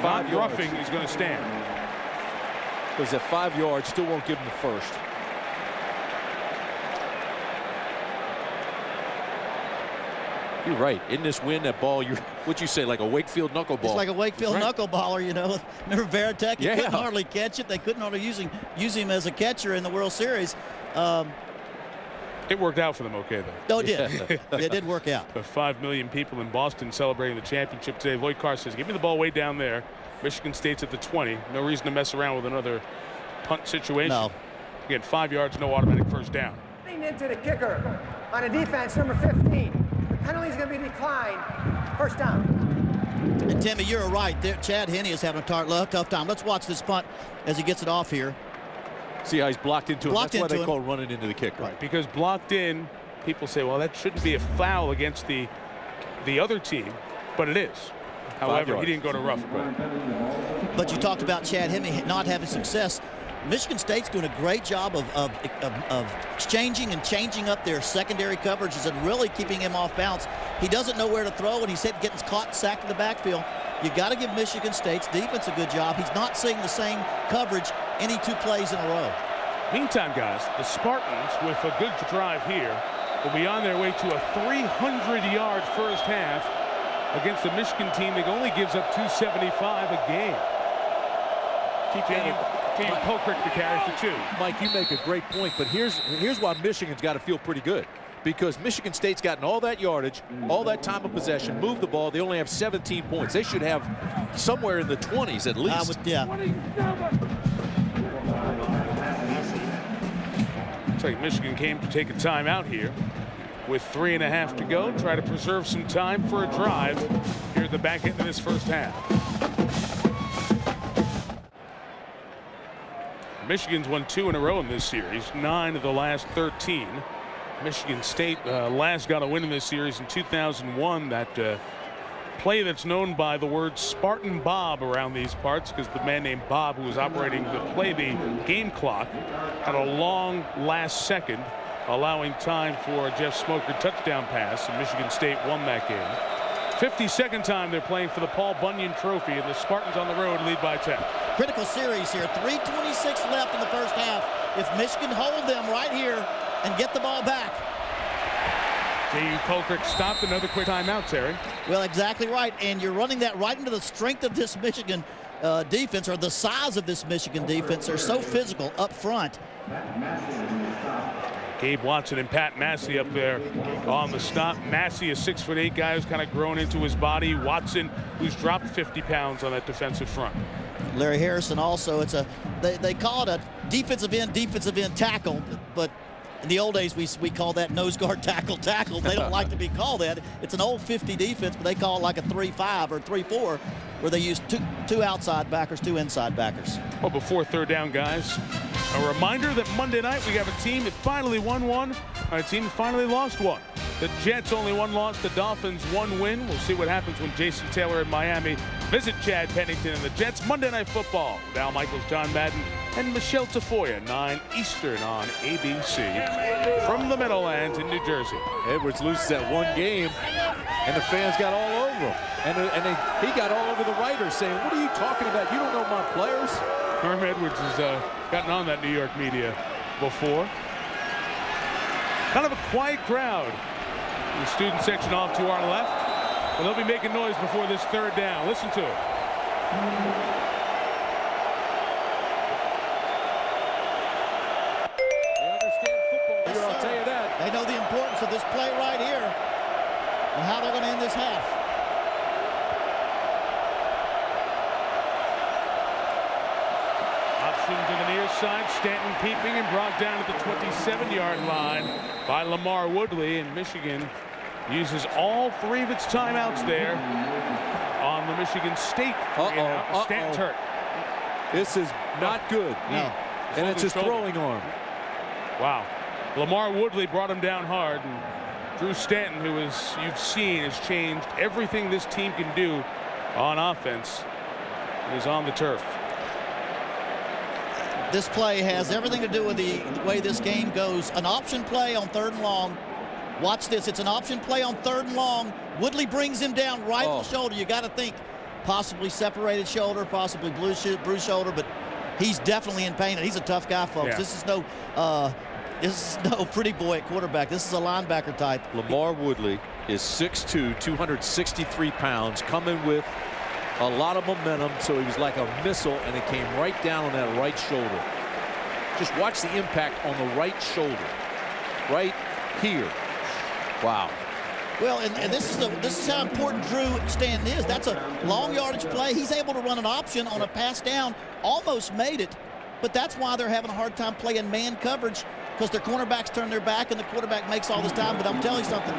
5 roughing is going to stand. Because at 5 yards, still won't give him the first. You're right. In this wind, that ball, what'd you say, like a Wakefield knuckleball? It's like a Wakefield knuckleballer, you know. Remember Veritek? He couldn't hardly catch it. They couldn't hardly use him as a catcher in the World Series. It worked out for them okay, though. Oh, it did. It did work out. The 5 million people in Boston celebrating the championship today. Lloyd Carr says, give me the ball way down there. Michigan State's at the 20. No reason to mess around with another punt situation. No. Again, 5 yards, no automatic first down. Into the kicker on a defense, number 15. The penalty is going to be declined. First down. And Timmy, you're right. There, Chad Henne is having a tough time. Let's watch this punt as he gets it off here. See how he's blocked into him. That's why they call running into the kicker. Right, because blocked in, people say, well, that shouldn't be a foul against the other team, but it is. However, he didn't go to rough. But you talked about Chad Henne not having success. Michigan State's doing a great job of exchanging and changing up their secondary coverages and really keeping him off balance. He doesn't know where to throw, and he's getting caught and sacked in the backfield. You got to give Michigan State's defense a good job. He's not seeing the same coverage any 2 plays in a row. Meantime, guys, the Spartans, with a good drive here, will be on their way to a 300-yard first half against a Michigan team that only gives up 275 a game. Team Polkrick to carry for 2. Mike, you make a great point, but here's why Michigan's got to feel pretty good. Because Michigan State's gotten all that yardage, all that time of possession, moved the ball. They only have 17 points. They should have somewhere in the 20s at least. Looks like Michigan came to take a timeout here with 3.5 to go. Try to preserve some time for a drive here at the back end of this first half. Michigan's won 2 in a row in this series, 9 of the last 13. Michigan State last got a win in this series in 2001. That play that's known by the word Spartan Bob around these parts, because the man named Bob, who was operating the game clock, had a long last second, allowing time for a Jeff Smoker touchdown pass, and Michigan State won that game. 52nd time they're playing for the Paul Bunyan Trophy, and the Spartans on the road lead by 10. Critical series here. 3:26 left in the first half. If Michigan hold them right here and get the ball back. J.U. Polkrick stopped. Another quick timeout, Terry. Well, exactly right. And you're running that right into the strength of this Michigan defense, or the size of this Michigan defense. They're so physical up front. Gabe Watson and Pat Massey up there on the stop. Massey, a 6'8" guy who's kind of grown into his body. Watson, who's dropped 50 pounds on that defensive front. Larry Harrison also. They call it a defensive end tackle, but in the old days we call that nose guard tackle. They don't like to be called that. It's an old 50 defense, but they call it like a 3-5 or 3-4, where they use two outside backers, 2 inside backers. Well, before third down, guys, a reminder that Monday night we have a team that finally won one, and a team that finally lost one. The Jets only 1 loss, the Dolphins 1 win. We'll see what happens when Jason Taylor in Miami visit Chad Pennington and the Jets. Monday Night Football with Al Michaels, John Madden, and Michelle Tafoya, 9 Eastern on ABC from the Meadowlands in New Jersey. Edwards loses that 1 game, and the fans got all over him. And he got all over the writers saying, what are you talking about? You don't know my players. Herm Edwards has gotten on that New York media before. Kind of a quiet crowd. The student section off to our left. But they'll be making noise before this third down. Listen to it. They understand football here, I'll tell you that. They know the importance of this play right here and how they're going to end this half. Option to the near side. Stanton keeping and brought down at the 27-yard line by Lamar Woodley, and Michigan uses all 3 of its timeouts there on the Michigan State. Stanton's hurt. This is not good. No. And it's his throwing arm. Wow. Lamar Woodley brought him down hard, and Drew Stanton, who, as you've seen, has changed everything this team can do on offense. is on the turf. This play has everything to do with the way this game goes. An option play on 3rd and long. Watch this. It's an option play on 3rd and long. Woodley brings him down right on the shoulder. You got to think possibly separated shoulder, possibly bruised shoulder, but he's definitely in pain, and he's a tough guy, folks. Yeah. This is no pretty boy at quarterback. This is a linebacker type. Lamar Woodley is 6'2", 263 pounds, coming with a lot of momentum, so he was like a missile, and it came right down on that right shoulder. Just watch the impact on the right shoulder, right here. Wow. Well, and this is how important Drew Stanton is. That's a long yardage play. He's able to run an option on a pass down, almost made it, but that's why they're having a hard time playing man coverage, because their cornerbacks turn their back and the quarterback makes all this time. But I'm telling you something,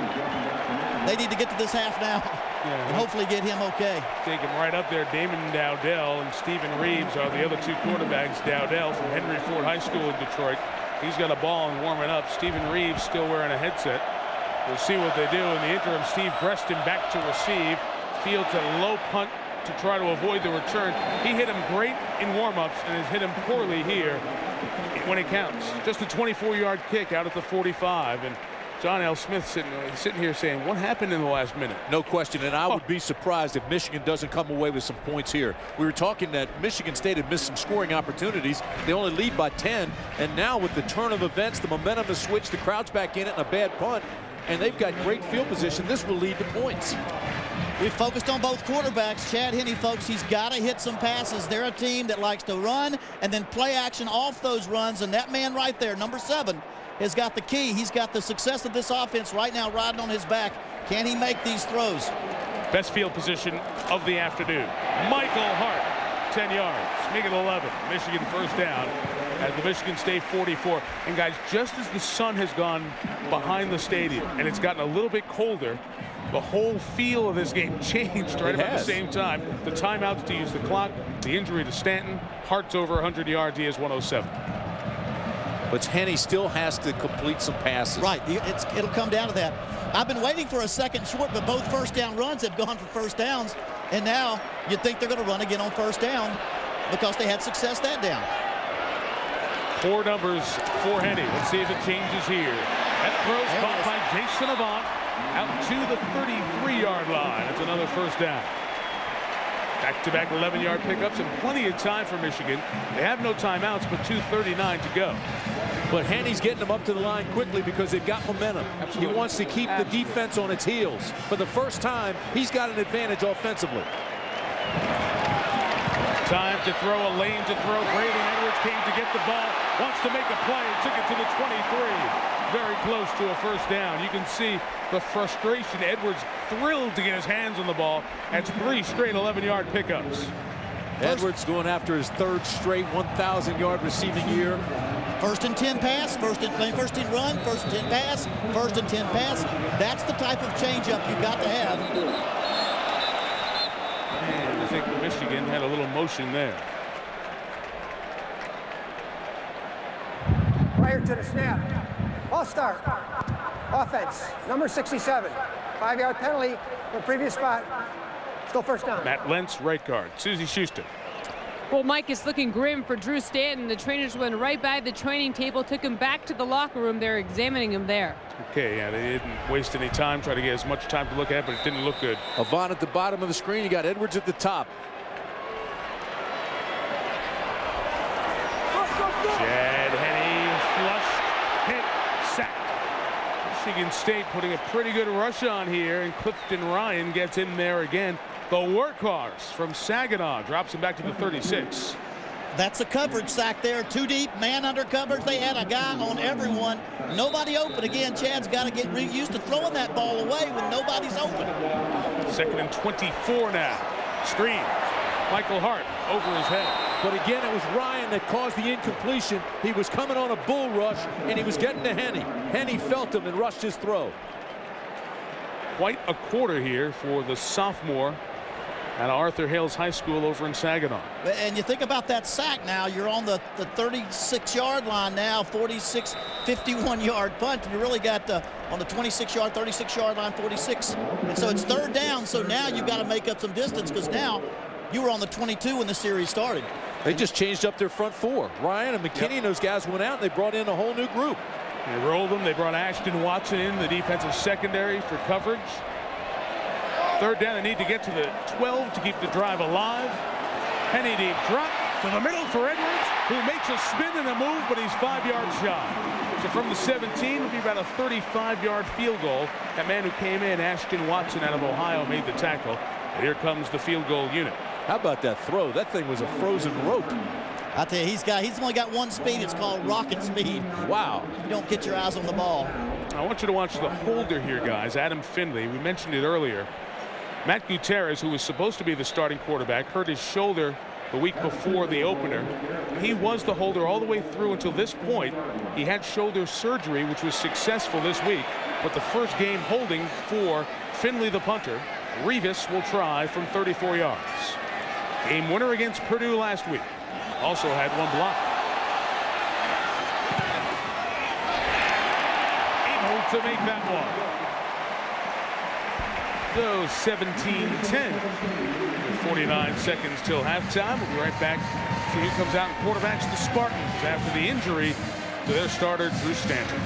they need to get to this half now and hopefully get him okay. Take him right up there. Damon Dowdell and Stephen Reeves are the other 2 quarterbacks. Dowdell from Henry Ford High School in Detroit. He's got a ball and warming up. Stephen Reeves still wearing a headset. We'll see what they do. In the interim, Steve Preston back to receive. Fields a low punt to try to avoid the return. He hit him great in warm-ups and has hit him poorly here when it counts. Just a 24-yard kick out at the 45. And John L. Smith sitting here saying, what happened in the last minute? No question, and I would be surprised if Michigan doesn't come away with some points here. We were talking that Michigan State had missed some scoring opportunities. They only lead by 10, and now with the turn of events, the momentum has switched, the crowd's back in it, and a bad punt, and they've got great field position. This will lead to points. We've focused on both quarterbacks. Chad Henne, folks, he's got to hit some passes. They're a team that likes to run and then play action off those runs, and that man right there, number 7, has got the key. He's got the success of this offense right now riding on his back. Can he make these throws? Best field position of the afternoon. Michael Hart, 10 yards. Make it 11. Michigan first down at the Michigan State 44. And guys, just as the sun has gone behind the stadium and it's gotten a little bit colder, the whole feel of this game changed right about the same time. The timeouts to use the clock, the injury to Stanton. Hart's over 100 yards. He has 107. But Henne still has to complete some passes. Right. It'll come down to that. I've been waiting for a second short, but both first down runs have gone for first downs. And now you'd think they're going to run again on first down because they had success that down. 4 numbers for Henne. Let's see if it changes here. That throw's caught by Jason Avant out to the 33-yard line. It's another first down. Back-to-back 11-yard pickups and plenty of time for Michigan. They have no timeouts, but 2:39 to go. But Henne's getting them up to the line quickly because they've got momentum. Absolutely. He wants to keep the defense on its heels. For the first time, he's got an advantage offensively. Time to throw, a lane to throw. Braylon Edwards came to get the ball, wants to make a play, took it to the 23. Very close to a first down. You can see the frustration. Edwards thrilled to get his hands on the ball. That's 3 straight 11-yard pickups. Edwards going after his 3rd straight 1,000-yard receiving year. 1st and 10 pass, 1st and run, 1st and 10 pass, 1st and 10 pass. That's the type of changeup you've got to have. And I think Michigan had a little motion there. Prior to the snap, ball start, offense, number 67, 5-yard penalty, the previous spot, still first down. Matt Lentz, right guard. Susie Schuster. Well, Mike, is looking grim for Drew Stanton. The trainers went right by the training table, took him back to the locker room. They're examining him there. Okay, yeah, they didn't waste any time, try to get as much time to look at, but it didn't look good. Avant at the bottom of the screen. You got Edwards at the top. Chad Henne flushed, hit, sacked. Michigan State putting a pretty good rush on here, and Clifton Ryan gets in there again. The workhorse from Saginaw drops him back to the 36. That's a coverage sack there. 2 deep, man under coverage. They had a guy on everyone. Nobody open. Again, Chad's got to get used to throwing that ball away when nobody's open. 2nd and 24 now. Screen. Michael Hart over his head. But again, it was Ryan that caused the incompletion. He was coming on a bull rush, and he was getting to Henne. Henne felt him and rushed his throw. Quite a quarter here for the sophomore at Arthur Hales High School over in Saginaw. And you think about that sack now, you're on the 36-yard line now, 46, 51-yard punt. You really got on the 26-yard, 36-yard line, 46. And so it's 3rd down, so now you've got to make up some distance because now You were on the 22 when the series started. They just changed up their front four. Ryan and McKinney and those guys went out, and they brought in a whole new group. They rolled them. They brought Ashton Watson in, the defensive secondary, for coverage. Third down, they need to get to the 12 to keep the drive alive. Henny deep drop to the middle for Edwards, who makes a spin and a move, but he's 5 yards shy. So from the 17, it'll be about a 35-yard field goal. That man who came in, Ashton Watson out of Ohio, made the tackle. And here comes the field goal unit. How about that throw? That thing was a frozen rope. I tell you, he's only got one speed. It's called rocket speed. Wow. You don't get your eyes on the ball. I want you to watch the holder here, guys. Adam Finley. We mentioned it earlier. Matt Gutierrez, who was supposed to be the starting quarterback, hurt his shoulder the week before the opener. He was the holder all the way through until this point. He had shoulder surgery, which was successful this week. But the first game holding for Finley, the punter. Revis will try from 34 yards. Game winner against Purdue last week. Also had one block. Able to make that one. So 17-10. 49 seconds till halftime. We'll be right back. See who comes out and quarterbacks the Spartans after the injury to their starter, Drew Stanton.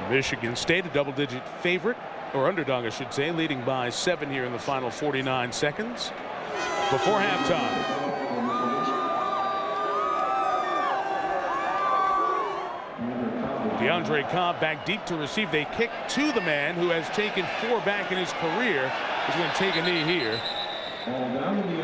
Michigan State, a double-digit favorite, or underdog, I should say, leading by 7 here in the final 49 seconds before halftime. DeAndre Cobb back deep to receive. They kick to the man who has taken 4 back in his career. He's going to take a knee here.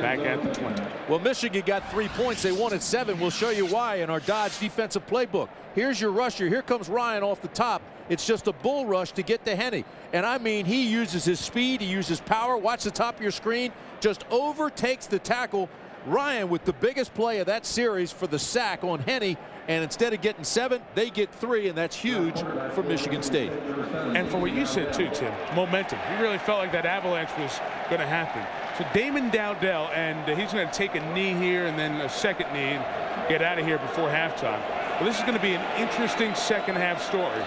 Back at the 20. Well, Michigan got 3 points. They wanted 7. We'll show you why in our Dodge defensive playbook. Here's your rusher. Here comes Ryan off the top. It's just a bull rush to get to Henny. And I mean, he uses his speed. He uses power. Watch the top of your screen. Just overtakes the tackle. Ryan with the biggest play of that series for the sack on Henny. And instead of getting 7, they get 3, and that's huge for Michigan State. And for what you said too, Tim, momentum. He really felt like that avalanche was going to happen. So Damon Dowdell, and he's going to take a knee here and then a second knee and get out of here before halftime. Well, this is going to be an interesting second half story.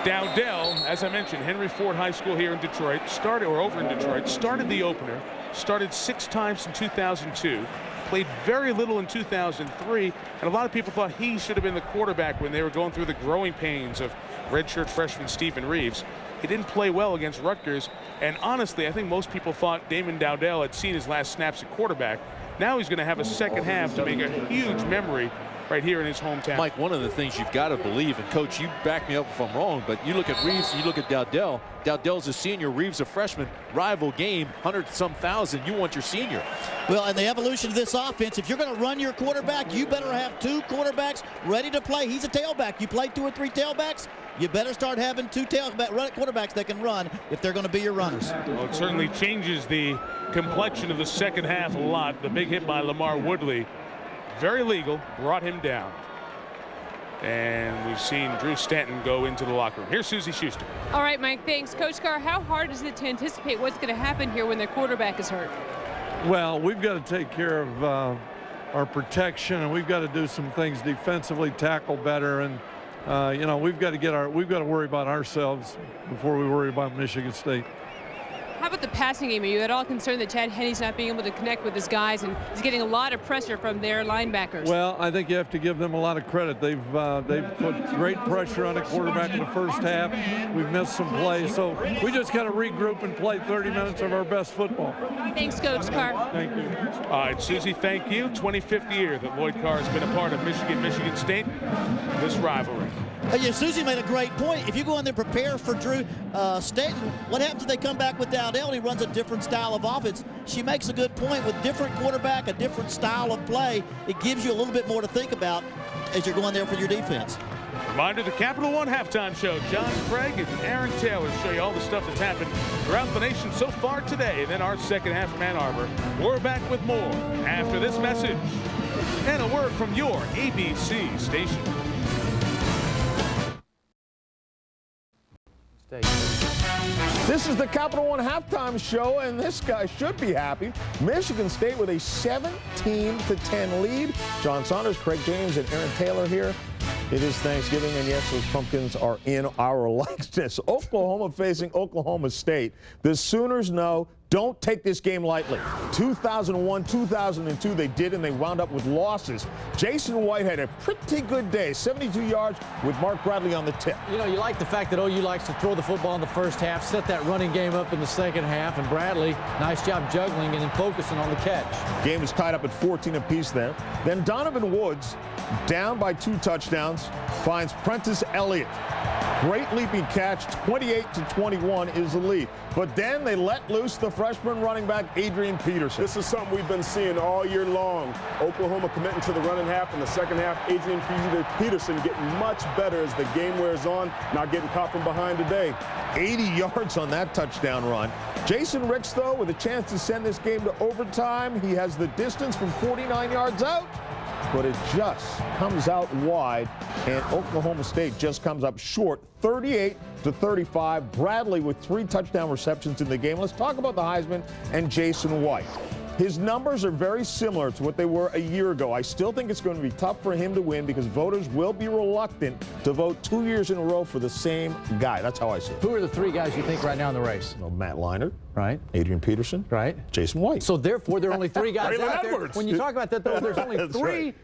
Dowdell, as I mentioned, Henry Ford High School here in Detroit, started the opener, started 6 times in 2002. Played very little in 2003, and a lot of people thought he should have been the quarterback when they were going through the growing pains of redshirt freshman Stephen Reeves. He didn't play well against Rutgers, and honestly, I think most people thought Damon Dowdell had seen his last snaps at quarterback. Now he's going to have a second half to make a huge memory right here in his hometown. Mike, one of the things you've got to believe, and Coach, you back me up if I'm wrong, but you look at Reeves, you look at Dowdell. Dowdell's a senior, Reeves a freshman. Rival game, 100-some thousand. You want your senior. Well, and the evolution of this offense, if you're going to run your quarterback, you better have 2 quarterbacks ready to play. He's a tailback. You play 2 or 3 tailbacks, you better start having 2 quarterbacks that can run if they're going to be your runners. Well, it certainly changes the complexion of the second half a lot. The big hit by Lamar Woodley, very legal, brought him down. And we've seen Drew Stanton go into the locker room. Here's Susie Schuster. All right, Mike, thanks. Coach Carr, how hard is it to anticipate what's going to happen here when their quarterback is hurt? Well, we've got to take care of our protection, and we've got to do some things defensively, tackle better, and you know, we've got to worry about ourselves before we worry about Michigan State. How about the passing game? Are you at all concerned that Chad Henne's not being able to connect with his guys and he's getting a lot of pressure from their linebackers? Well, I think you have to give them a lot of credit. They've put great pressure on the quarterback in the first half. We've missed some plays, so we just got to regroup and play 30 minutes of our best football. Thanks, Coach Carr. Thank you. All right, Susie, thank you. 25th year that Lloyd Carr has been a part of Michigan State, this rivalry. Yeah, Susie made a great point. If you go in there and prepare for Drew Stanton, what happens if they come back with Dowdell and he runs a different style of offense? She makes a good point. With different quarterback, a different style of play, it gives you a little bit more to think about as you're going there for your defense. Reminder, the Capital One halftime show. John Craig and Aaron Taylor show you all the stuff that's happened throughout the nation so far today. And then our second half from Ann Arbor. We're back with more after this message and a word from your ABC station. This is the Capital One halftime show, and this guy should be happy. Michigan State with a 17-10 lead. John Saunders, Craig James, and Aaron Taylor here. It is Thanksgiving, and yes, those pumpkins are in our likeness. Oklahoma facing Oklahoma State. The Sooners know, don't take this game lightly. 2001, 2002, they did, and they wound up with losses. Jason White had a pretty good day, 72 yards with Mark Bradley on the tip. You know, you like the fact that OU likes to throw the football in the first half, set that running game up in the second half, and Bradley, nice job juggling and then focusing on the catch. Game was tied up at 14 apiece there. Then Donovan Woods, down by 2 touchdowns, finds Prentice Elliott. Great leaping catch, 28-21 is the lead. But then they let loose the freshman running back, Adrian Peterson. This is something we've been seeing all year long. Oklahoma committing to the running half. In the second half, Adrian Peterson getting much better as the game wears on, not getting caught from behind today. 80 yards on that touchdown run. Jason Ricks, though, with a chance to send this game to overtime. He has the distance from 49 yards out, but it just comes out wide, and Oklahoma State just comes up short, 38-35. Bradley with 3 touchdown receptions in the game. Let's talk about the Heisman and Jason White. His numbers are very similar to what they were a year ago. I still think it's going to be tough for him to win because voters will be reluctant to vote 2 years in a row for the same guy. That's how I see it. Who are the 3 guys you think right now in the race? Well, Matt Leinart. Right. Adrian Peterson. Right. Jason White. So therefore, there are only 3 guys out there. When you talk about that, though, there's only 3. Right.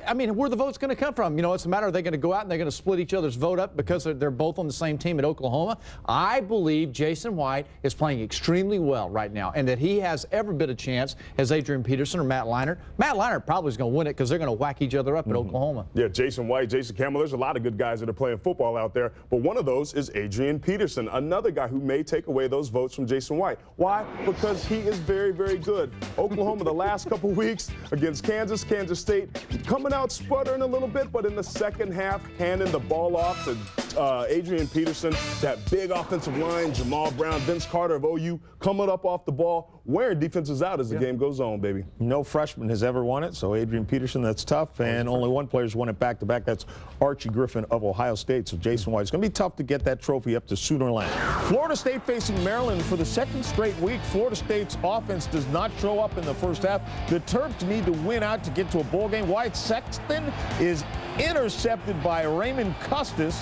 I mean, where are the votes going to come from? You know, it's a matter of they're going to go out and they're going to split each other's vote up because they're both on the same team at Oklahoma. I believe Jason White is playing extremely well right now and that he has every bit of chance as Adrian Peterson or Matt Leinart. Matt Leinart probably is going to win it because they're going to whack each other up at Oklahoma. Yeah, Jason White, Jason Campbell, there's a lot of good guys that are playing football out there, but one of those is Adrian Peterson, another guy who may take away those votes from Jason White. Why? Because he is very, very good. Oklahoma the last couple weeks against Kansas State, coming out sputtering a little bit, but in the second half, handing the ball off to Adrian Peterson, that big offensive line, Jamal Brown, Vince Carter of OU, coming up off the ball, wearing defenses out as the game goes on, baby. No freshman has ever won it, so Adrian Peterson, that's tough, and only one player's won it back-to-back. That's Archie Griffin of Ohio State, so Jason White. It's going to be tough to get that trophy up to Sooner Land. Florida State facing Maryland for the second straight week. Florida State's offense does not show up in the first half. The Terps need to win out to get to a bowl game. Wyatt Sexton is intercepted by Raymond Custis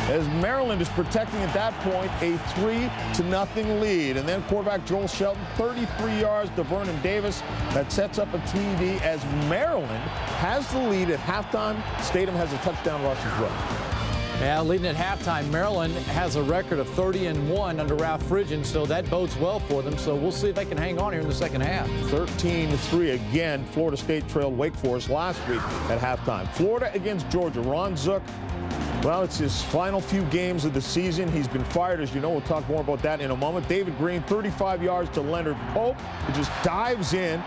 as Maryland is protecting at that point a 3-0 lead. And then quarterback Joel Shelton, 33 yards to Vernon Davis. That sets up a TD as Maryland has the lead at halftime. Statham has a touchdown rush as well. Yeah, leading at halftime, Maryland has a record of 30-1 under Ralph Friedgen, so that bodes well for them. So we'll see if they can hang on here in the second half. 13-3 again. Florida State trailed Wake Forest last week at halftime. Florida against Georgia. Ron Zook, well, it's his final few games of the season. He's been fired, as you know. We'll talk more about that in a moment. David Green, 35 yards to Leonard Pope, who just dives in.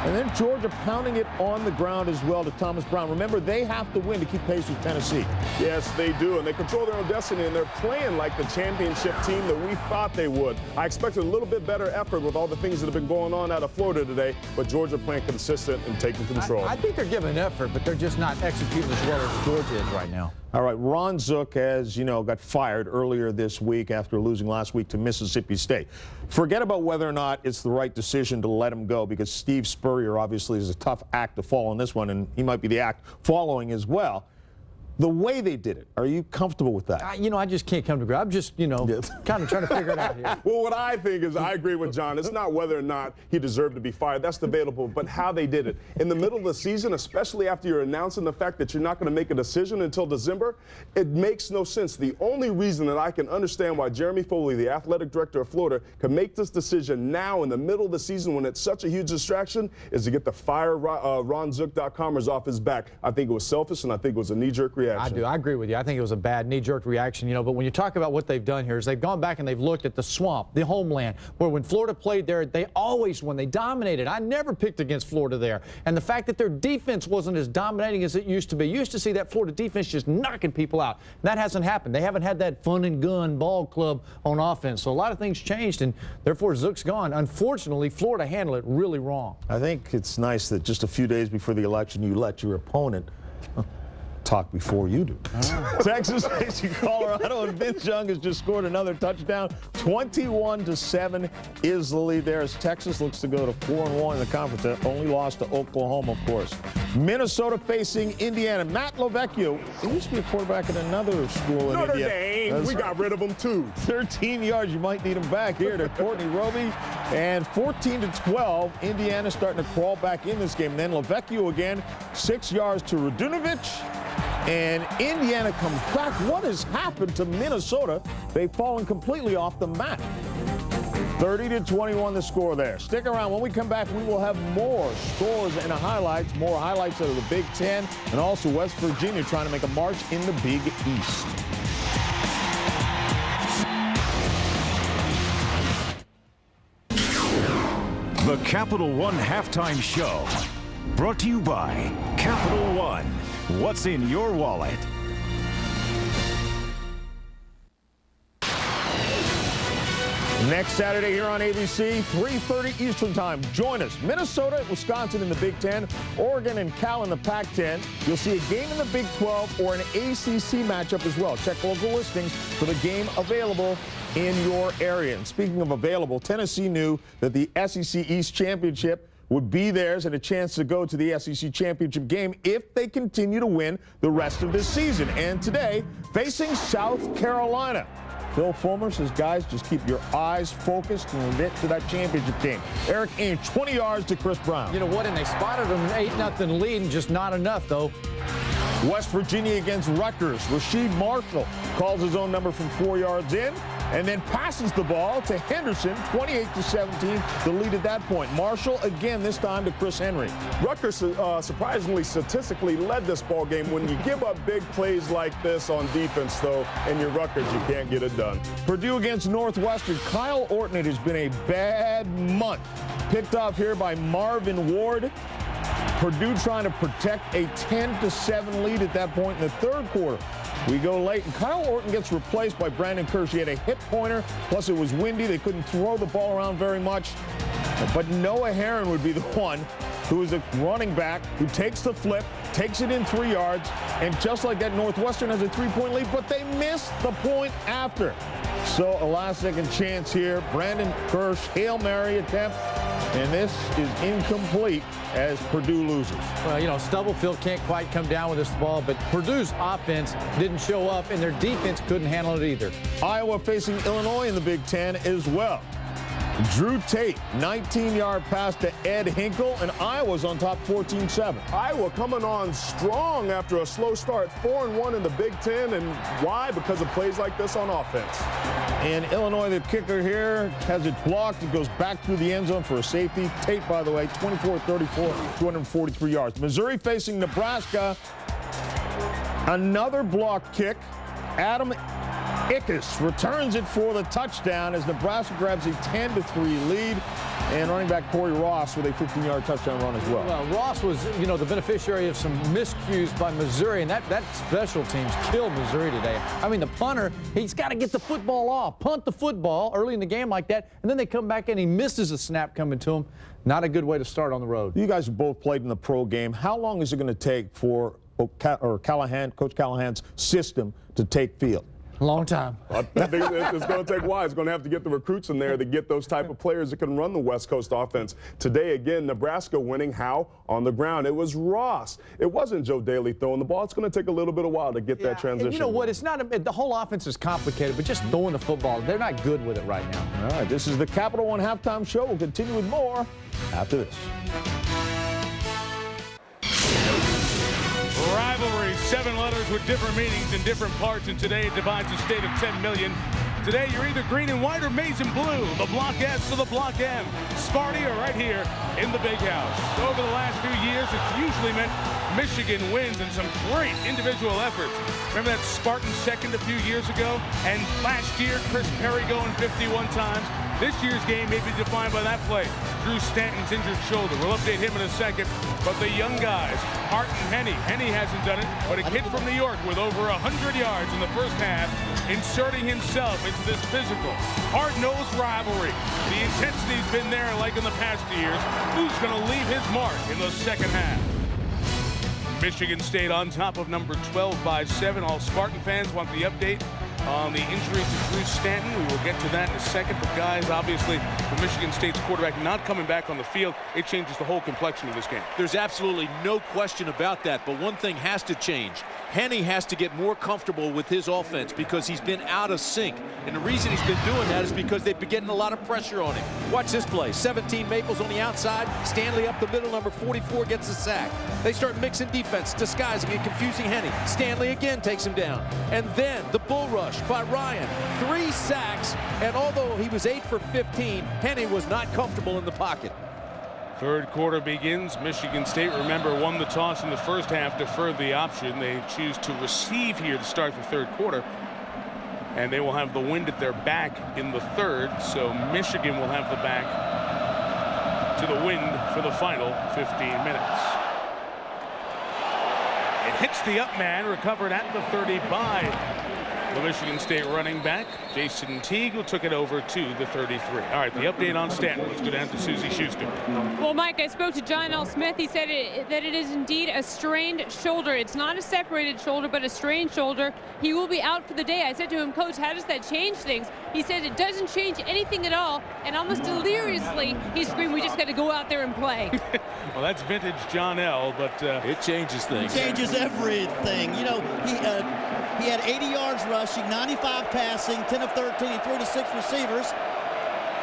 And then Georgia pounding it on the ground as well to Thomas Brown. Remember, they have to win to keep pace with Tennessee. Yes, they do, and they control their own destiny, and they're playing like the championship team that we thought they would. I expected a little bit better effort with all the things that have been going on out of Florida today, but Georgia playing consistent and taking control. I think they're giving effort, but they're just not executing as well as Georgia is right now. All right, Ron Zook, as you know, got fired earlier this week after losing last week to Mississippi State. Forget about whether or not it's the right decision to let him go, because Steve Spurrier obviously is a tough act to follow in this one, and he might be the act following as well. The way they did it, are you comfortable with that? You know, I just can't come to grips. I'm just, you know, kind of trying to figure it out here. Well, what I think is, I agree with John. It's not whether or not he deserved to be fired. That's debatable, but how they did it. In the middle of the season, especially after you're announcing the fact that you're not going to make a decision until December, it makes no sense. The only reason that I can understand why Jeremy Foley, the athletic director of Florida, can make this decision now in the middle of the season when it's such a huge distraction is to get the fire RonZook.comers off his back. I think it was selfish, and I think it was a knee-jerk reaction. I do. I agree with you. I think it was a bad knee-jerk reaction, you know, but when you talk about what they've done here is they've gone back and they've looked at the swamp, the homeland, where when Florida played there, they always won. They dominated. I never picked against Florida there. And the fact that their defense wasn't as dominating as it used to be. You used to see that Florida defense just knocking people out. That hasn't happened. They haven't had that fun and gun ball club on offense. So a lot of things changed, and therefore Zook's gone. Unfortunately, Florida handled it really wrong. I think it's nice that just a few days before the election, you let your opponent talk before you do. Texas facing Colorado, and Vince Young has just scored another touchdown. 21-7 is the lead there as Texas looks to go to 4-1 in the conference. They only lost to Oklahoma, of course. Minnesota facing Indiana. Matt Lovecchio, he used to be a quarterback at another school in Notre India. Dame. We got rid of him too. 13 yards. You might need him back here to Courtney Roby. And 14-12, Indiana starting to crawl back in this game. And then Lovecchio again, 6 yards to Radunovich. And Indiana comes back. What has happened to Minnesota? They've fallen completely off the map. 30-21 the score there. Stick around. When we come back, we will have more scores and highlights, more highlights out of the Big Ten, and also West Virginia trying to make a march in the Big East. The Capital One Halftime Show. Brought to you by Capital One. What's in your wallet? Next Saturday here on ABC, 3:30 Eastern Time. Join us. Minnesota, Wisconsin in the Big Ten, Oregon and Cal in the Pac-10. You'll see a game in the Big 12 or an ACC matchup as well. Check local listings for the game available in your area. And speaking of available, Tennessee knew that the SEC East Championship would be theirs and a chance to go to the SEC Championship game if they continue to win the rest of this season. And today, facing South Carolina. Phil Fulmer says, guys, just keep your eyes focused and we'll get to that championship game. Eric Ames, 20 yards to Chris Brown. You know what? And they spotted them 8-0 lead, and just not enough, though. West Virginia against Rutgers. Rasheed Marshall calls his own number from 4 yards in and then passes the ball to Henderson, 28-17, the lead at that point. Marshall again, this time to Chris Henry. Rutgers surprisingly statistically led this ball game. When you give up big plays like this on defense, though, and you're Rutgers, you can't get it done. Purdue against Northwestern. Kyle Orton, it has been a bad month. Picked off here by Marvin Ward. Purdue trying to protect a 10-7 lead at that point in the third quarter. We go late, and Kyle Orton gets replaced by Brandon Kirsch. He had a hip pointer, plus it was windy. They couldn't throw the ball around very much. But Noah Herron would be the one who is a running back who takes the flip, takes it in 3 yards, and just like that, Northwestern has a 3-point lead, but they missed the point after. So a last-second chance here. Brandon Kirsch, Hail Mary attempt, and this is incomplete as Purdue loses. Well, you know, Stubblefield can't quite come down with this ball, but Purdue's offense didn't show up, and their defense couldn't handle it either. Iowa facing Illinois in the Big Ten as well. Drew Tate, 19-yard pass to Ed Hinkle, and Iowa's on top 14-7. Iowa coming on strong after a slow start, 4-1 in the Big Ten, and why? Because of plays like this on offense. And Illinois, the kicker here, has it blocked. It goes back through the end zone for a safety. Tate, by the way, 24-34, 243 yards. Missouri facing Nebraska. Another block kick. Adam Ickes returns it for the touchdown as Nebraska grabs a 10-3 lead. And running back Corey Ross with a 15-yard touchdown run as well. Well, Ross was, you know, the beneficiary of some miscues by Missouri, and that special teams killed Missouri today. I mean, the punter, he's got to get the football off, punt the football early in the game like that, and then they come back and he misses a snap coming to him. Not a good way to start on the road. You guys have both played in the pro game. How long is it going to take for Coach Callahan's system to take field? Long time. I think it's going to take a while. It's going to have to get the recruits in there to get those type of players that can run the West Coast offense. Today, again, Nebraska winning how? On the ground. It was Ross. It wasn't Joe Daly throwing the ball. It's going to take a little bit of while to get that transition. And you know what? It's not the whole offense is complicated, but just throwing the football, they're not good with it right now. All right, this is the Capital One Halftime Show. We'll continue with more after this. Rivalry, 7 letters with different meanings in different parts, and today it divides a state of 10 million. Today you're either green and white or maize and blue. The Block S to the Block M. Sparty are right here in the Big House. Over the last few years, it's usually meant Michigan wins and some great individual efforts. Remember that Spartan second a few years ago? And last year, Chris Perry going 51 times. This year's game may be defined by that play. Drew Stanton's injured shoulder. We'll update him in a second. But the young guys, Hart and Henny. Henny hasn't done it, but a kid from New York with over 100 yards in the first half, inserting himself into this physical, hard-nosed rivalry. The intensity's been there like in the past years. Who's going to leave his mark in the second half? Michigan State on top of number 12 by 7. All Spartan fans want the update on the injury to Drew Stanton. We will get to that in a second. But guys, obviously, for Michigan State's quarterback not coming back on the field, it changes the whole complexion of this game. There's absolutely no question about that. But one thing has to change. Henne has to get more comfortable with his offense because he's been out of sync. And the reason he's been doing that is because they've been getting a lot of pressure on him. Watch this play. 17 Maples on the outside. Stanley up the middle. Number 44 gets a sack. They start mixing defense, disguising and confusing Henne. Stanley again takes him down. And then the bull rush by Ryan. 3 sacks. And although he was 8 for 15, Henne was not comfortable in the pocket. Third quarter begins. Michigan State, remember, won the toss in the first half, deferred the option. They choose to receive here to start the third quarter. And they will have the wind at their back in the third. So Michigan will have the back to the wind for the final 15 minutes. It hits the up man, recovered at the 30 by the Michigan State running back, Jason Teague, who took it over to the 33. All right, the update on Stanton. Let's go down to Susie Schuster. Well, Mike, I spoke to John L. Smith. He said that it is indeed a strained shoulder. It's not a separated shoulder, but a strained shoulder. He will be out for the day. I said to him, Coach, how does that change things? He said it doesn't change anything at all, and almost deliriously, he screamed, we just got to go out there and play. Well, that's vintage John L., but it changes things. It changes everything. You know, he had 80 yards rushing, 95 passing, 10 of 13. He threw to 6 receivers.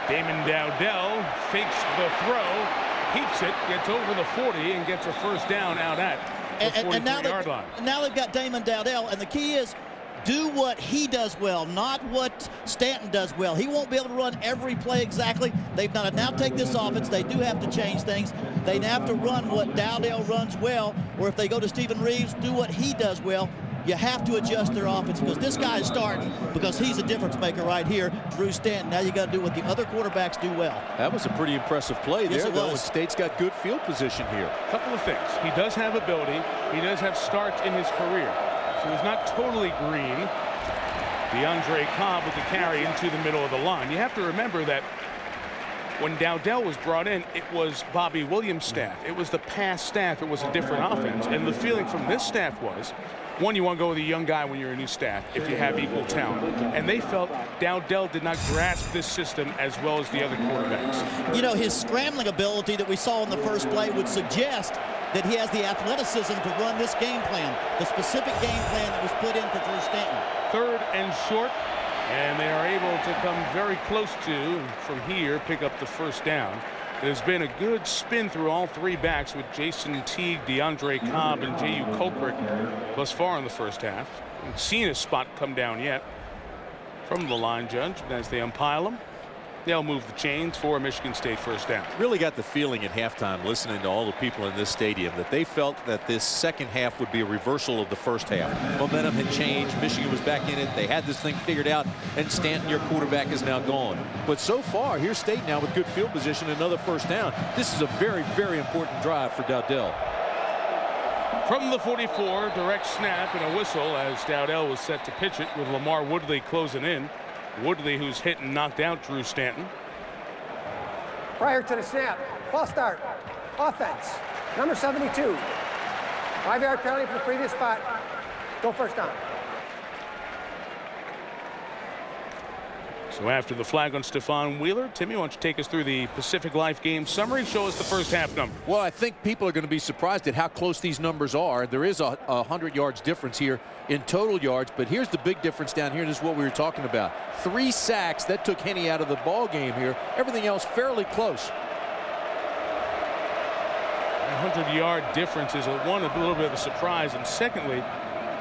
Damon Dowdell fakes the throw, keeps it, gets over the 40, and gets a first down out at the 43-yard line. Now they've got Damon Dowdell, and the key is do what he does well, not what Stanton does well. He won't be able to run every play exactly. They've got to now take this offense. They do have to change things. They have to run what Dowdell runs well, or if they go to Stephen Reeves, do what he does well. You have to adjust their offense because this guy is starting because he's a difference maker right here, Drew Stanton. Now you got to do what the other quarterbacks do well. That was a pretty impressive play there, though, and State's got good field position here. A couple of things. He does have ability. He does have starts in his career. So he's not totally green. DeAndre Cobb with the carry into the middle of the line. You have to remember that when Dowdell was brought in, it was Bobby Williams' staff. It was the past staff. It was a different offense. And the feeling from this staff was, one, you want to go with a young guy when you're a new staff if you have equal talent. And they felt Dowdell did not grasp this system as well as the other quarterbacks. You know, his scrambling ability that we saw in the first play would suggest that he has the athleticism to run this game plan, the specific game plan that was put in for Drew Stanton. Third and short, and they are able to come very close to, from here, pick up the first down. It has been a good spin through all 3 backs with Jason Teague, DeAndre Cobb, and J.U. Kolkrick thus far in the first half. Haven't seen a spot come down yet from the line judge. As they umpile them, they'll move the chains for a Michigan State first down. Really got the feeling at halftime, listening to all the people in this stadium, that they felt that this second half would be a reversal of the first half. Momentum had changed. Michigan was back in it. They had this thing figured out, and Stanton, your quarterback, is now gone. But so far, here's State now with good field position, another first down. This is a very, very important drive for Dowdell. From the 44, direct snap and a whistle as Dowdell was set to pitch it with Lamar Woodley closing in. Woodley, who's hit and knocked out Drew Stanton. Prior to the snap, false start, offense, number 72. 5-yard penalty for the previous spot. Go first down. So after the flag on Stephon Wheeler, Timmy, why don't you take us through the Pacific Life game summary? Show us the first half number. Well, I think people are going to be surprised at how close these numbers are. There is a 100 yards difference here in total yards, but here's the big difference down here. This is what we were talking about. 3 sacks that took Henne out of the ball game here. Everything else fairly close. A 100-yard difference is a little bit of a surprise, and secondly,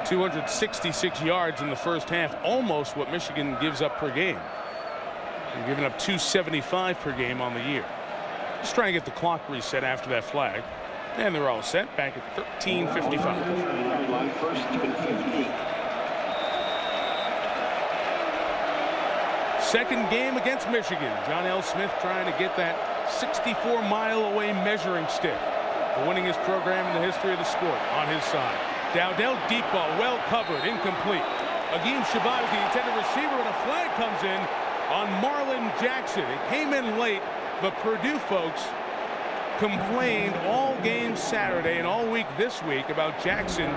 266 yards in the first half, almost what Michigan gives up per game. They're giving up 275 per game on the year. Just trying to get the clock reset after that flag. And they're all set back at 13:55. Second game against Michigan. John L. Smith trying to get that 64-mile-away measuring stick. The winningest program in the history of the sport on his side. Dowdell, deep ball, well covered, incomplete. Agim Shabbat is the intended receiver, and a flag comes in on Marlon Jackson. It came in late, but Purdue folks complained all game Saturday and all week this week about Jackson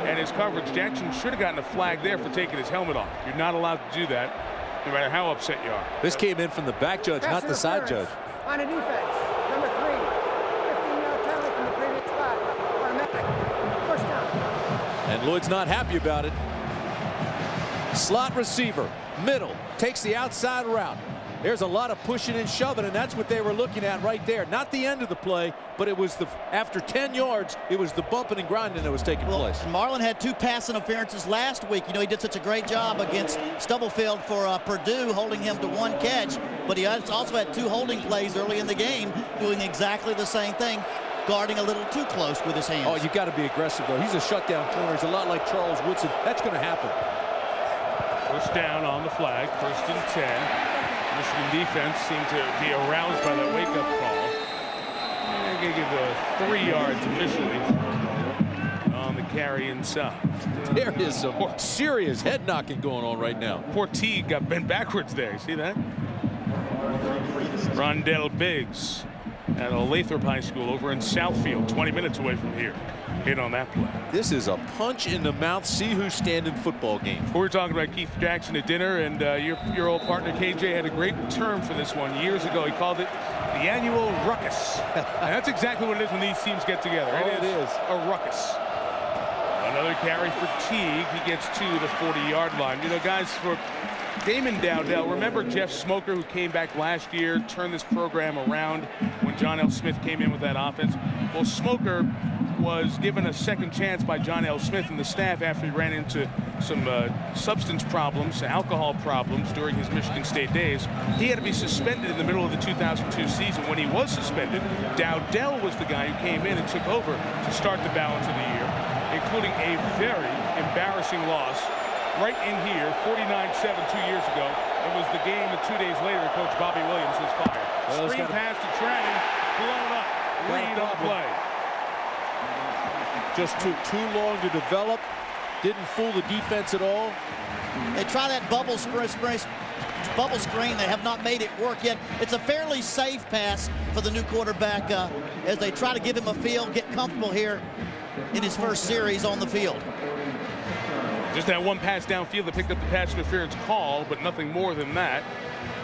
and his coverage. Jackson should have gotten a flag there for taking his helmet off. You're not allowed to do that, no matter how upset you are. This came in from the back judge, not the side judge. On a defense, number 3, 15-yard penalty from the previous spot. Automatic. First down. And Lloyd's not happy about it. Slot receiver, middle, takes the outside route. There's a lot of pushing and shoving, and that's what they were looking at right there. Not the end of the play, but it was after 10 yards, it was the bumping and grinding that was taking place. Marlin had 2 pass interferences last week. You know, he did such a great job against Stubblefield for Purdue, holding him to 1 catch, but he also had 2 holding plays early in the game, doing exactly the same thing, guarding a little too close with his hands. Oh, you got to be aggressive, though. He's a shutdown corner. He's a lot like Charles Woodson. That's going to happen. First down on the flag, 1st and 10. Michigan defense seemed to be aroused by that wake-up call. They're going to give the 3 yards officially on the carry inside. There is some serious head knocking going on right now. Poor Teague got bent backwards there. See that? Rondell Biggs at Lathrop High School over in Southfield, 20 minutes away from here. Hit on that play. This is a punch in the mouth, see who's standing football game. We were talking about Keith Jackson at dinner, and your old partner KJ had a great term for this one years ago. He called it the annual ruckus. And that's exactly what it is when these teams get together. It is a ruckus. Another carry for Teague. He gets to the 40-yard line. You know, guys, for Damon Dowdell, remember Jeff Smoker, who came back last year, turned this program around when John L. Smith came in with that offense? Well, Smoker was given a second chance by John L. Smith and the staff after he ran into some substance problems, alcohol problems during his Michigan State days. He had to be suspended in the middle of the 2002 season. When he was suspended, Dowdell was the guy who came in and took over to start the balance of the year, including a very embarrassing loss right in here, 49-7 2 years ago. It was the game that 2 days later Coach Bobby Williams was fired. Screen pass to Trannon, blown up. Reed on play. Just took too long to develop. Didn't fool the defense at all. They try that bubble screen. They have not made it work yet. It's a fairly safe pass for the new quarterback as they try to give him a feel, get comfortable here in his first series on the field. Just that one pass downfield that picked up the pass interference call, but nothing more than that.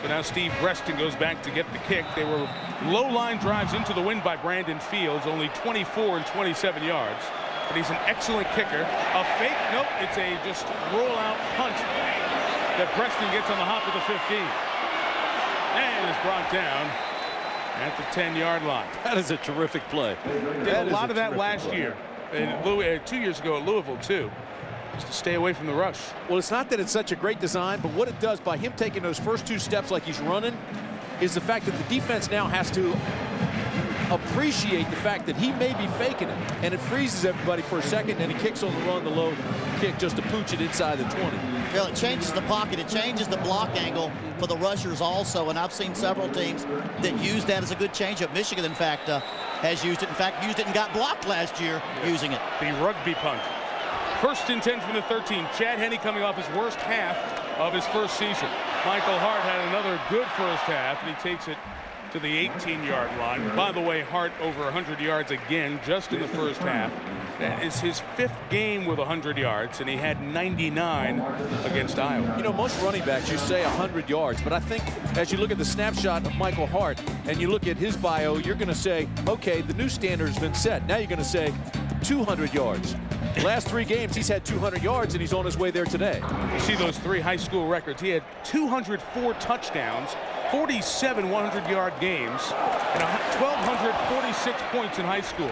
So now Steve Breston goes back to get the kick. They were low line drives into the wind by Brandon Fields, only 24 and 27 yards. But he's an excellent kicker. A fake, nope, it's a just roll-out punt that Preston gets on the hop of the 15. And is brought down at the 10-yard line. That is a terrific play. Did a lot of that last year. And 2 years ago at Louisville, too. Just to stay away from the rush. Well, it's not that it's such a great design, but what it does by him taking those first 2 steps like he's running is the fact that the defense now has to appreciate the fact that he may be faking it, and it freezes everybody for a second, and he kicks on the run, the low kick, just to pooch it inside the 20. Well, it changes the pocket. It changes the block angle for the rushers also, and I've seen several teams that use that as a good changeup. Michigan, in fact, has used it. In fact, used it and got blocked last year using it. The rugby punt. 1st and 10 from the 13. Chad Henne coming off his worst half of his first season. Michael Hart had another good first half, and he takes it to the 18-yard line. By the way, Hart over 100 yards again just in the first half. That is his 5th game with 100 yards, and he had 99 against Iowa. You know, most running backs, you say 100 yards, but I think as you look at the snapshot of Michael Hart and you look at his bio, you're going to say, okay, the new standard has been set. Now you're going to say 200 yards. The last 3 games, he's had 200 yards, and he's on his way there today. You see those 3 high school records. He had 204 touchdowns, 47 100-yard games, and 1,246 points in high school.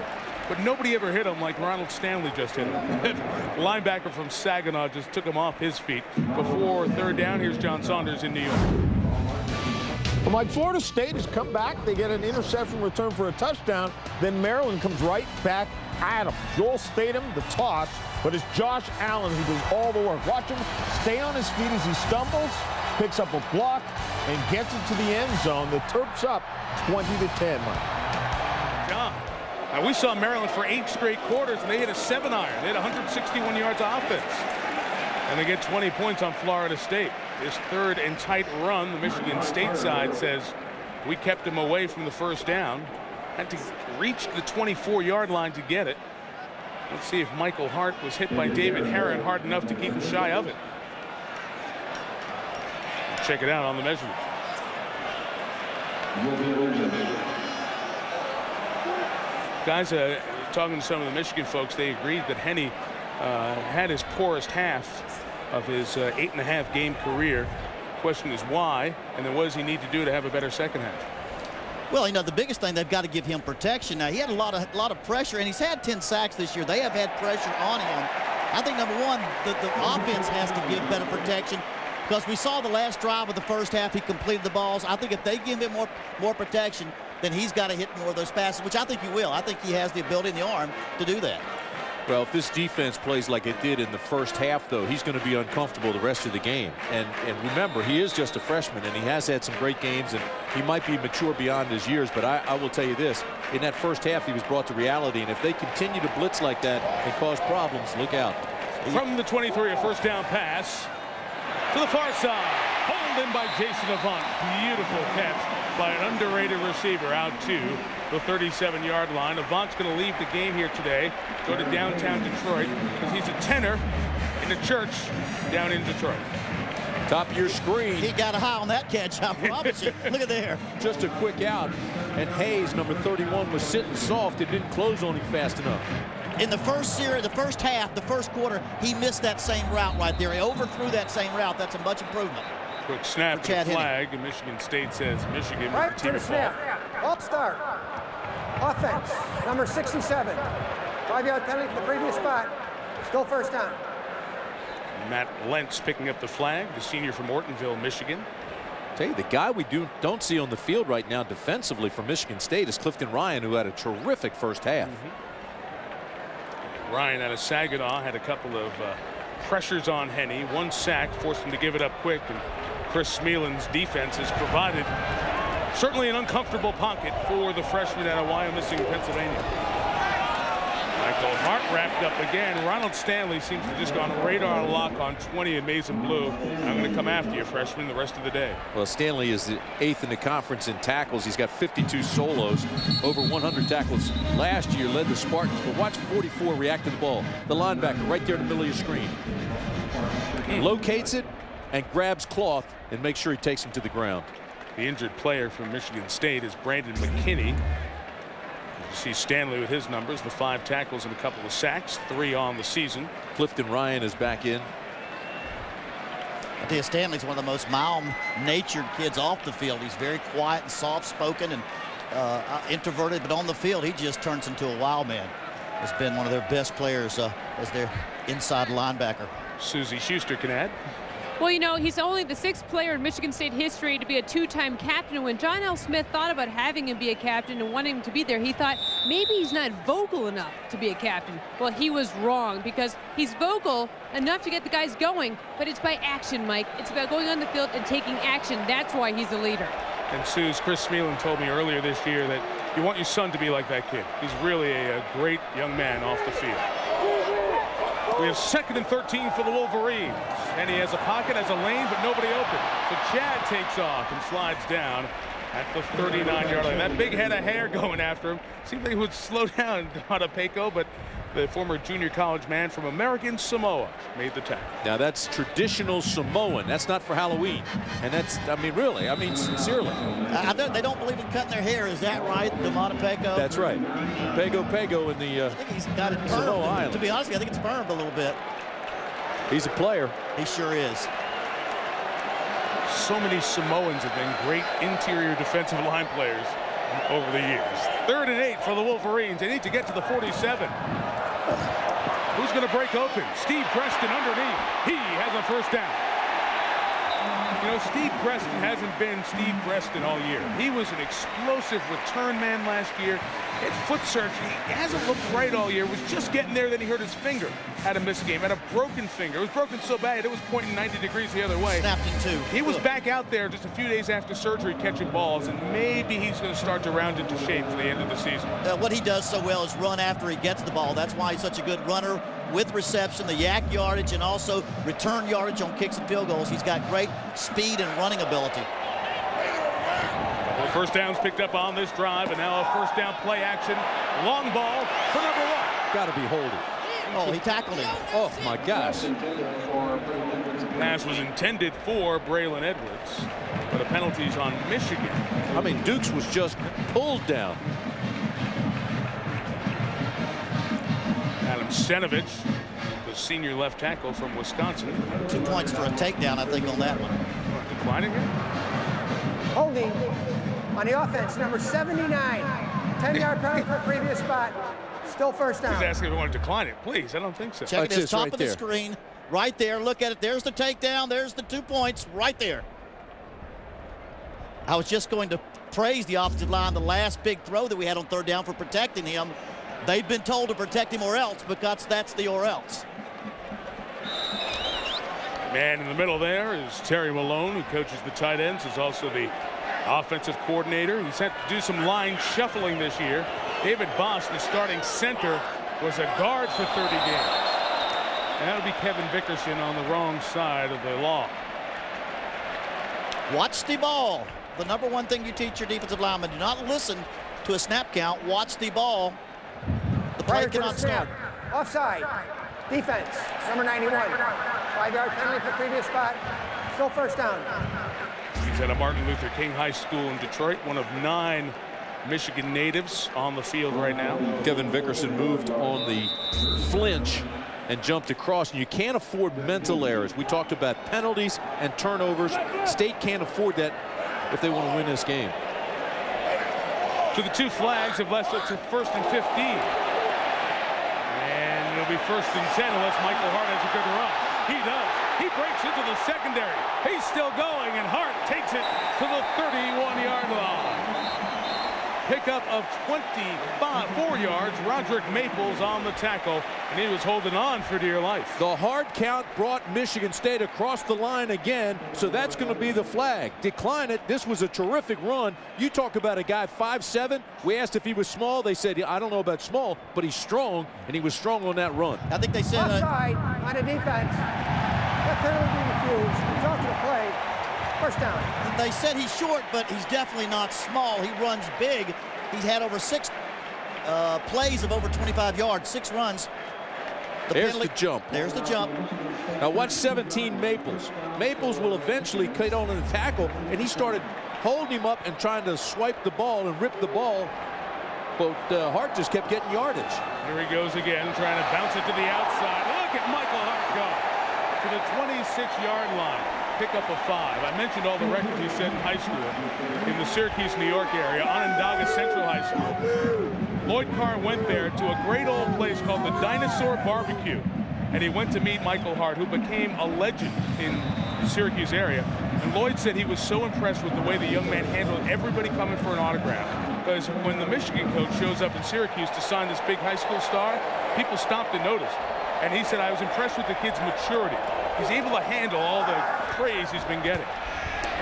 But nobody ever hit him like Ronald Stanley just hit him. Linebacker from Saginaw just took him off his feet. Before 3rd down, here's John Saunders in New York. Well, Mike, Florida State has come back. They get an interception return for a touchdown. Then Maryland comes right back at him. Joel Statham, the toss, but it's Josh Allen who does all the work. Watch him stay on his feet as he stumbles, picks up a block, and gets it to the end zone. The Terps up 20-10, Mike. John. Now, we saw Maryland for 8 straight quarters, and they hit a 7-iron. They had 161 yards of offense. And they get 20 points on Florida State. This 3rd and tight run, the Michigan State side says, we kept them away from the first down. Had to reached the 24-yard line to get it. Let's see if Michael Hart was hit by David Herron hard enough to keep him shy of it. Check it out on the measurement. Guys, talking to some of the Michigan folks, they agreed that Henne had his poorest half of his 8.5 game career. Question is why, and then what does he need to do to have a better second half? Well, you know, the biggest thing, they've got to give him protection. Now, he had a lot of pressure, and he's had 10 sacks this year. They have had pressure on him. I think, number one, the offense has to give better protection, because we saw the last drive of the first half, he completed the balls. I think if they give him more protection, then he's got to hit more of those passes, which I think he will. I think he has the ability and the arm to do that. Well, if this defense plays like it did in the first half, though, he's going to be uncomfortable the rest of the game. And remember, he is just a freshman, and he has had some great games, and he might be mature beyond his years. But I will tell you this, in that first half, he was brought to reality. And if they continue to blitz like that and cause problems, look out. From the 23, a first down pass to the far side. Pulled in by Jason Avant. Beautiful catch by an underrated receiver out to the 37-yard line. Avant's going to leave the game here today, go to downtown Detroit, because he's a tenor in a church down in Detroit. Top of your screen. He got a high on that catch, I promise you. Look at there. Just a quick out. And Hayes, number 31, was sitting soft. It didn't close on him fast enough. In the first series, the first half, the first quarter, he missed that same route right there. He overthrew that same route. That's a much improvement. Quick snap to the flag, and Michigan State says Michigan Right with to the snap. Ball start. Offense, number 67. 5-yard penalty for the previous spot. Still first down. Matt Lentz picking up the flag, the senior from Ortonville, Michigan. Tell you, the guy we don't see on the field right now defensively for Michigan State is Clifton Ryan, who had a terrific first half. Ryan out of Saginaw had a couple of pressures on Henne. One sack, forced him to give it up quick, and Chris Smealin's defense has provided certainly an uncomfortable pocket for the freshman out of Wyomissing, Pennsylvania. Michael Hart wrapped up again. Ronald Stanley seems to just gone radar lock on 20 in maize and blue. I'm going to come after you, freshman, the rest of the day. Well, Stanley is the 8th in the conference in tackles. He's got 52 solos, over 100 tackles last year, led the Spartans. But watch 44 react to the ball. The linebacker right there in the middle of your screen. Locates it and grabs cloth and makes sure he takes him to the ground. The injured player from Michigan State is Brandon McKinney. You see Stanley with his numbers, the 5 tackles and a couple of sacks, 3 on the season. Clifton Ryan is back in. I tell you, Stanley's one of the most mild-natured kids off the field. He's very quiet and soft-spoken and introverted, but on the field, he just turns into a wild man. Has been one of their best players as their inside linebacker. Susie Schuster can add. Well, you know, he's only the 6th player in Michigan State history to be a 2-time captain. When John L. Smith thought about having him be a captain and wanting him to be there, he thought maybe he's not vocal enough to be a captain. Well, he was wrong, because he's vocal enough to get the guys going, but it's by action, Mike. It's about going on the field and taking action. That's why he's a leader. And Suze, Chris Smealin told me earlier this year that you want your son to be like that kid. He's really a great young man off the field. We have 2nd and 13 for the Wolverines. And he has a pocket, has a lane, but nobody open. So Chad takes off and slides down at the 39-yard line. That big head of hair going after him. Seemed like he would slow down Peko, but the former junior college man from American Samoa made the tackle. Now that's traditional Samoan. That's not for Halloween. And that's, I mean, really, I mean, sincerely. They don't believe in cutting their hair. Is that right, Peko? That's right. Pego in the I think he's got it Samoa permed. Islands. To be honest, I think it's permed a little bit. He's a player. He sure is. So many Samoans have been great interior defensive line players over the years. 3rd and 8 for the Wolverines. They need to get to the 47. Who's going to break open? Steve Preston underneath. He has a first down. You know, Steve Preston hasn't been Steve Preston all year. He was an explosive return man last year. Had foot surgery. He hasn't looked right all year. Was just getting there, then he hurt his finger. Had a missed game. Had a broken finger. It was broken so bad it was pointing 90 degrees the other way. Snapped in 2. He was back out there just a few days after surgery catching balls, and maybe he's going to start to round into shape for the end of the season. What he does so well is run after he gets the ball. That's why he's such a good runner with reception, the yak yardage, and also return yardage on kicks and field goals. He's got great speed and running ability. Couple of First down's picked up on this drive, and now a first down play action. Long ball for number 1. Got to be holding. Oh, he tackled him. Oh, my gosh. Pass was intended for Braylon Edwards, but a penalty's on Michigan. I mean, Dukes was just pulled down. Adam Stenovich, the senior left tackle from Wisconsin. 2 points for a takedown, I think, on that one. Declining here? Holding on the offense, number 79. 10-yard penalty for previous spot. Still first down. He's asking if we want to decline it. Please, I don't think so. Check it, it's top of the screen. Right there. Look at it. There's the takedown. There's the 2 points right there. I was just going to praise the offensive line, the last big throw that we had on third down for protecting him. They've been told to protect him or else, because that's the or else. Man in the middle there is Terry Malone, who coaches the tight ends, is also the offensive coordinator. He's had to do some line shuffling this year. David Boss, the starting center, was a guard for 30 games. And that would be Kevin Vickerson on the wrong side of the law. Watch the ball. The number one thing you teach your defensive linemen: do not listen to a snap count. Watch the ball. The play cannot start. Offside. Defense, number 91. 5-yard penalty for previous spot. Still first down. He's at a Martin Luther King High School in Detroit, one of 9 Michigan natives on the field right now. Kevin Vickerson moved on the flinch and jumped across, and you can't afford mental errors. We talked about penalties and turnovers. State can't afford that if they want to win this game. So the 2 flags have left us to 1st and 15. And it'll be 1st and 10 unless Michael Hart has a good run. He does. He breaks into the secondary. He's still going, and Hart takes it to the 31-yard line. Pickup of 4 yards. Roderick Maples on the tackle, and he was holding on for dear life. The hard count brought Michigan State across the line again, so that's going to be the flag. Decline it. This was a terrific run. You talk about a guy 5'7". We asked if he was small. They said, I don't know about small, but he's strong, and he was strong on that run. I think they said offside on a defense. That penalty be refused. He's off to the play. First down. They said he's short, but he's definitely not small. He runs big. He's had over 6 plays of over 25 yards, 6 runs. There's the jump. There's the jump. Now watch 17 Maples. Maples will eventually cut on the tackle, and he started holding him up and trying to swipe the ball and rip the ball. But Hart just kept getting yardage. Here he goes again, trying to bounce it to the outside. Look at Michael Hart go to the 26-yard line. Pick up a 5. I mentioned all the records he set in high school in the Syracuse, New York area, Onondaga Central High School. Lloyd Carr went there to a great old place called the Dinosaur Barbecue, and he went to meet Michael Hart, who became a legend in the Syracuse area. And Lloyd said he was so impressed with the way the young man handled everybody coming for an autograph, because when the Michigan coach shows up in Syracuse to sign this big high school star, people stopped and noticed. And he said, I was impressed with the kid's maturity. He's able to handle all the praise he's been getting.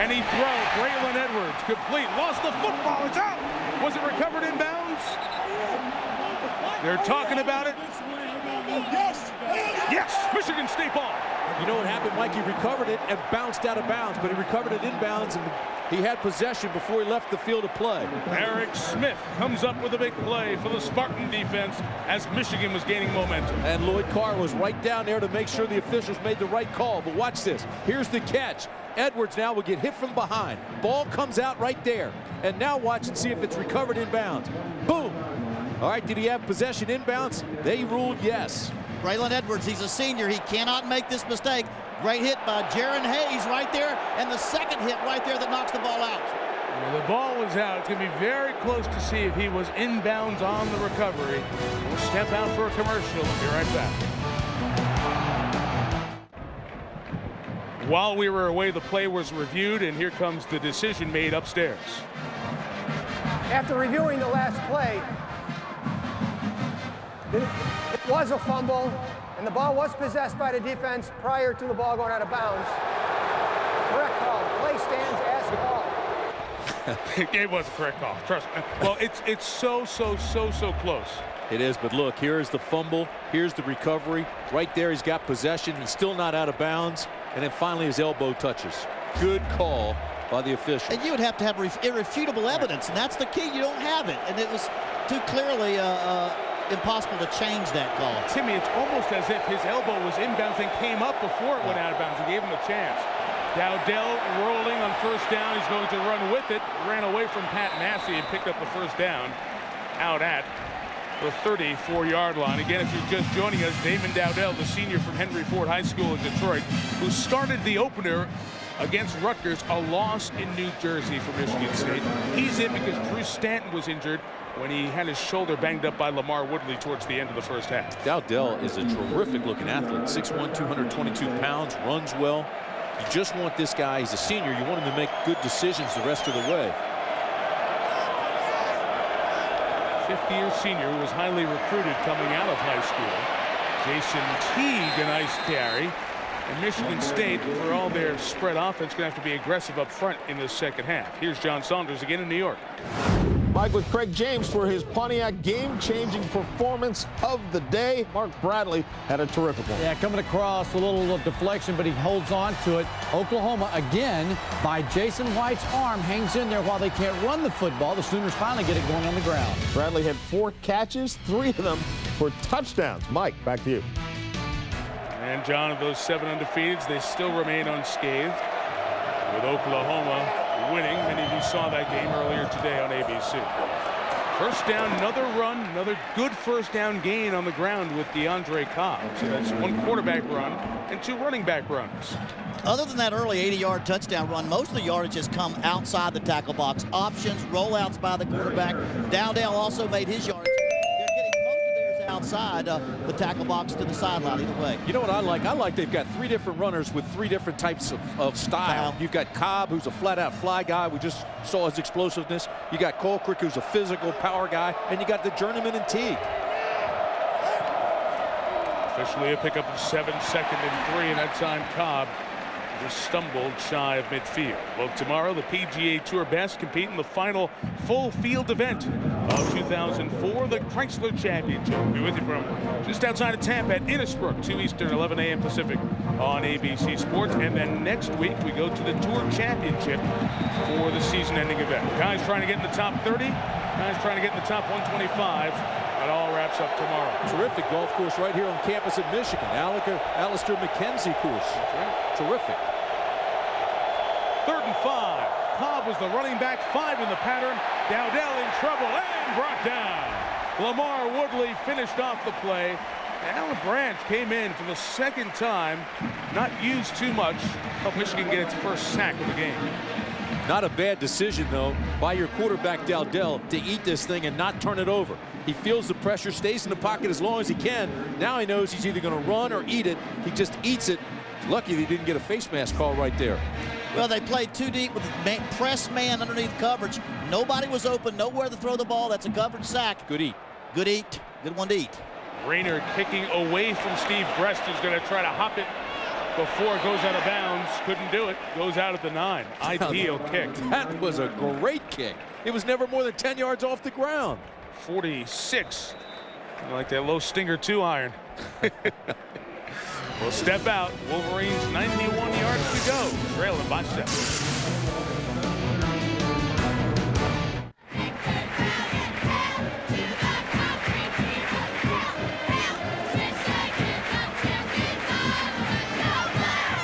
And he throws. Braylon Edwards, complete. Lost the football. It's out. Was it recovered in bounds? They're talking about it. Yes, Michigan State ball. You know what happened, Mike? He recovered it and bounced out of bounds, but he recovered it in bounds, and he had possession before he left the field of play. Eric Smith comes up with a big play for the Spartan defense as Michigan was gaining momentum. And Lloyd Carr was right down there to make sure the officials made the right call. But watch this. Here's the catch. Edwards now will get hit from behind. Ball comes out right there. And now watch and see if it's recovered in bounds. Boom. All right, did he have possession in bounds? They ruled yes. Braylon Edwards, he's a senior. He cannot make this mistake. Great hit by Jaron Hayes right there, and the second hit right there that knocks the ball out. Well, the ball was out. It's going to be very close to see if he was inbounds on the recovery. We'll step out for a commercial. We'll be right back. While we were away, the play was reviewed, and here comes the decision made upstairs. After reviewing the last play, it was a fumble, and the ball was possessed by the defense prior to the ball going out of bounds. Correct call. Play stands as called. It was a correct call. Trust me. Well, it's so close. It is, but look, here's the fumble. Here's the recovery. Right there, he's got possession. He's still not out of bounds. And then finally, his elbow touches. Good call by the officials. And you would have to have irrefutable evidence, and that's the key. You don't have it, and it was too clearly impossible to change that call. Timmy, it's almost as if his elbow was inbounds and came up before it went out of bounds and gave him a chance. Dowdell rolling on first down. He's going to run with it. Ran away from Pat Massey and picked up the first down out at the 34-yard line. Again, if you're just joining us, Damon Dowdell, the senior from Henry Ford High School in Detroit, who started the opener against Rutgers, a loss in New Jersey for Michigan State. He's in because Drew Stanton was injured when he had his shoulder banged up by Lamar Woodley towards the end of the first half. Dowdell is a terrific-looking athlete. 6'1", 222 pounds, runs well. You just want this guy, he's a senior, you want him to make good decisions the rest of the way. 50-year senior who was highly recruited coming out of high school. Jason Teague, a nice carry. And Michigan State, for all their spread offense, going to have to be aggressive up front in the second half. Here's John Saunders again in New York. Mike with Craig James for his Pontiac game-changing performance of the day. Mark Bradley had a terrific one. Yeah, coming across, a little deflection, but he holds on to it. Oklahoma, again, by Jason White's arm, hangs in there while they can't run the football. The Sooners finally get it going on the ground. Bradley had 4 catches, 3 of them for touchdowns. Mike, back to you. And John, of those 7 undefeateds, they still remain unscathed, with Oklahoma winning. Many of you saw that game earlier today on ABC. First down, another run, another good first down gain on the ground with DeAndre Cobb. So that's 1 quarterback run and 2 running back runs. Other than that early 80-yard touchdown run, most of the yardage has come outside the tackle box. Options, rollouts by the quarterback. Dowdell also made his yardage. They're getting most of theirs outside the tackle box to the sideline either way. You know what I like? I like they've got 3 different runners with 3 different types of style. You've got Cobb, who's a flat-out fly guy. We just saw his explosiveness. You got Colquitt, who's a physical power guy. And you got the journeyman in Teague. Officially a pickup of 7, 2nd and 3, and that time Cobb just stumbled shy of midfield. Well, tomorrow the PGA Tour best compete in the final full field event of 2004, the Chrysler Championship. We'll be with you from just outside of Tampa at Innisbrook, 2 Eastern, 11 a.m. Pacific on ABC Sports. And then next week we go to the Tour Championship for the season-ending event. Guys trying to get in the top 30, guys trying to get in the top 125. It all wraps up tomorrow. Terrific golf course right here on campus at Michigan. Alistair McKenzie course. Right. Terrific. 3rd and 5. Cobb was the running back, 5 in the pattern. Dowdell in trouble and brought down. Lamar Woodley finished off the play. Alan Branch came in for the 2nd time, not used too much. Helped Michigan get its first sack of the game. Not a bad decision, though, by your quarterback, Dowdell, to eat this thing and not turn it over. He feels the pressure, stays in the pocket as long as he can. Now he knows he's either going to run or eat it. He just eats it. Lucky he didn't get a face mask call right there. Well, they played too deep with the press man underneath coverage. Nobody was open, nowhere to throw the ball. That's a coverage sack. Good eat. Good eat. Good one to eat. Rayner kicking away from Steve Brest, who's going to try to hop it before it goes out of bounds. Couldn't do it. Goes out at the 9. Ideal kick. That was a great kick. It was never more than 10 yards off the ground. 46. I like that low stinger 2 iron. We'll step out. Wolverines 91 yards to go. Trailing by 7.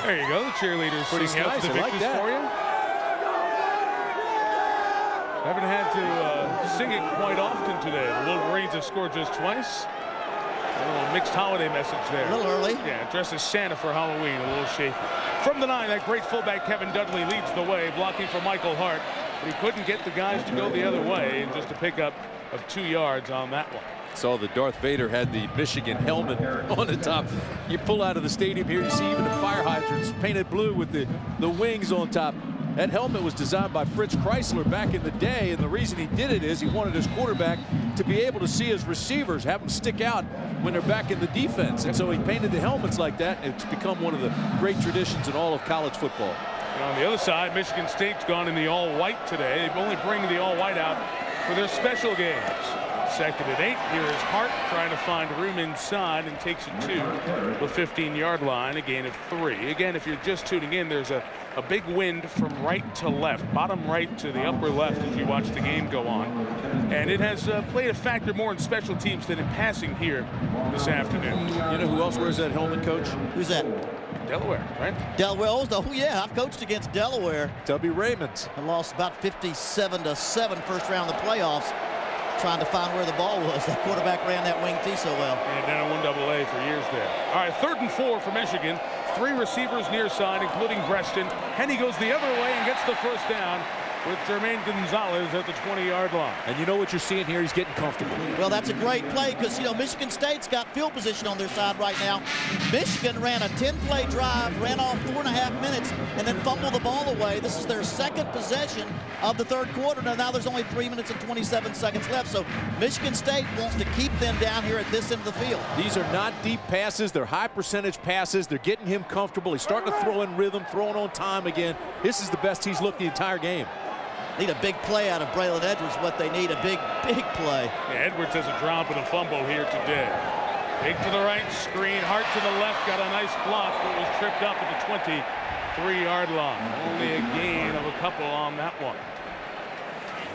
There you go. The cheerleaders singing out the victors for you. Haven't had to sing it quite often today. The Wolverines have scored just twice. A little mixed holiday message there. A little early. Yeah, dressed as Santa for Halloween. A little shaky. From the 9, that great fullback Kevin Dudley leads the way, blocking for Michael Hart. But he couldn't get the guys to go the other way, and just a pickup of 2 yards on that one. Saw that Darth Vader had the Michigan helmet on the top. You pull out of the stadium here, you see even the fire hydrants painted blue with the wings on top. That helmet was designed by Fritz Chrysler back in the day, and the reason he did it is he wanted his quarterback to be able to see his receivers, have them stick out when they're back in the defense. And so he painted the helmets like that. It's become one of the great traditions in all of college football. And on the other side, Michigan State's gone in the all-white today. They only bring the all-white out for their special games. Second and 8. Here is Hart trying to find room inside and takes it to the 15-yard line, a gain of 3. Again, if you're just tuning in, there's a big wind from right to left, bottom right to the upper left as you watch the game go on. And it has played a factor more in special teams than in passing here this afternoon. You know who else wears that helmet, Coach? Who's that? Delaware, right? Delaware. Oh, yeah, I've coached against Delaware. W. Raymonds. I lost about 57-7 first round of the playoffs, trying to find where the ball was. That quarterback ran that wing tee so well. And then a 1AA for years there. All right, 3rd and 4 for Michigan. 3 receivers near side, including Breston. Henny goes the other way and gets the first down with Jermaine Gonzalez at the 20-yard line. And you know what you're seeing here? He's getting comfortable. Well, that's a great play because, you know, Michigan State's got field position on their side right now. Michigan ran a 10-play drive, ran off 4.5 minutes, and then fumbled the ball away. This is their second possession of the 3rd quarter. Now there's only 3 minutes and 27 seconds left, so Michigan State wants to keep them down here at this end of the field. These are not deep passes. They're high-percentage passes. They're getting him comfortable. He's starting to throw in rhythm, throwing on time again. This is the best he's looked the entire game. Need a big play out of Braylon Edwards, what they need, a big play. Yeah, Edwards has a drop and a fumble here today. Big to the right, screen, Hart to the left, got a nice block, but was tripped up at the 23-yard line. Only a gain of a couple on that one.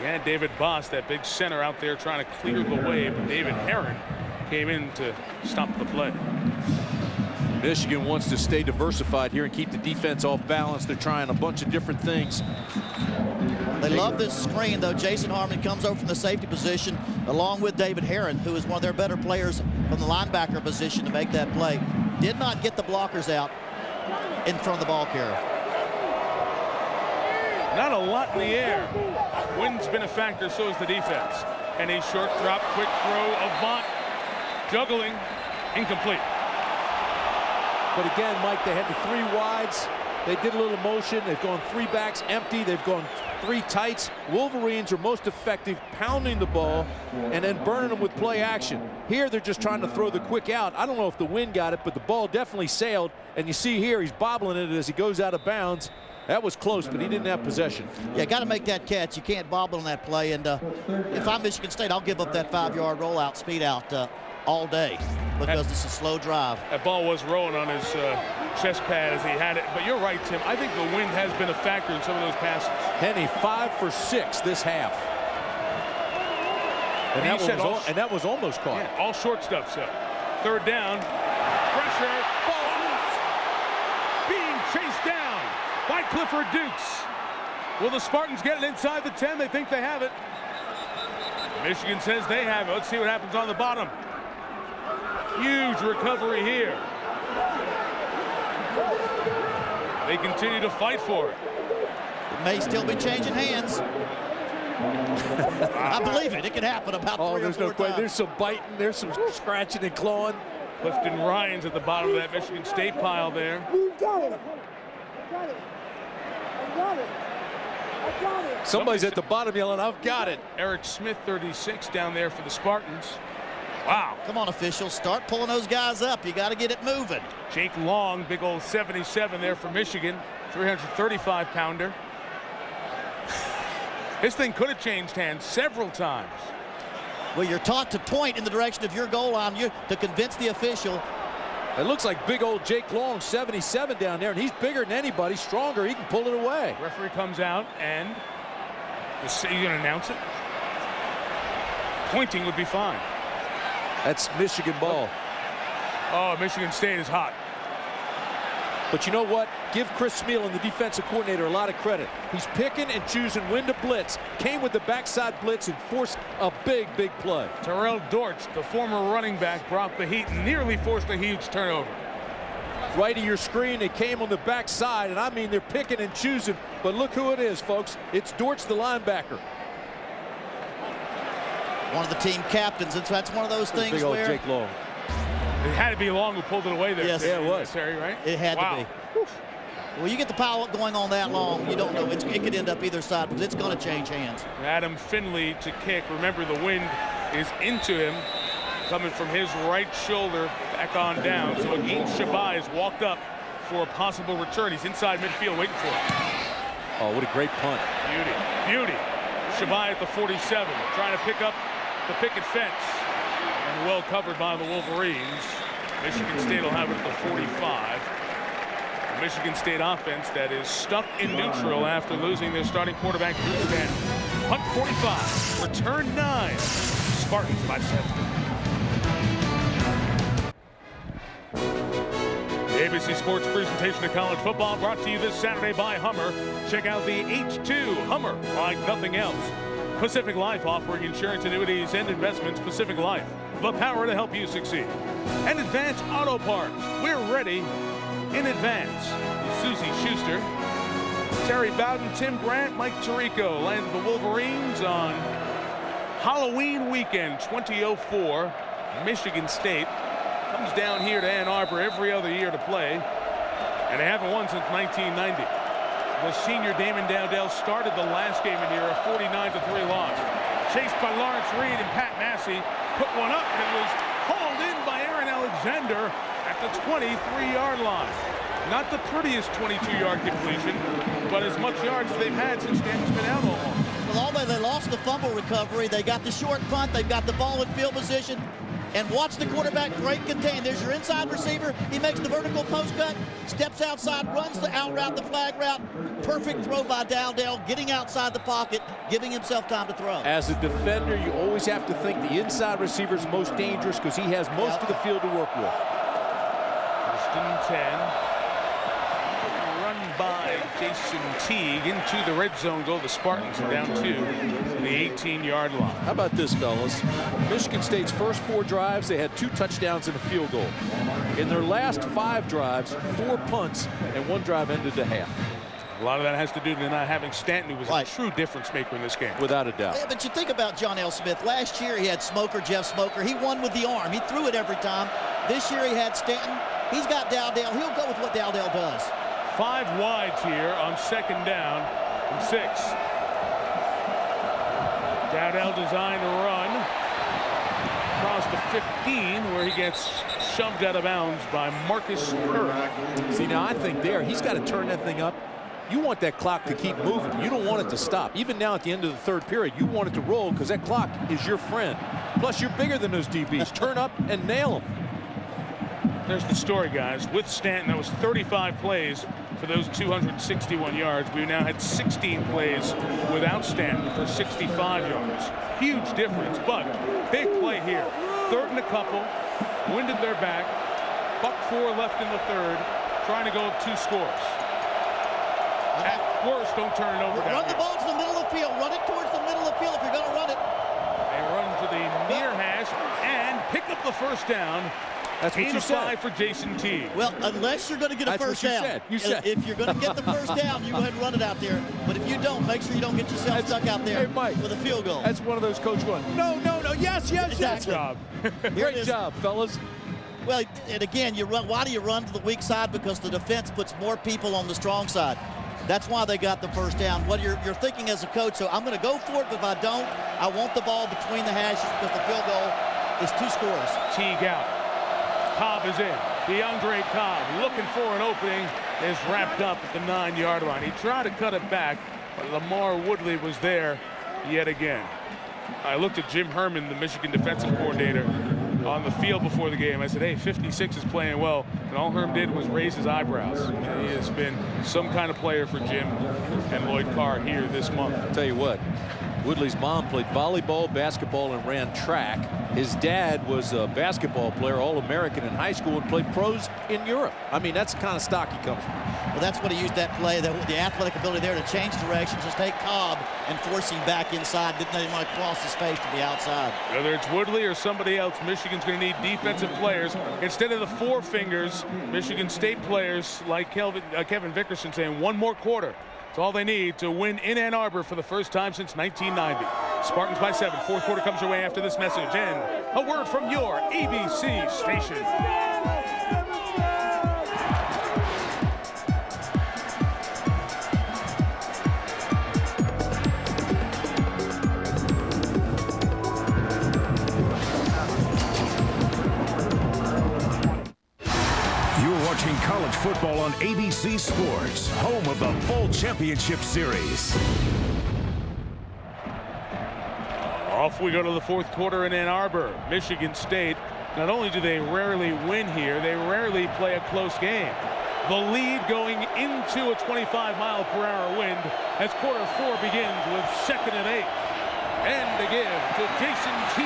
Yeah, David Boss, that big center out there trying to clear the way, but David Herron came in to stop the play. Michigan wants to stay diversified here and keep the defense off balance. They're trying a bunch of different things. They love this screen, though. Jason Harmon comes over from the safety position along with David Herron, who is one of their better players from the linebacker position to make that play. Did not get the blockers out in front of the ball carrier. Not a lot in the air. Wind's been a factor, so is the defense. And a short drop, quick throw, Avant juggling, incomplete. But again, Mike, they had the 3 wides. They did a little motion. They've gone 3 backs empty. They've gone 3 tights. Wolverines are most effective pounding the ball and then burning them with play action. Here, they're just trying to throw the quick out. I don't know if the wind got it, but the ball definitely sailed. And you see here, he's bobbling it as he goes out of bounds. That was close, but he didn't have possession. Yeah, got to make that catch. You can't bobble on that play. And if I'm Michigan State, I'll give up that 5-yard rollout, speed out all day because it's a slow drive. That ball was rolling on his chest pad as he had it. But you're right, Tim. I think the wind has been a factor in some of those passes. Henny 5 for 6 this half. And that was almost caught. Yeah, all short stuff, so. 3rd down. Pressure. Ball loose. Being chased down by Clifford Dukes. Will the Spartans get it inside the 10? They think they have it. Michigan says they have it. Let's see what happens on the bottom. Huge recovery here. They continue to fight for it. It may still be changing hands. I believe it. It can happen about 3 or 4 times. There's some biting. There's some scratching and clawing. Clifton Ryan's at the bottom of that Michigan State pile there. You got it. Got it. I got it. I got it. Somebody's at the bottom yelling, "I've got it." Eric Smith, 36, down there for the Spartans. Wow. Come on, officials. Start pulling those guys up. You got to get it moving. Jake Long, big old 77 there for Michigan. 335-pounder. This thing could have changed hands several times. Well, you're taught to point in the direction of your goal line to convince the official. It looks like big old Jake Long, 77 down there, and he's bigger than anybody, stronger. He can pull it away. Referee comes out, and you going to announce it? Pointing would be fine. That's Michigan ball. Oh, Michigan State is hot. But you know what? Give Chris Smeal and the defensive coordinator a lot of credit. He's picking and choosing when to blitz. Came with the backside blitz and forced a big, big play. Terrell Dortch, the former running back, brought the heat and nearly forced a huge turnover. Right of your screen, it came on the backside, and I mean they're picking and choosing. But look who it is, folks. It's Dortch, the linebacker. One of the team captains. That's one of those things big old where Jake Long. It had to be Long who pulled it away there. Yes, yeah, it was. Terry, right? It had to be. Whew. Well, you get the pile going on that long, you don't know. It could end up either side because it's going to change hands. Adam Finley to kick. Remember, the wind is into him, coming from his right shoulder back on down. So Agin Shabai has walked up for a possible return. He's inside midfield waiting for it. Oh, what a great punt. Beauty. Shabai at the 47, trying to pick up the picket fence. And well covered by the Wolverines. Michigan State will have it at the 45. The Michigan State offense that is stuck in neutral after losing their starting quarterback, Stanton. Punt 45, return 9. Spartans by 7. The ABC Sports presentation of college football brought to you this Saturday by Hummer. Check out the H2 Hummer like nothing else. Pacific Life, offering insurance, annuities, and investments. Pacific Life, the power to help you succeed. And Advance Auto Parts, we're ready in advance. Susie Schuster, Terry Bowden, Tim Brandt, Mike Tirico land the Wolverines on Halloween weekend 2004. Michigan State comes down here to Ann Arbor every other year to play, and they haven't won since 1990. The senior Damon Dowdell started the last game in here, a 49-3 loss. Chased by Lawrence Reed and Pat Massey, put one up and was hauled in by Aaron Alexander at the 23-yard line. Not the prettiest 22-yard completion, but as much yards as they've had since Stanton's been out all along. Well, although they lost the fumble recovery, they got the short punt, they've got the ball in field position, and watch the quarterback break contain. There's your inside receiver. He makes the vertical post cut, steps outside, runs the out route, the flag route. Perfect throw by Dowdell, getting outside the pocket, giving himself time to throw. As a defender, you always have to think the inside receiver is most dangerous because he has most of the field to work with. First and 10. Run by Jason Teague into the red zone. Go the Spartans down to the 18-yard line. How about this, fellas? Michigan State's first 4 drives, they had 2 touchdowns and a field goal. In their last 5 drives, 4 punts, and 1 drive ended the half. A lot of that has to do with not having Stanton, who was a true difference maker in this game. Without a doubt. Yeah, but you think about John L. Smith. Last year he had Smoker, Jeff Smoker. He won with the arm. He threw it every time. This year he had Stanton. He's got Dowdell. He'll go with what Dowdell does. 5 wides here on second down and 6. Dowdell designed to run across the 15, where he gets shoved out of bounds by Marcus Kirk. See, now I think he's got to turn that thing up. You want that clock to keep moving. You don't want it to stop. Even now at the end of the 3rd period, you want it to roll because that clock is your friend. Plus, you're bigger than those DBs. Turn up and nail them. There's the story, guys. With Stanton, that was 35 plays for those 261 yards. We now had 16 plays without Stanton for 65 yards. Huge difference, but big play here. 3rd and a couple, winded their back. Buck 4 left in the 3rd, trying to go up 2 scores. At worst, don't turn it over. Run the ball to the middle of the field. Run it towards the middle of the field if you're going to run it. They run to the near hash and pick up the first down. That's what you said. For Jason Teague. Well, unless you're going to get a first down. You said. If you're going to get the first down, you go ahead and run it out there. But if you don't, make sure you don't get yourself stuck out there with a field goal. That's one of those coach ones. No, yes, exactly. Job. Great job, fellas. Well, and again, you run. Why do you run to the weak side? Because the defense puts more people on the strong side. That's why they got the first down. What you're thinking as a coach, so I'm going to go for it, but if I don't, I want the ball between the hashes because the field goal is 2 scores. Teague out. Cobb is in. DeAndre Cobb, looking for an opening, is wrapped up at the 9-yard line. He tried to cut it back, but Lamar Woodley was there yet again. I looked at Jim Herman, the Michigan defensive coordinator, on the field before the game. I said, hey, 56 is playing well. And all Herm did was raise his eyebrows. He has been some kind of player for Jim and Lloyd Carr here this month. I'll tell you what, Woodley's mom played volleyball, basketball, and ran track. His dad was a basketball player, All-American in high school, and played pros in Europe. I mean, that's the kind of stock he comes from. Well, that's what he used that play, the athletic ability there to change directions, just take Cobb and force him back inside. Didn't let him cross his face to the outside. Whether it's Woodley or somebody else, Michigan's going to need defensive players. Instead of the 4 fingers, Michigan State players like Kevin Vickerson saying 1 more quarter. It's all they need to win in Ann Arbor for the first time since 1990. Spartans by 7. 4th quarter comes your way after this message. And a word from your ABC station. Watching college football on ABC Sports, home of the full championship series. Off we go to the fourth quarter in Ann Arbor. Michigan State, not only do they rarely win here, they rarely play a close game. The lead going into a 25-mile-per-hour wind as quarter 4 begins with 2nd and 8. And to give to Jason T.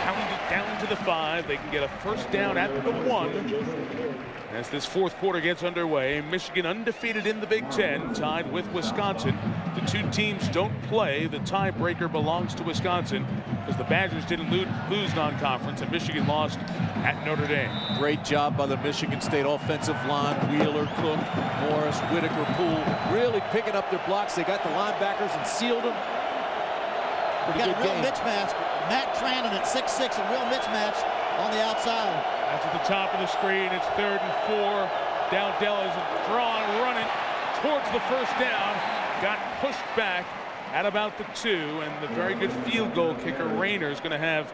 Pound it down to the 5. They can get a first down at the 1. As this fourth quarter gets underway, Michigan undefeated in the Big Ten, tied with Wisconsin. The two teams don't play. The tiebreaker belongs to Wisconsin because the Badgers didn't lose non-conference, and Michigan lost at Notre Dame. Great job by the Michigan State offensive line. Wheeler, Cook, Morris, Whitaker, Poole, really picking up their blocks. They got the linebackers and sealed them. We got a real mismatch. Matt Trannon at 6'6", a real mismatch on the outside. That's at the top of the screen. It's 3rd and 4. Dowdell is drawn, running towards the first down. Got pushed back at about the 2, and the very good field goal kicker Rayner is going to have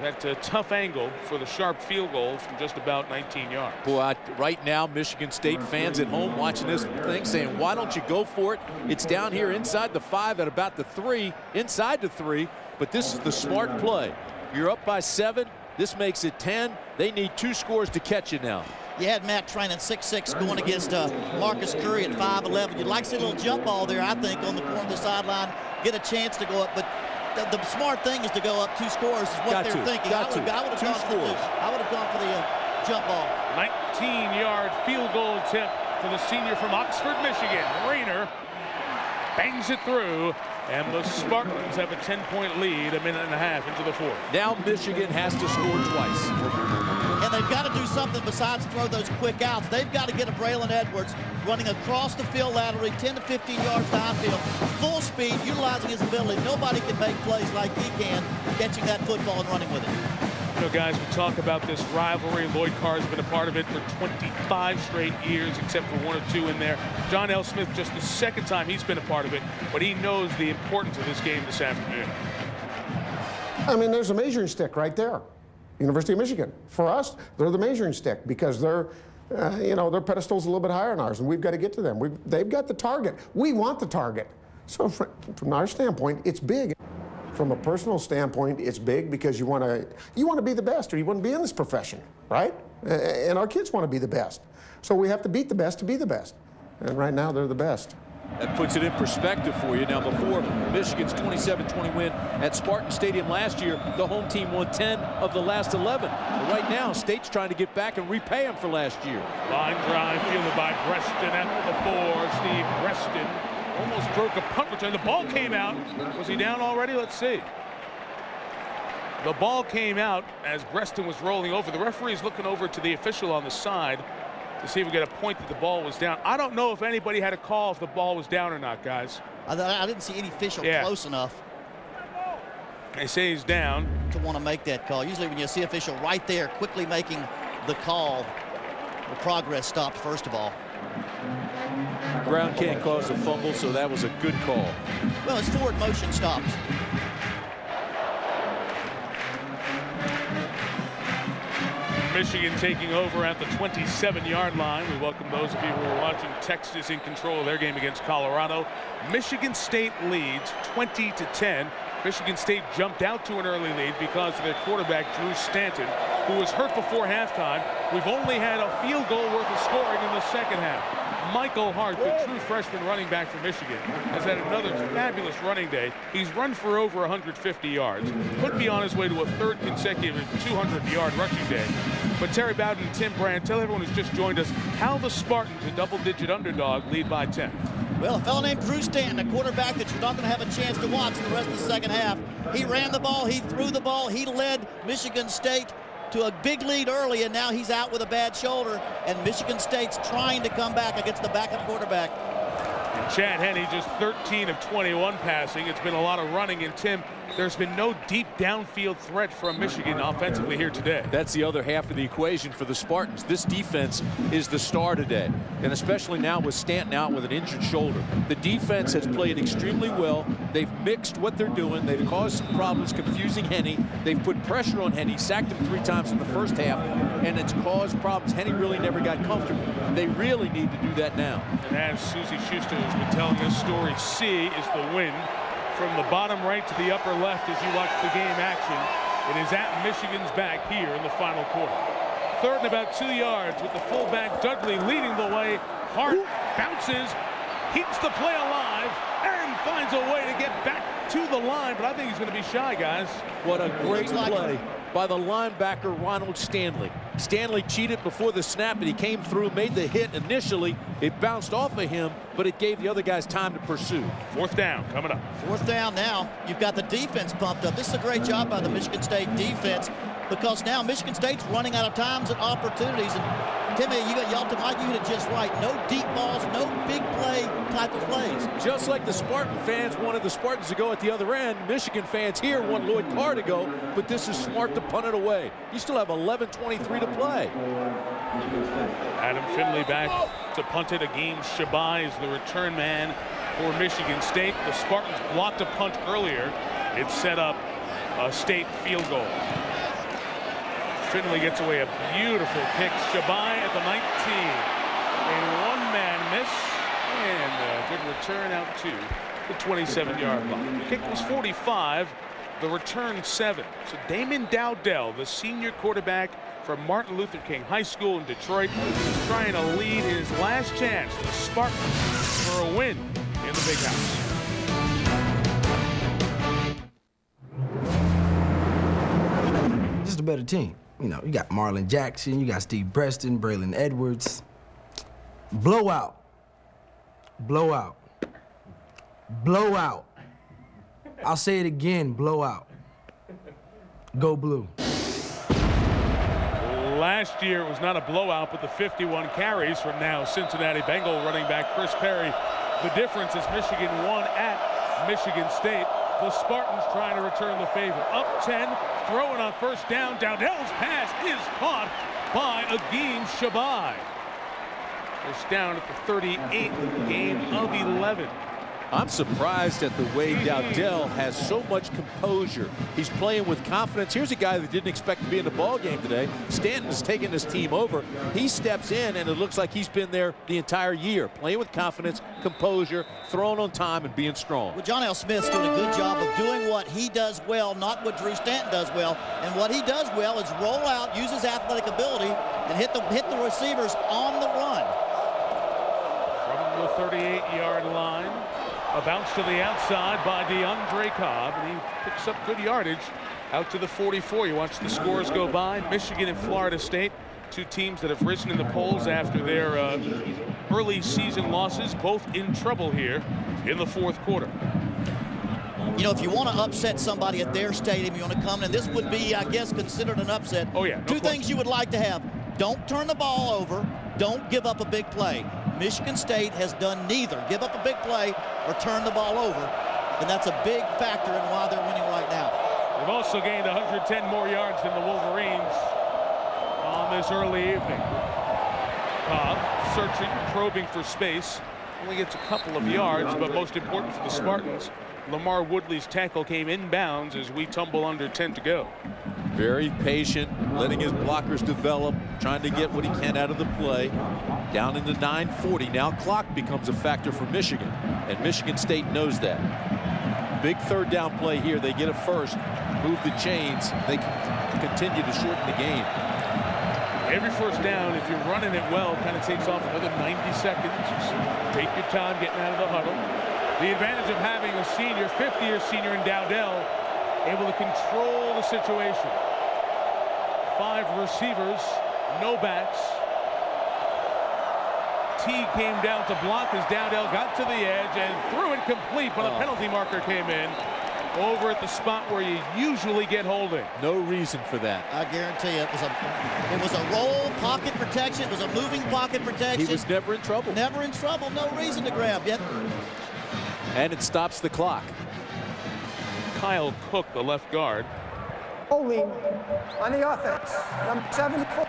that tough angle for the sharp field goal from just about 19 yards. Boy, right now, Michigan State fans at home watching this thing saying, why don't you go for it? It's down here inside the 5 at about the 3, inside the 3, but this is the smart play. You're up by 7. This makes it 10. They need 2 scores to catch you now. You had Matt Trannon 6'6" going against Marcus Curry at 5'11". You'd like to see a little jump ball there, I think, on the corner of the sideline, get a chance to go up, but the smart thing is to go up 2 scores is what they're thinking. I would have gone for the jump ball. 19-yard field goal attempt for the senior from Oxford, Michigan. Rayner bangs it through, and the Spartans have a 10-point lead, 1.5 minutes into the 4th. Now Michigan has to score twice. And they've got to do something besides throw those quick outs. They've got to get a Braylon Edwards running across the field laterally, 10 to 15 yards downfield, full speed, utilizing his ability. Nobody can make plays like he can, catching that football and running with it. You know, guys, we talk about this rivalry. Lloyd Carr's been a part of it for 25 straight years, except for 1 or 2 in there. John L. Smith, just the 2nd time he's been a part of it, but he knows the importance of this game this afternoon. I mean, there's a measuring stick right there. University of Michigan. For us, they're the measuring stick because they're, their pedestal's a little bit higher than ours, and we've got to get to them. They've got the target. We want the target. So from our standpoint, it's big. From a personal standpoint, it's big because you want to be the best, or you wouldn't be in this profession, right? And our kids want to be the best. So we have to beat the best to be the best. And right now, they're the best. That puts it in perspective for you. Now, before Michigan's 27-20 win at Spartan Stadium last year, the home team won 10 of the last 11. But right now, State's trying to get back and repay them for last year. Line drive fielded by Preston at the 4. Steve Preston almost broke a punt return. The ball came out. Was he down already? Let's see. The ball came out as Preston was rolling over. The referee's looking over to the official on the side to see if we get a point that the ball was down. I don't know if anybody had a call if the ball was down or not, guys. I didn't see any official close enough. They say he's down. To want to make that call. Usually when you see official right there quickly making the call, the progress stopped first of all. Ground can't cause a fumble, so that was a good call. Well, his forward motion stopped. Michigan taking over at the 27-yard line. We welcome those of you who are watching. Texas in control of their game against Colorado. Michigan State leads 20-10. Michigan State jumped out to an early lead because of their quarterback, Drew Stanton, who was hurt before halftime. We've only had a field goal worth of scoring in the second half. Michael Hart, the true freshman running back for Michigan, has had another fabulous running day. He's run for over 150 yards. Could be on his way to a 3rd consecutive 200-yard rushing day. But Terry Bowden and Tim Brand, tell everyone who's just joined us how the Spartans, a double-digit underdog, lead by 10. Well, a fellow named Drew Stanton, a quarterback that you're not going to have a chance to watch in the rest of the second half. He ran the ball, he threw the ball, he led Michigan State to a big lead early, and now he's out with a bad shoulder, and Michigan State's trying to come back against the backup quarterback. And Chad Henne just 13 of 21 passing. It's been a lot of running, and Tim, there's been no deep downfield threat from Michigan offensively here today. That's the other half of the equation for the Spartans. This defense is the star today, and especially now with Stanton out with an injured shoulder. The defense has played extremely well. They've mixed what they're doing. They've caused some problems confusing Henne. They've put pressure on Henne, sacked him 3 times in the first half, and it's caused problems. Henne really never got comfortable. They really need to do that now. And as Susie Schuster has been telling us, story C is the wind from the bottom right to the upper left as you watch the game action. It is at Michigan's back here in the final quarter. 3rd and about 2 yards with the fullback Dudley leading the way. Hart bounces, keeps the play alive, and finds a way to get back to the line, but I think he's going to be shy, guys. What a great play by the linebacker Ronald Stanley. Stanley cheated before the snap, and he came through, made the hit initially. It bounced off of him, but it gave the other guys time to pursue. 4th down coming up. 4th down now. You've got the defense pumped up. This is a great job by the Michigan State defense, because now Michigan State's running out of times and opportunities. And Timmy, y'all hit it just right. No deep balls, no big play type of plays. Just like the Spartan fans wanted the Spartans to go at the other end, Michigan fans here want Lloyd Carr to go, but this is smart to punt it away. You still have 11:23 to play. Adam Finley back to punt it. Again, Shabai is the return man for Michigan State. The Spartans blocked a punt earlier. It set up a State field goal. Finley gets away a beautiful kick. Shabai at the 19. A one-man miss and a good return out to the 27-yard line. The kick was 45. The return 7. So Damon Dowdell, the senior quarterback from Martin Luther King High School in Detroit, is trying to lead his last chance, the Spartans, for a win in the Big House. Just a better team. You know, you got Marlon Jackson, you got Steve Preston, Braylon Edwards. Blowout. Blowout. Blowout. I'll say it again, blowout. Go Blue. Last year it was not a blowout, but the 51 carries from now Cincinnati Bengal running back Chris Perry. The difference is Michigan won at Michigan State. The Spartans trying to return the favor. Up 10, throwing on 1st down. Dowdell's pass is caught by Agim Shabai. It's down at the 38, game of 11. I'm surprised at the way Dowdell has so much composure. He's playing with confidence. Here's a guy that didn't expect to be in the ball game today. Stanton's taking this team over. He steps in, and it looks like he's been there the entire year, playing with confidence, composure, throwing on time, and being strong. Well, John L. Smith's doing a good job of doing what he does well, not what Drew Stanton does well. And what he does well is roll out, use his athletic ability, and hit the receivers on the run. From the 38-yard line. A bounce to the outside by DeAndre Cobb, and he picks up good yardage out to the 44. You watch the scores go by. Michigan and Florida State, 2 teams that have risen in the polls after their early season losses, both in trouble here in the 4th quarter. You know, if you want to upset somebody at their stadium, you want to come in, and this would be, I guess, considered an upset. Oh, yeah. Two things you would like to have. Don't turn the ball over. Don't give up a big play. Michigan State has done neither. Give up a big play or turn the ball over. And that's a big factor in why they're winning right now. They've also gained 110 more yards than the Wolverines on this early evening. Cobb searching, probing for space. Only gets a couple of yards, but most important for the Spartans, Lamar Woodley's tackle came inbounds as we tumble under 10 to go. Very patient, letting his blockers develop, trying to get what he can out of the play. Down into 9:40. Now clock becomes a factor for Michigan, and Michigan State knows that. Big 3rd down play here. They get a first, move the chains. They continue to shorten the game. Every 1st down, if you're running it well, kind of takes off another 90 seconds. Just take your time getting out of the huddle. The advantage of having a senior, 50-year senior in Dowdell, able to control the situation. 5 receivers, no backs. T came down to block as Dowdell got to the edge and threw it complete, but a penalty marker came in over at the spot where you usually get holding. No reason for that. I guarantee you, it was a roll, pocket protection. It was a moving pocket protection. He was never in trouble. Never in trouble. No reason to grab yet. And it stops the clock. Kyle Cook, the left guard. Holding on the offense. Number 74.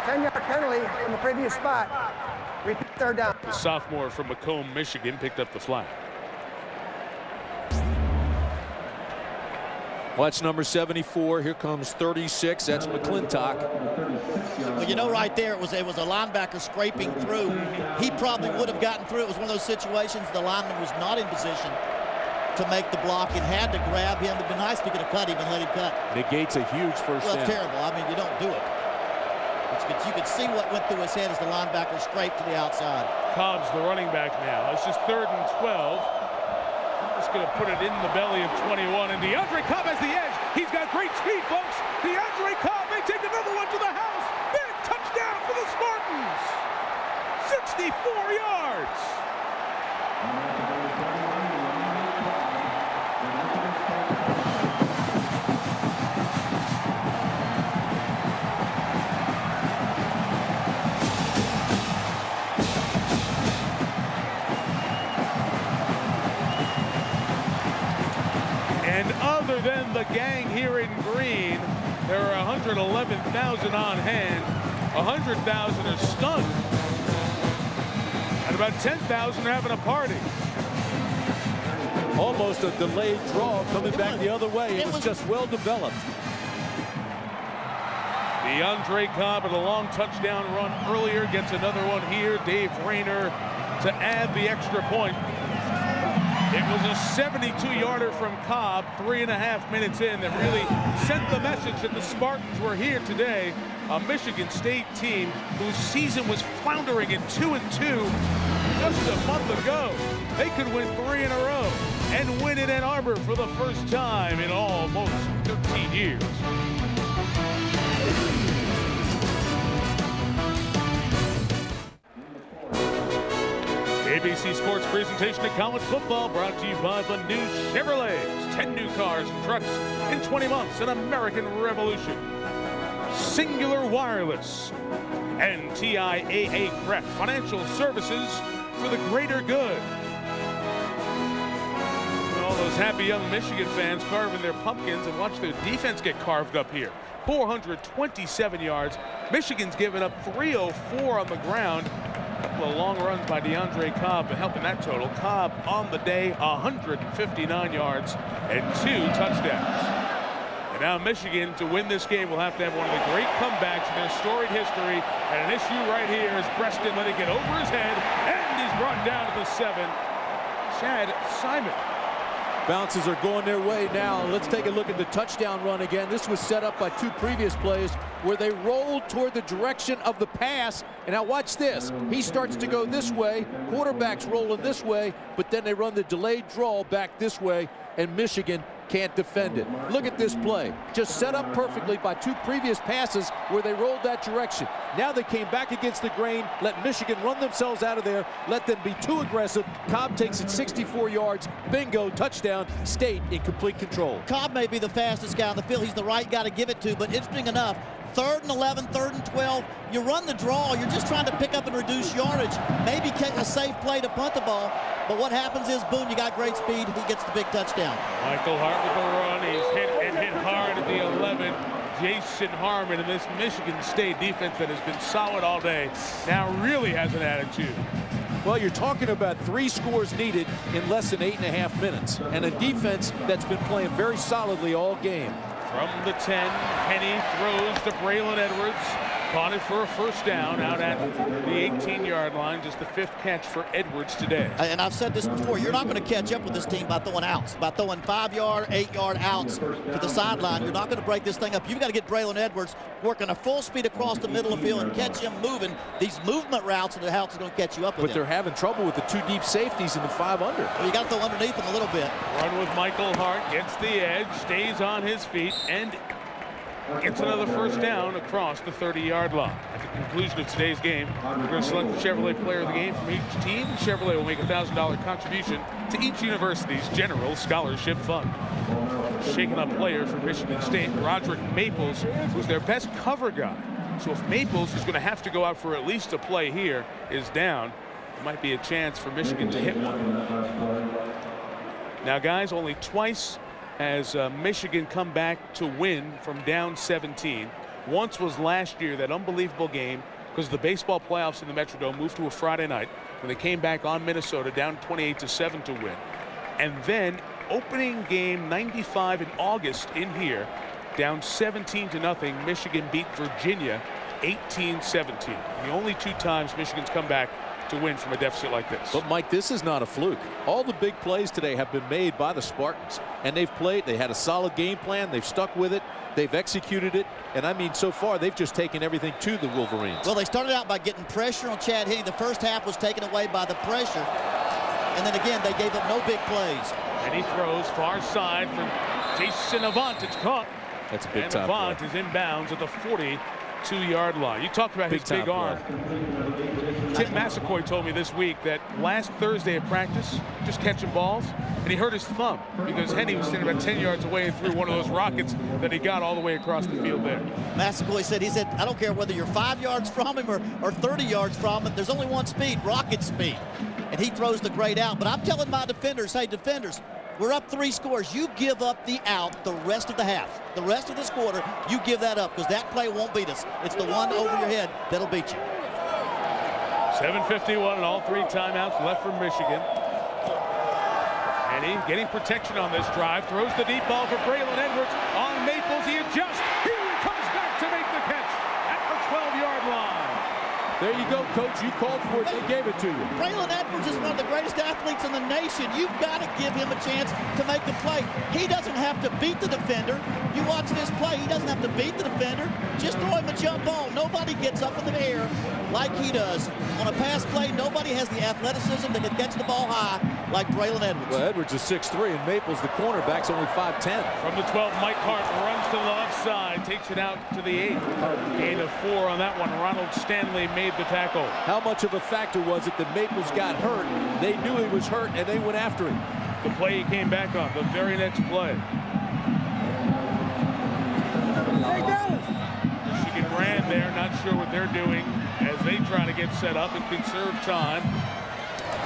10-yard penalty from the previous spot. Repeat 3rd down. The sophomore from Macomb, Michigan, picked up the flag. Well, that's number 74. Here comes 36. That's McClintock. Well, you know, right there, it was a linebacker scraping through. He probably would have gotten through. It was one of those situations the lineman was not in position to make the block and had to grab him. It'd be nice if he could have cut him and let him cut. Negates a huge first Well, down. it's terrible. I mean, you don't do it. You could see what went through his head as the linebacker scraped to the outside. Cobb's the running back now. It's just 3rd and 12. Just going to put it in the belly of 21. And DeAndre Cobb has the edge. He's got great speed, folks. DeAndre Cobb may take another one to the house. Big touchdown for the Spartans. 64 yards. And other than the gang here in green, there are 111,000 on hand. 100,000 are stunned. And about 10,000 are having a party. Almost a delayed draw coming back the other way. It was just well developed. DeAndre Cobb at a long touchdown run earlier gets another one here. Dave Rayner to add the extra point. It was a 72-yarder from Cobb 3.5 minutes in that really sent the message that the Spartans were here today. A Michigan State team whose season was floundering at 2-2 just a month ago. They could win 3 in a row and win in Ann Arbor for the first time in almost 13 years. ABC Sports presentation of college football brought to you by the new Chevrolets. 10 new cars and trucks in 20 months, an American revolution. Singular Wireless and TIAA Prep Financial Services for the greater good. All those happy young Michigan fans carving their pumpkins, and watch their defense get carved up here. 427 yards. Michigan's given up 304 on the ground. A couple of long runs by DeAndre Cobb helping that total. Cobb on the day, 159 yards and 2 touchdowns. And now Michigan, to win this game, will have to have one of the great comebacks in their storied history. And an issue right here is Preston letting it over his head, and he's brought down to the 7. Chad Simon. Bounces are going their way now. Let's take a look at the touchdown run again. This was set up by 2 previous plays where they rolled toward the direction of the pass. And now watch this. He starts to go this way. Quarterback's rolling this way, but then they run the delayed draw back this way, and Michigan can't defend it. Look at this play. Just set up perfectly by 2 previous passes where they rolled that direction. Now they came back against the grain, let Michigan run themselves out of there, let them be too aggressive. Cobb takes it 64 yards. Bingo, touchdown. State in complete control. Cobb may be the fastest guy on the field. He's the right guy to give it to, but interesting enough, 3rd and 11, 3rd and 12, you run the draw, you're just trying to pick up and reduce yardage, maybe take a safe play to punt the ball, but what happens is, boom, you got great speed, he gets the big touchdown. Michael Hart with the run, he's hit hard at the 11. Jason Harmon, and this Michigan State defense that has been solid all day now really has an attitude. Well, you're talking about 3 scores needed in less than 8.5 minutes, and a defense that's been playing very solidly all game. From the 10, Henny throws to Braylon Edwards. Caught it for a first down out at the 18-yard line. Just the 5th catch for Edwards today. And I've said this before, you're not going to catch up with this team by throwing outs. By throwing 5-yard, 8-yard outs to the sideline, you're not going to break this thing up. You've got to get Braylon Edwards working a full speed across the middle of the field and catch him moving. These movement routes are the house is going to catch you up with But they're having trouble with the 2 deep safeties in the 5 under. Well, you got to throw underneath them a little bit. Run with Michael Hart, gets the edge, stays on his feet, and gets another first down across the 30-yard line. At the conclusion of today's game, we're going to select the Chevrolet player of the game from each team. Chevrolet will make a $1,000 contribution to each university's general scholarship fund. Shaken up player for Michigan State, Roderick Maples, who's their best cover guy. So if Maples is going to have to go out for at least a play here, is down, there might be a chance for Michigan to hit one. Now, guys, only twice has Michigan come back to win from down 17. Once was last year, that unbelievable game, because the baseball playoffs in the Metrodome moved to a Friday night when they came back on Minnesota down 28-7 to win. And then opening game 95 in August in here, down 17-0, Michigan beat Virginia 18-17. The only 2 times Michigan's come back to win from a deficit like this. But Mike, this is not a fluke. All the big plays today have been made by the Spartans, and they've played. They had a solid game plan. They've stuck with it. They've executed it, and I mean, so far they've just taken everything to the Wolverines. Well, they started out by getting pressure on Chad Henne. The first half was taken away by the pressure, and then again they gave up no big plays. And he throws far side for Jason Avant. It's caught. That's a big and time Avant play. is inbounds at the 42-yard line. You talked about his big arm. Tim Massaquoi told me this week that last Thursday at practice, just catching balls, and he hurt his thumb because Henne was standing about 10 yards away and threw one of those rockets that he got all the way across the field there. Massaquoi said, I don't care whether you're 5 yards from him or 30 yards from him, there's only one speed, rocket speed. And he throws the great out. But I'm telling my defenders, hey, defenders, we're up 3 scores. You give up the out the rest of the half. The rest of this quarter, you give that up because that play won't beat us. It's the one over your head that'll beat you. 7:51 and all 3 timeouts left for Michigan. Henne getting protection on this drive. Throws the deep ball for Braylon Edwards. On Maples, he adjusts. He comes back to make the catch at the 12-yard line. There you go, Coach. You called for it. They gave it to you. Braylon Edwards is one of the greatest athletes in the nation. You've got to give him a chance to make a play. He doesn't have to beat the defender. You watch this play. He doesn't have to beat the defender. Just throw him a jump ball. Nobody gets up in the air like he does. On a pass play, nobody has the athleticism that can catch the ball high like Braylon Edwards. Well, Edwards is 6'3", and Maples, the cornerback's only 5'10". From the 12, Mike Hart runs to the left side, takes it out to the 8. Gain of 4 on that one. Ronald Stanley made the tackle. How much of a factor was it that Maples got hurt? They knew he was hurt, and they went after him. The play he came back on, the very next play. Michigan ran there, not sure what they're doing as they try to get set up and conserve time.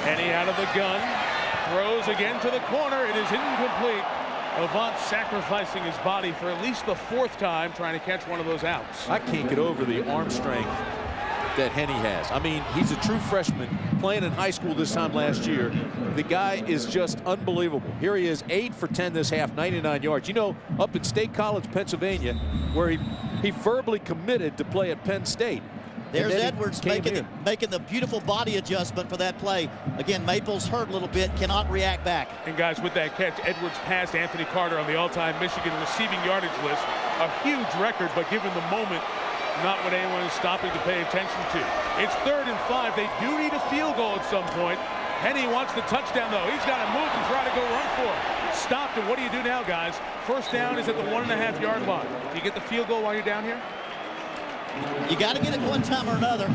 Henne out of the gun, throws again to the corner. It is incomplete. Avant sacrificing his body for at least the 4th time trying to catch one of those outs. I can't get over the arm strength that Henne has. I mean, he's a true freshman playing in high school this time last year. The guy is just unbelievable. Here he is, 8 for 10 this half, 99 yards. You know, up at State College, Pennsylvania, where he verbally committed to play at Penn State. There's Edwards making the beautiful body adjustment for that play. Again, Maples hurt a little bit, cannot react back. And guys, with that catch, Edwards passed Anthony Carter on the all-time Michigan receiving yardage list. A huge record, but given the moment, not what anyone is stopping to pay attention to. It's 3rd and 5. They do need a field goal at some point. Henne wants the touchdown, though. He's got to move and try to go run for it. Stopped, and what do you do now, guys? First down is at the 1.5-yard line. Do you get the field goal while you're down here? You got to get it one time or another.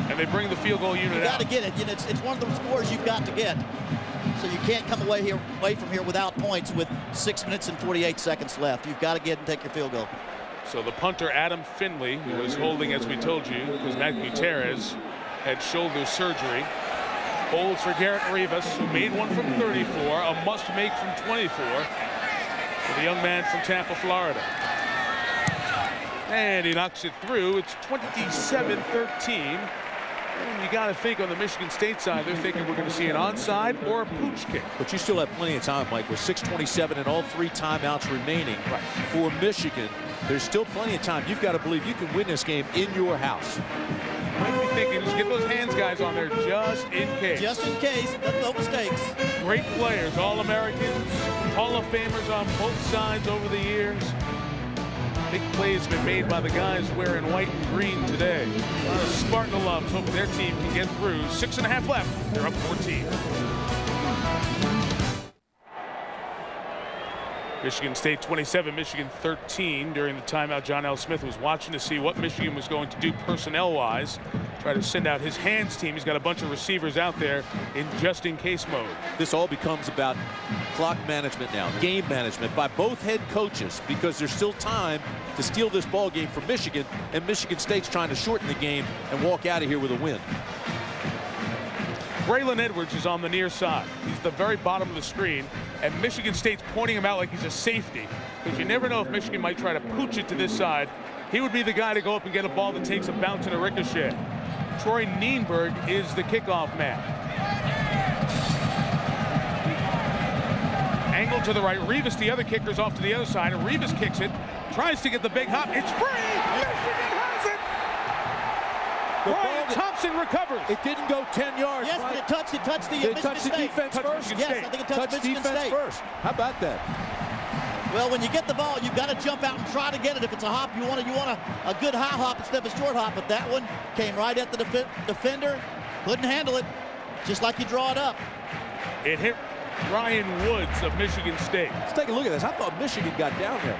And they bring the field goal unit out. You got to get it. You know, it's one of those scores you've got to get. So you can't come away from here without points with 6 minutes and 48 seconds left. You've got to get and take your field goal. So the punter, Adam Finley, who was holding, as we told you, because Matt Gutierrez had shoulder surgery, holds for Garrett Rivas, who made one from 34, a must-make from 24, for the young man from Tampa, Florida. And he knocks it through. It's 27-13. And you got to think on the Michigan State side, they're thinking we're going to see an onside or a pooch kick. But you still have plenty of time, Mike, with 6:27 and all 3 timeouts remaining for Michigan. There's still plenty of time. You've got to believe you can win this game in your house. Might be thinking, just get those hands guys on there just in case. Just in case, but no mistakes. Great players, All-Americans, Hall of Famers on both sides over the years. Big plays been made by the guys wearing white and green today. Spartan alums hoping their team can get through. 6.5 left. They're up 14. Michigan State 27, Michigan 13 during the timeout. John L. Smith was watching to see what Michigan was going to do personnel-wise. Try to send out his hands team. He's got a bunch of receivers out there in just-in-case mode. This all becomes about clock management now, game management by both head coaches, because there's still time to steal this ball game from Michigan, and Michigan State's trying to shorten the game and walk out of here with a win. Braylon Edwards is on the near side. He's the very bottom of the screen, and Michigan State's pointing him out like he's a safety, because you never know if Michigan might try to pooch it to this side. He would be the guy to go up and get a ball that takes a bounce and a ricochet. Troy Nienberg is the kickoff man. Angle to the right. Rivas, the other kicker's off to the other side, and Rivas kicks it, tries to get the big hop. It's free! Michigan has it! Brian Thompson Peterson recovers. It didn't go 10 yards. Yes, but it touched the They Michigan touched the State. defense first? Yes, I think it touched Michigan defense State. first. How about that? Well, when you get the ball, you've got to jump out and try to get it. If it's a hop, you want a good high hop instead of a short hop. But that one came right at the defender. Couldn't handle it, just like you draw it up. It hit Ryan Woods of Michigan State. Let's take a look at this. I thought Michigan got down there.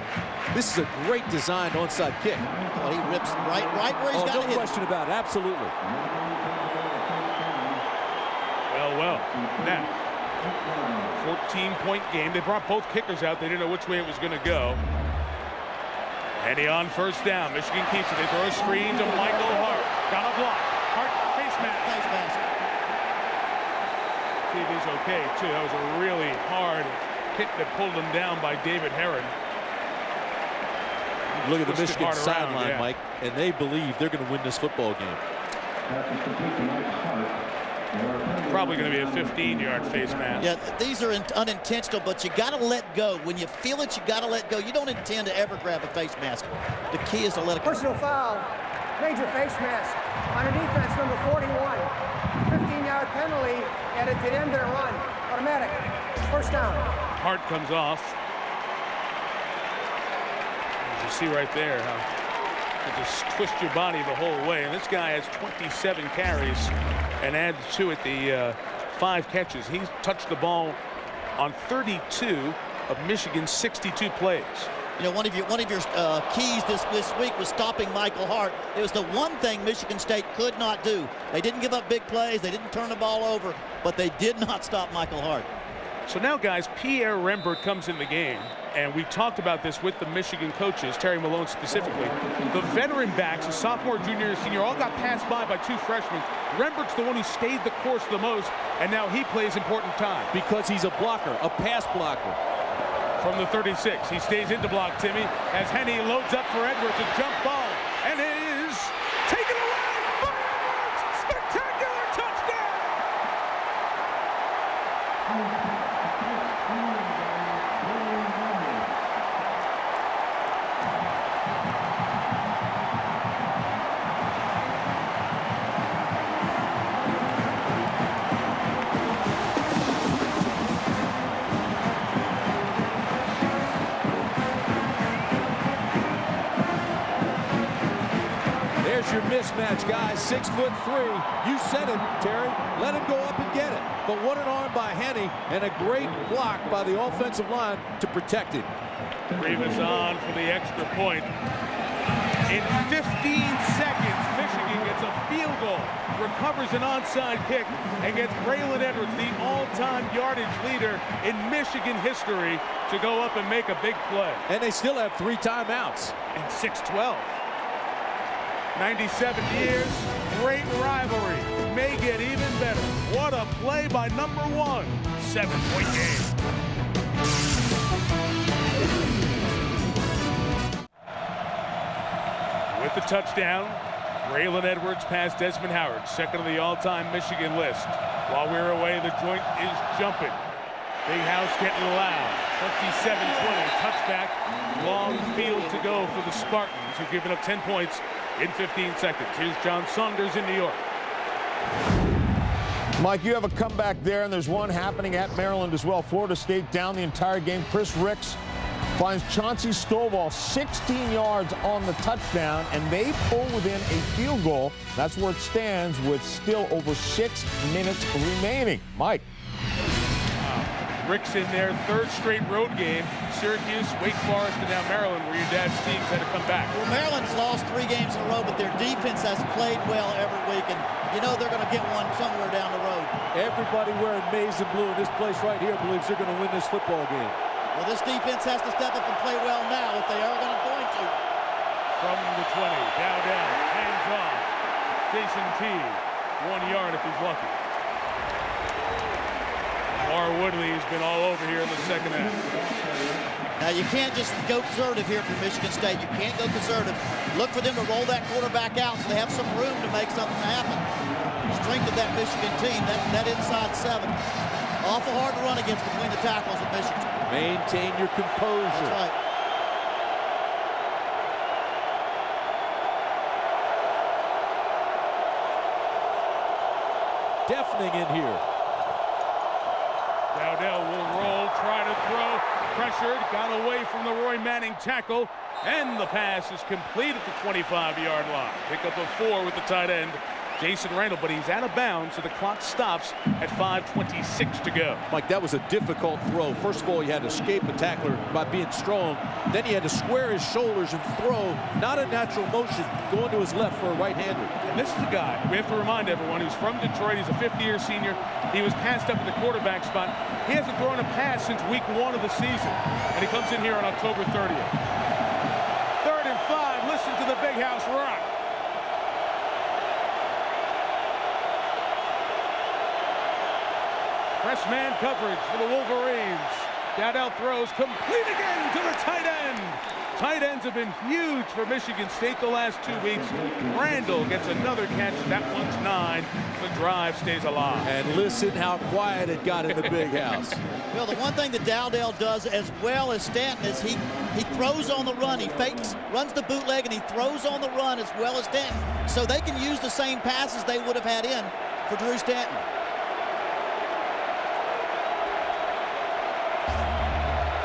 This is a great designed onside kick. Well, he rips right where he's got to hit. No question about it. Absolutely. Well. Now, 14-point game. They brought both kickers out. They didn't know which way it was going to go. And he on first down. Michigan keeps it. They throw a screen to Michael Hart. Got a block. Hart, face mask. Face mask. See if he's okay, too. That was a really hard hit that pulled him down by David Herron. Look at the Michigan sideline, yeah. Mike, and they believe they're going to win this football game. Probably going to be a 15-yard face mask. Yeah, these are unintentional, but you got to let go. When you feel it, you got to let go. You don't intend to ever grab a face mask. The key is to let it go. Personal foul, major face mask on a defense, number 41. 15-yard penalty, and it did end their run. Automatic. First down. Hart comes off. As you see right there, how you just twist your body the whole way. And this guy has 27 carries and adds to it the 5 catches. He's touched the ball on 32 of Michigan's 62 plays. You know, one of your keys this week was stopping Michael Hart. It was the one thing Michigan State could not do. They didn't give up big plays. They didn't turn the ball over, but they did not stop Michael Hart. So now, guys, Pierre Rembert comes in the game, and we talked about this with the Michigan coaches, Terry Malone specifically. The veteran backs, a sophomore, junior, and senior, all got passed by 2 freshmen. Rembert's the one who stayed the course the most, and now he plays important time. Because he's a blocker, a pass blocker. From the 36, he stays in to block Timmy as Henny loads up for Edwards, a jump ball, and it is taken away by Edwards. Spectacular touchdown! There's your mismatch, guys. 6'3". You said it, Terry. Let him go up and get it. But what an arm by Henny and a great block by the offensive line to protect it. Rivas on for the extra point. In 15 seconds, Michigan gets a field goal, recovers an onside kick, and gets Braylon Edwards, the all-time yardage leader in Michigan history, to go up and make a big play. And they still have 3 timeouts. And 6-12. 97 years, great rivalry. May get even better. What a play by number 1. 7-point game. With the touchdown, Braylon Edwards past Desmond Howard, second on the all-time Michigan list. While we're away, the joint is jumping. Big house getting loud. 27-20, touchback. Long field to go for the Spartans, who've given up 10 points in 15 seconds. Here's John Saunders in New York. Mike, you have a comeback there, and there's one happening at Maryland as well. Florida State down the entire game. Chris Ricks finds Chauncey Stovall 16 yards on the touchdown, and they pull within a field goal. That's where it stands with still over 6 minutes remaining. Mike. Rick's in their 3rd straight road game. Syracuse, Wake Forest, and now Maryland, where your dad's teams had to come back. Well, Maryland's lost 3 games in a row, but their defense has played well every week, and you know they're going to get one somewhere down the road. Everybody wearing maize and blue in this place right here believes they're going to win this football game. Well, this defense has to step up and play well now if they are going to. From the 20, down, hands off. Jason T, 1 yard if he's lucky. Mar Woodley has been all over here in the second half. Now, you can't just go conservative here for Michigan State. You can't go conservative. Look for them to roll that quarterback out so they have some room to make something happen. Strength of that Michigan team, that inside 7. Awful hard to run against between the tackles of Michigan. Maintain your composure. That's right. deafening in here. Dowdell will roll, try to throw, pressured, got away from the Roy Manning tackle, and the pass is complete at the 25-yard line. Pick up of 4 with the tight end, Jason Randall, but he's out of bounds, so the clock stops at 5:26 to go. Mike, that was a difficult throw. First of all, he had to escape a tackler by being strong. Then he had to square his shoulders and throw, not a natural motion, going to his left for a right-hander. And this is a guy, we have to remind everyone, who's from Detroit. He's a 50-year senior. He was passed up at the quarterback spot. He hasn't thrown a pass since week 1 of the season, and he comes in here on October 30th. 3rd and 5, listen to the Big House rock. Press man coverage for the Wolverines. Dowdell throws, complete again to the tight end. Tight ends have been huge for Michigan State the last 2 weeks. Randall gets another catch. That one's 9. The drive stays alive. And listen how quiet it got in the Big House. Well, the one thing that Dowdell does as well as Stanton is he throws on the run. He fakes, runs the bootleg, and he throws on the run as well as Stanton. So they can use the same passes they would have had in for Drew Stanton.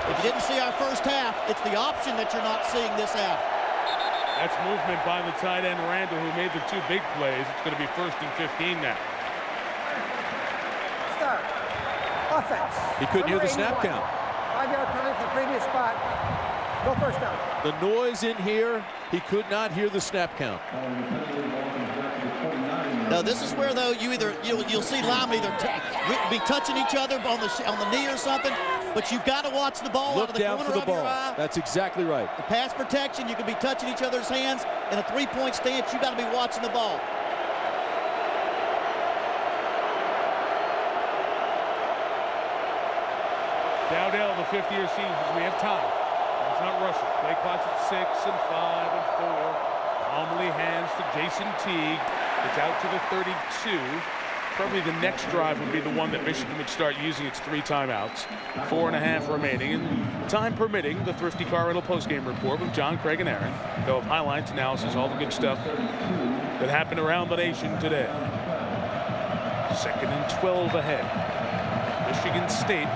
If you didn't see our first half, it's the option that you're not seeing this half. That's movement by the tight end Randall, who made the 2 big plays. It's going to be 1st and 15 now. Start. Offense. He couldn't hear the snap count. 5-yard penalty for the previous spot. Go first down. The noise in here, he could not hear the snap count. No, this is where though you'll see linemen either be touching each other on the knee or something, but you've got to watch the ball out of the corner of your eye. That's exactly right. The pass protection, you can be touching each other's hands. In a 3-point stance, you got to be watching the ball. Dowdell, the 50-year senior, says we have time. It's not rushing. Play clock's at 6 and 5 and 4. Calmly hands to Jason Teague. It's out to the 32. Probably the next drive would be the one that Michigan would start using its 3 timeouts. 4.5 remaining. And time permitting, the Thrifty Car Rental postgame report with John, Craig, and Aaron. They'll have highlights, analysis, all the good stuff that happened around the nation today. 2nd and 12 ahead. Michigan State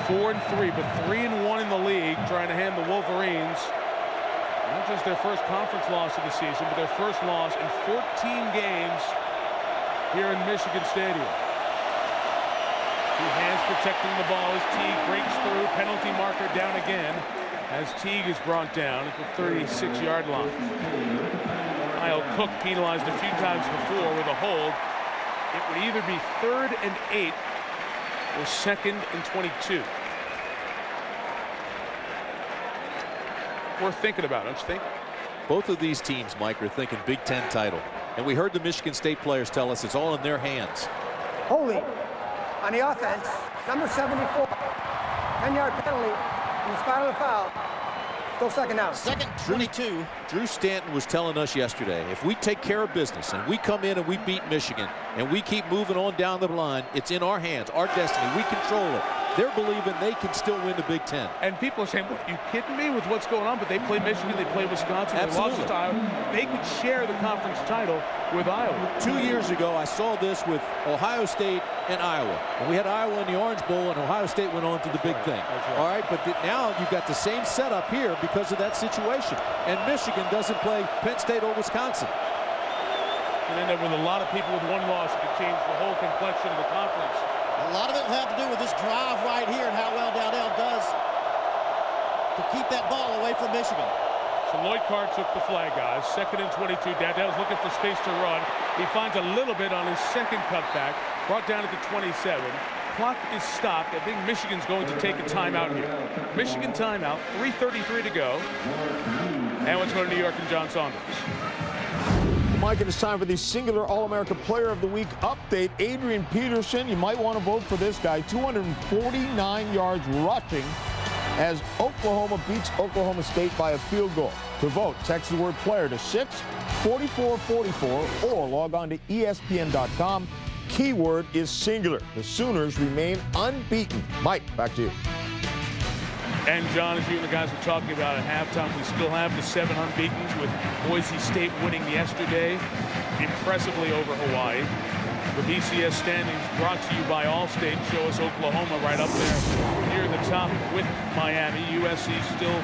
4-3, but 3-1 in the league, trying to hand the Wolverines not just their first conference loss of the season, but their first loss in 14 games here in Michigan Stadium. 2 hands protecting the ball as Teague breaks through. Penalty marker down again as Teague is brought down at the 36-yard line. Kyle Cook penalized a few times before with a hold. It would either be 3rd and 8 or 2nd and 22. Worth thinking about, don't you think? Both of these teams, Mike, are thinking Big Ten title. And we heard the Michigan State players tell us it's all in their hands. Holding on the offense, number 74. 10-yard penalty in the spot of the foul. Still 2nd down. 2nd, 22. Drew Stanton was telling us yesterday, if we take care of business and we come in and we beat Michigan and we keep moving on down the line, it's in our hands, our destiny. We control it. They're believing they can still win the Big Ten. And people are saying, what, are you kidding me with what's going on? But they play Michigan, they play Wisconsin, Absolutely. They lost to Iowa. They could share the conference title with Iowa. 2 years ago, I saw this with Ohio State and Iowa. And we had Iowa in the Orange Bowl, and Ohio State went on to the big thing. Right. All right, but now you've got the same setup here because of that situation. And Michigan doesn't play Penn State or Wisconsin. And end up with a lot of people with 1 loss that could change the whole complexion of the conference. A lot of it will have to do with this drive right here and how well Dowdell does to keep that ball away from Michigan. So Lloyd Carr took the flag, guys. 2nd and 22. Dowdell's looking for space to run. He finds a little bit on his 2nd cutback. Brought down at the 27. Clock is stopped. I think Michigan's going to take a timeout here. Michigan timeout. 3:33 to go. And let's go to New York and John Saunders. Mike, it is time for the singular All-America Player of the Week update. Adrian Peterson, you might want to vote for this guy. 249 yards rushing as Oklahoma beats Oklahoma State by a field goal. To vote, text the word player to 64444 or log on to ESPN.com. Keyword is singular. The Sooners remain unbeaten. Mike, back to you. And John, as you and the guys were talking about at halftime, we still have the 7 unbeatens with Boise State winning yesterday impressively over Hawaii. The BCS standings brought to you by Allstate show us Oklahoma right up there near the top with Miami. USC still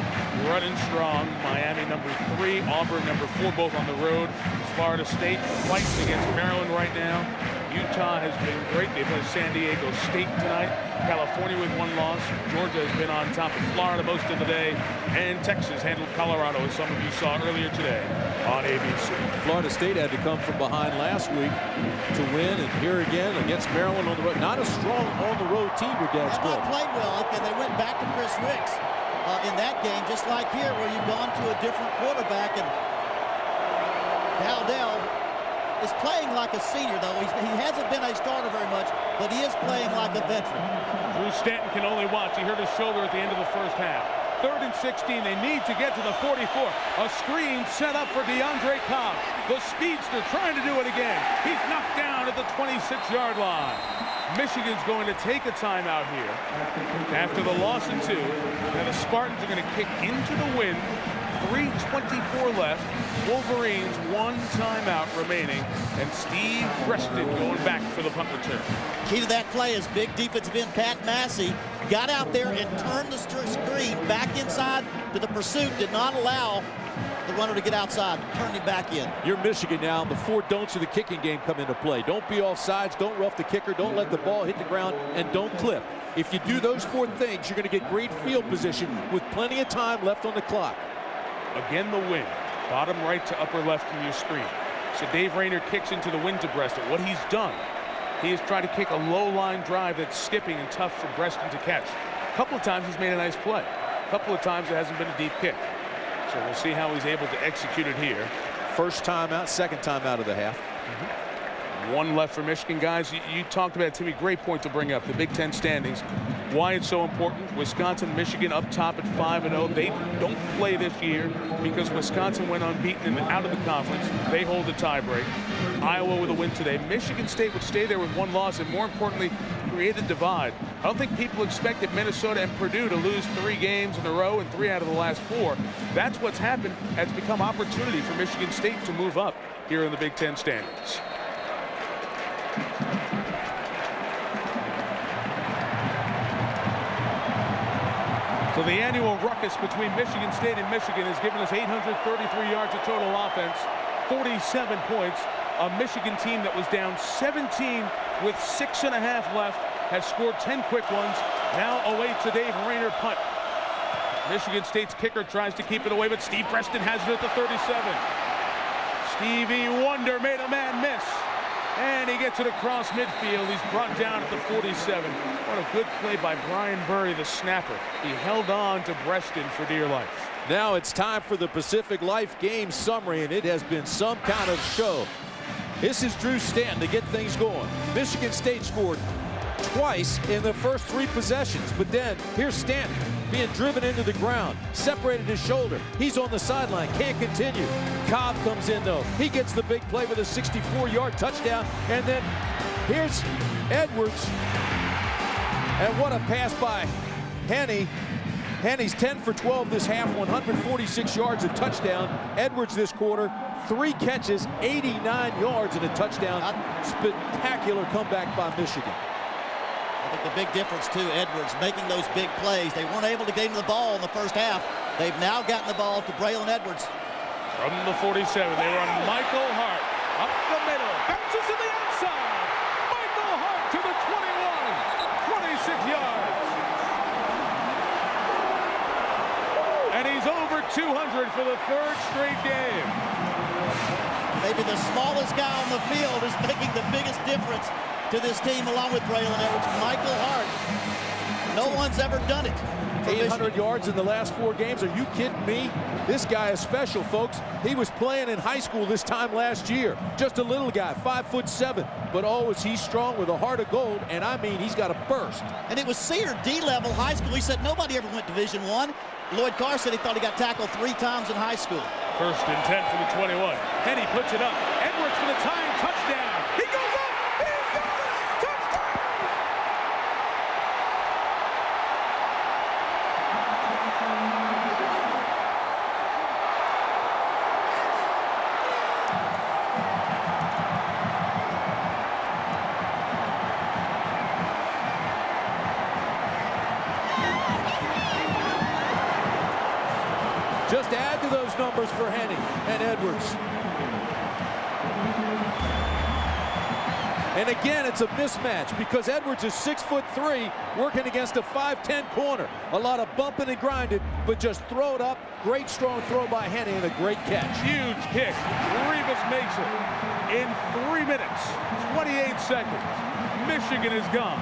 running strong. Miami number 3, Auburn number 4, both on the road. Florida State fighting against Maryland right now. Utah has been great. They play San Diego State tonight. California with 1 loss. Georgia has been on top of Florida most of the day. And Texas handled Colorado, as some of you saw earlier today on ABC. Florida State had to come from behind last week to win, and here again against Maryland on the road. Not a strong on-the-road team, your dad's They played well, and they went back to Chris Ricks in that game, just like here, where you've gone to a different quarterback. And Dowdell is playing like a senior, though. He hasn't been a starter very much, but he is playing like a veteran. Drew Stanton can only watch. He hurt his shoulder at the end of the first half. 3rd and 16. They need to get to the 44. A screen set up for DeAndre Cobb. The speedster trying to do it again. He's knocked down at the 26-yard line. Michigan's going to take a timeout here after the loss in 2. And the Spartans are going to kick into the wind. 3:24 left. Wolverines 1 timeout remaining, and Steve Preston going back for the punt return. Key to that play is big defensive end Pat Massey got out there and turned the screen back inside to the pursuit, did not allow the runner to get outside, turned him back in. You're Michigan now. The 4 don'ts of the kicking game come into play. Don't be offsides, don't rough the kicker, don't let the ball hit the ground, and don't clip. If you do those 4 things, you're going to get great field position with plenty of time left on the clock. Again, the wind. Bottom right to upper left in your screen. So Dave Rayner kicks into the wind to Breston. What he's done, he has tried to kick a low line drive that's skipping and tough for Breston to catch. A couple of times he's made a nice play. A couple of times it hasn't been a deep kick. So we'll see how he's able to execute it here. First time out, second time out of the half. 1 left for Michigan, guys. You talked about it, Timmy. Great point to bring up. The Big Ten standings. Why it's so important. Wisconsin, Michigan up top at 5-0. They don't play this year because Wisconsin went unbeaten and out of the conference. They hold the tiebreak. Iowa with a win today. Michigan State would stay there with 1 loss and, more importantly, create a divide. I don't think people expected Minnesota and Purdue to lose 3 games in a row and 3 out of the last 4. That's what's happened. It's become opportunity for Michigan State to move up here in the Big Ten standings. So the annual ruckus between Michigan State and Michigan has given us 833 yards of total offense, 47 points. A Michigan team that was down 17 with 6.5 left has scored 10 quick ones. Now awaits a Dave Rayner punt. Michigan State's kicker tries to keep it away, but Steve Preston has it at the 37. Stevie Wonder made a man miss. And he gets it across midfield. He's brought down at the 47. What a good play by Brian Burry, the snapper. He held on to Breston for dear life. Now it's time for the Pacific Life game summary, and it has been some kind of show. This is Drew Stanton to get things going. Michigan State scored twice in the first 3 possessions, but then here's Stanton being driven into the ground, separated his shoulder. He's on the sideline, can't continue. Cobb comes in though. He gets the big play with a 64-yard touchdown, and then here's Edwards. And what a pass by Henne. Henne's 10 for 12 this half, 146 yards, a touchdown. Edwards this quarter, 3 catches, 89 yards and a touchdown. Spectacular comeback by Michigan. I think the big difference, too, Edwards making those big plays. They weren't able to get him the ball in the first half. They've now gotten the ball to Braylon Edwards. From the 47, they run Michael Hart up the middle. Bounces to the outside. Michael Hart to the 21. 26 yards. And he's over 200 for the 3rd straight game. Maybe the smallest guy on the field is making the biggest difference to this team, along with Braylon Edwards. Michael Hart. No one's ever done it. 800 yards in the last 4 games. Are you kidding me? This guy is special, folks. He was playing in high school this time last year. Just a little guy, 5'7". But oh, is he strong with a heart of gold, and I mean, he's got a burst. And it was Cedar D-level high school. He said nobody ever went Division I. Lloyd Carr said he thought he got tackled 3 times in high school. 1st and 10 from the 21. Henne puts it up. Edwards for the tying touchdown. He goes up. He's got it. Touchdown. Just add to those numbers for Henning and Edwards. And again, it's a mismatch because Edwards is 6'3", working against a 5'10" corner. A lot of bumping and grinding, but just throw it up. Great strong throw by Henning and a great catch. Huge kick. Rivas makes it in 3 minutes, 28 seconds. Michigan is gone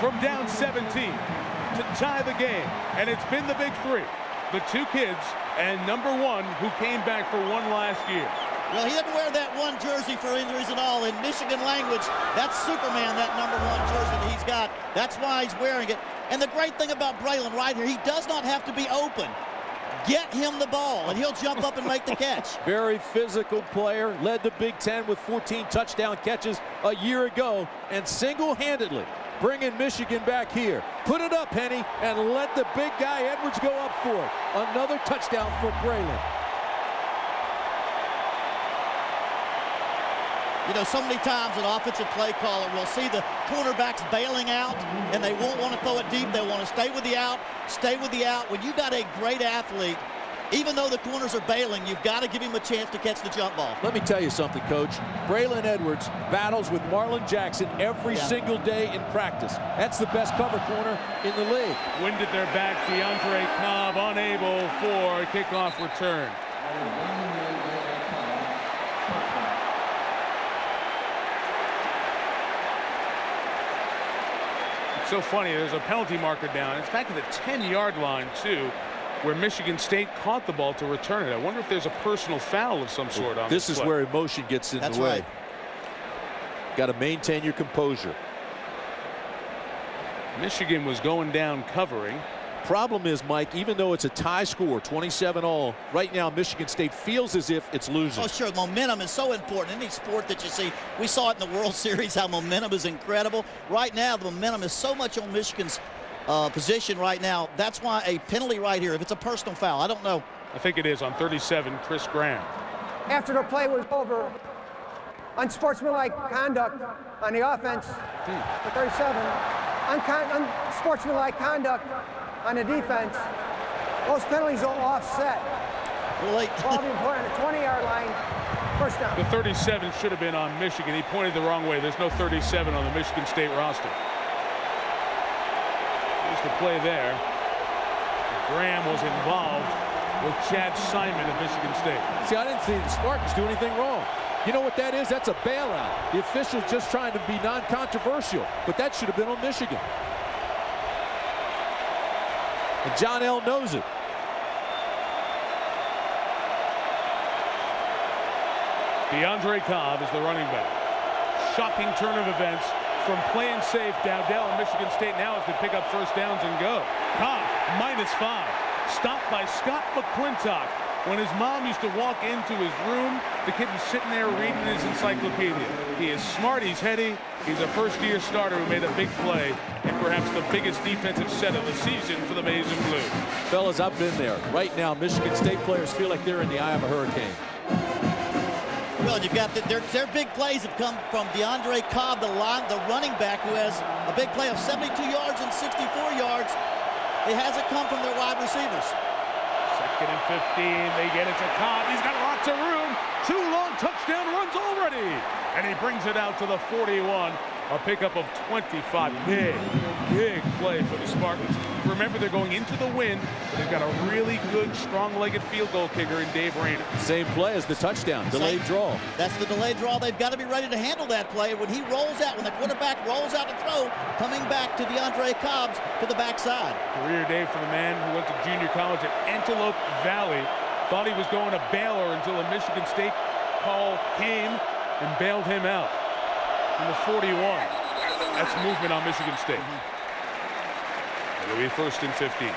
from down 17 to tie the game. And it's been the big three. The two kids and number one who came back for one last year. Well, he didn't wear that one jersey for injuries at all. In Michigan language, that's Superman, that number one jersey that he's got. That's why he's wearing it. And the great thing about Braylon right here, he does not have to be open. Get him the ball, and he'll jump up and make the catch. Very physical player, led the Big Ten with 14 touchdown catches a year ago, and single-handedly bringing Michigan back here. Put it up, Henny, and let the big guy Edwards go up for it. Another touchdown for Braylon. You know, so many times an offensive play caller will see the cornerbacks bailing out, and they won't want to throw it deep. They want to stay with the out, stay with the out. When you got a great athlete, even though the corners are bailing, you've got to give him a chance to catch the jump ball. Let me tell you something, Coach. Braylon Edwards battles with Marlon Jackson every single day in practice. That's the best cover corner in the league. Wind at their back, DeAndre Cobb unable for a kickoff return. So funny, there's a penalty marker down. It's back at the 10-yard line, too, where Michigan State caught the ball to return it. I wonder if there's a personal foul of some sort on this is play. where emotion gets in the way. Right. Got to maintain your composure. Michigan was going down covering. Problem is, Mike, even though it's a tie score, 27-all, right now Michigan State feels as if it's losing. Oh, sure. Momentum is so important in any sport that you see. We saw it in the World Series, how momentum is incredible. Right now, the momentum is so much on Michigan's position right now. That's why a penalty right here, if it's a personal foul, I don't know. I think it is on 37, Chris Graham. After the play was over, unsportsmanlike conduct on the offense for 37, unsportsmanlike conduct on the defense. Those penalties will offset. Really? Ball being put on the 20-yard line, first down. The 37 should have been on Michigan. He pointed the wrong way. There's no 37 on the Michigan State roster. Here's the play there. Graham was involved with Chad Simon of Michigan State. See, I didn't see the Spartans do anything wrong. You know what that is? That's a bailout. The official's just trying to be non-controversial, but that should have been on Michigan. And John L. knows it. DeAndre Cobb is the running back. Shocking turn of events from playing safe. Dowdell and Michigan State now has to pick up first downs and go. Cobb, -5. Stopped by Scott McClintock. When his mom used to walk into his room, the kid was sitting there reading his encyclopedia. He is smart, he's heady, he's a first-year starter who made a big play, and perhaps the biggest defensive set of the season for the Maize and Blue. Fellas, I've been there. Right now, Michigan State players feel like they're in the eye of a hurricane. Well, you've got their big plays have come from DeAndre Cobb, the running back, who has a big play of 72 yards and 64 yards. It hasn't come from their wide receivers. 2nd and 15, they get it to Cobb. He's got lots of room. 2 long touchdown runs already. And he brings it out to the 41. A pickup of 25. Big play for the Spartans. Remember, they're going into the wind, but they've got a really good, strong-legged field goal kicker in Dave Rayner. Same play as the touchdown, delayed draw. That's the delayed draw. They've got to be ready to handle that play. When he rolls out, when the quarterback rolls out to throw, coming back to DeAndre Cobb to the backside. Career day for the man who went to junior college at Antelope Valley. Thought he was going to Baylor until a Michigan State call came and bailed him out. From the 41. That's movement on Michigan State. It'll be 1st and 15.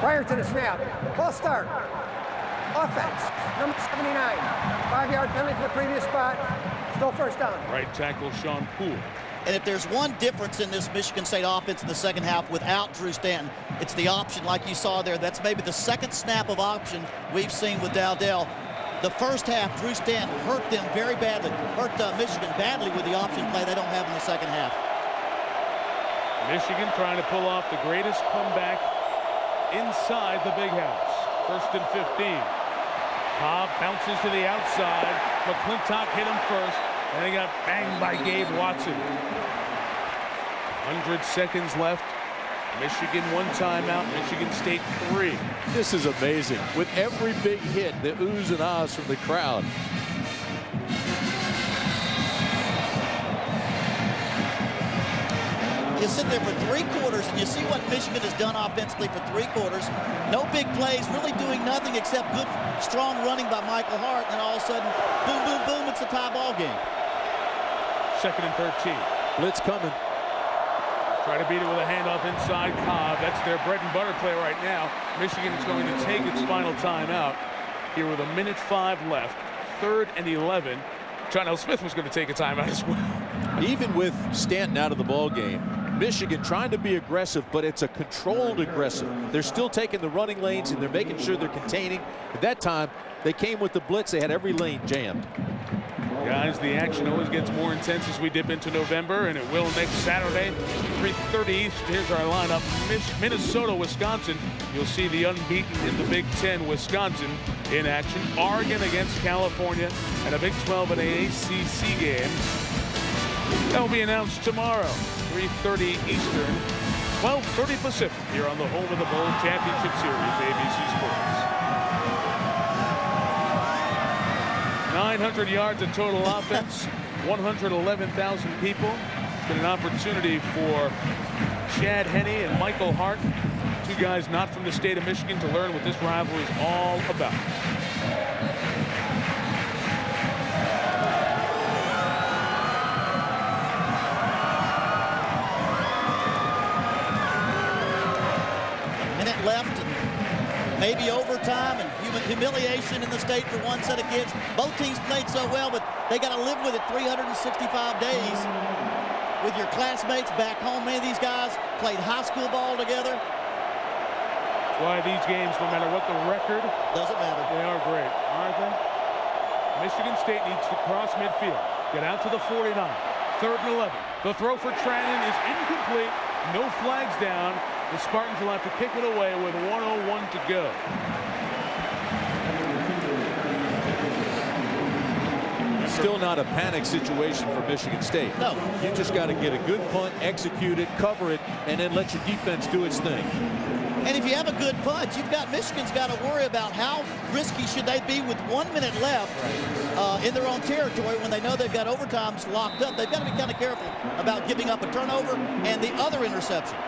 Prior to the snap, ball start. Offense, number 79. 5-yard penalty to the previous spot. Still first down. Right tackle Sean Poole. And if there's one difference in this Michigan State offense in the second half without Drew Stanton, it's the option like you saw there. That's maybe the second snap of option we've seen with Dowdell. The first half, Drew Stanton hurt them very badly, hurt Michigan badly with the option play they don't have in the second half. Michigan trying to pull off the greatest comeback inside the big house. 1st and 15. Cobb bounces to the outside. McClintock hit him first, and he got banged by Gabe Watson. 100 seconds left. Michigan 1 timeout, Michigan State 3. This is amazing. With every big hit, the oohs and ahs from the crowd. You sit there for 3 quarters and you see what Michigan has done offensively for 3 quarters. No big plays, really doing nothing except good, strong running by Michael Hart. And all of a sudden, boom, boom, boom, it's a tie ball game. 2nd and 13. Blitz coming. Try to beat it with a handoff inside Cobb. That's their bread and butter play right now. Michigan is going to take its final timeout here with 1:05 left. 3rd and 11. John L. Smith was going to take a timeout as well. Even with Stanton out of the ball game, Michigan trying to be aggressive, but it's a controlled aggressive. They're still taking the running lanes and they're making sure they're containing. At that time, they came with the blitz. They had every lane jammed. Guys, the action always gets more intense as we dip into November, and it will next Saturday, 3:30 East. Here's our lineup. Minnesota, Wisconsin. You'll see the unbeaten in the Big Ten, Wisconsin, in action. Oregon against California, and a Big 12 and a ACC game. That will be announced tomorrow, 3:30 Eastern, 12:30 Pacific, here on the home of the Bowl Championship Series, ABC Sports. 900 yards of total offense, 111,000 people. It's been an opportunity for Chad Henne and Michael Hart, 2 guys not from the state of Michigan, to learn what this rivalry is all about. Minute left, and maybe overtime and humiliation in the state for one set of kids. Both teams played so well, but they got to live with it 365 days with your classmates back home. Many of these guys played high school ball together. That's why these games, no matter what the record, doesn't matter. They are great, aren't they? Michigan State needs to cross midfield, get out to the 49. 3rd and 11. The throw for Trannon is incomplete. No flags down. The Spartans will have to kick it away with 1:01 to go. Still not a panic situation for Michigan State. No. You just got to get a good punt, execute it, cover it, and then let your defense do its thing. And if you have a good punch, Michigan's got to worry about how risky should they be with 1 minute left in their own territory when they know they've got overtimes locked up. They've got to be kind of careful about giving up a turnover and the other interception.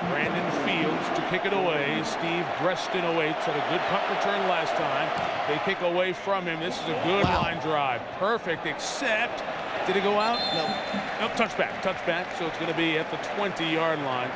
Brandon Fields to kick it away. Steve Breston awaits. Had a good punt return last time. They kick away from him. This is a good line drive. Perfect, except, did it go out? No. Nope, touchback. So it's going to be at the 20-yard line.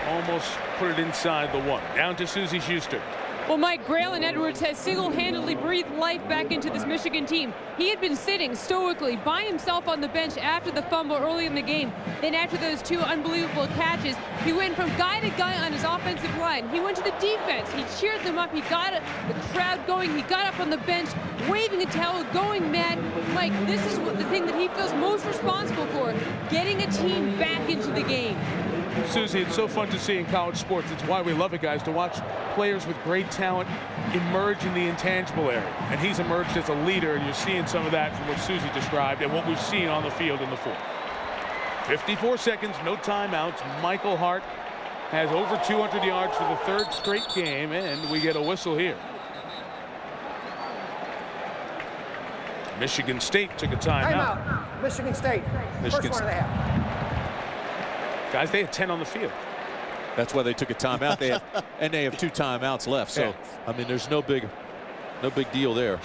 Almost put it inside the 1. Down to Susie Schuster. Well, Mike, Braylon Edwards has single-handedly breathed life back into this Michigan team. He had been sitting stoically by himself on the bench after the fumble early in the game. Then after those 2 unbelievable catches, he went from guy to guy on his offensive line. He went to the defense. He cheered them up. He got the crowd going. He got up on the bench, waving a towel, going mad. Mike, this is the thing that he feels most responsible for, getting a team back into the game. Susie, it's so fun to see in college sports. It's why we love it, guys, to watch players with great talent emerge in the intangible area. And he's emerged as a leader, and you're seeing some of that from what Susie described and what we've seen on the field in the 4th. 54 seconds, no timeouts. Michael Hart has over 200 yards for the 3rd straight game, and we get a whistle here. Michigan State took a timeout. Michigan State. First 1.5. Guys, they had 10 on the field. That's why they took a timeout. They have 2 timeouts left. So, I mean, there's no big deal there.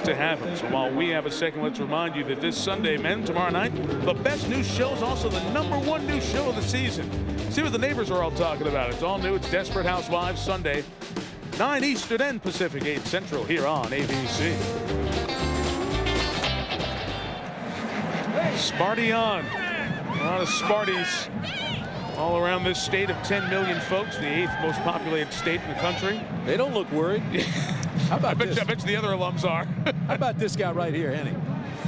To have them. So while we have a second, let's remind you that this Sunday, men, tomorrow night, the best new show is also the #1 new show of the season. See what the neighbors are all talking about. It's all new. It's Desperate Housewives, Sunday, 9 Eastern and Pacific, 8 Central, here on ABC. Sparty on. A lot of Sparties all around this state of 10 million folks, the 8th most populated state in the country. They don't look worried. How about I bet you the other alums are. How about this guy right here, Henny?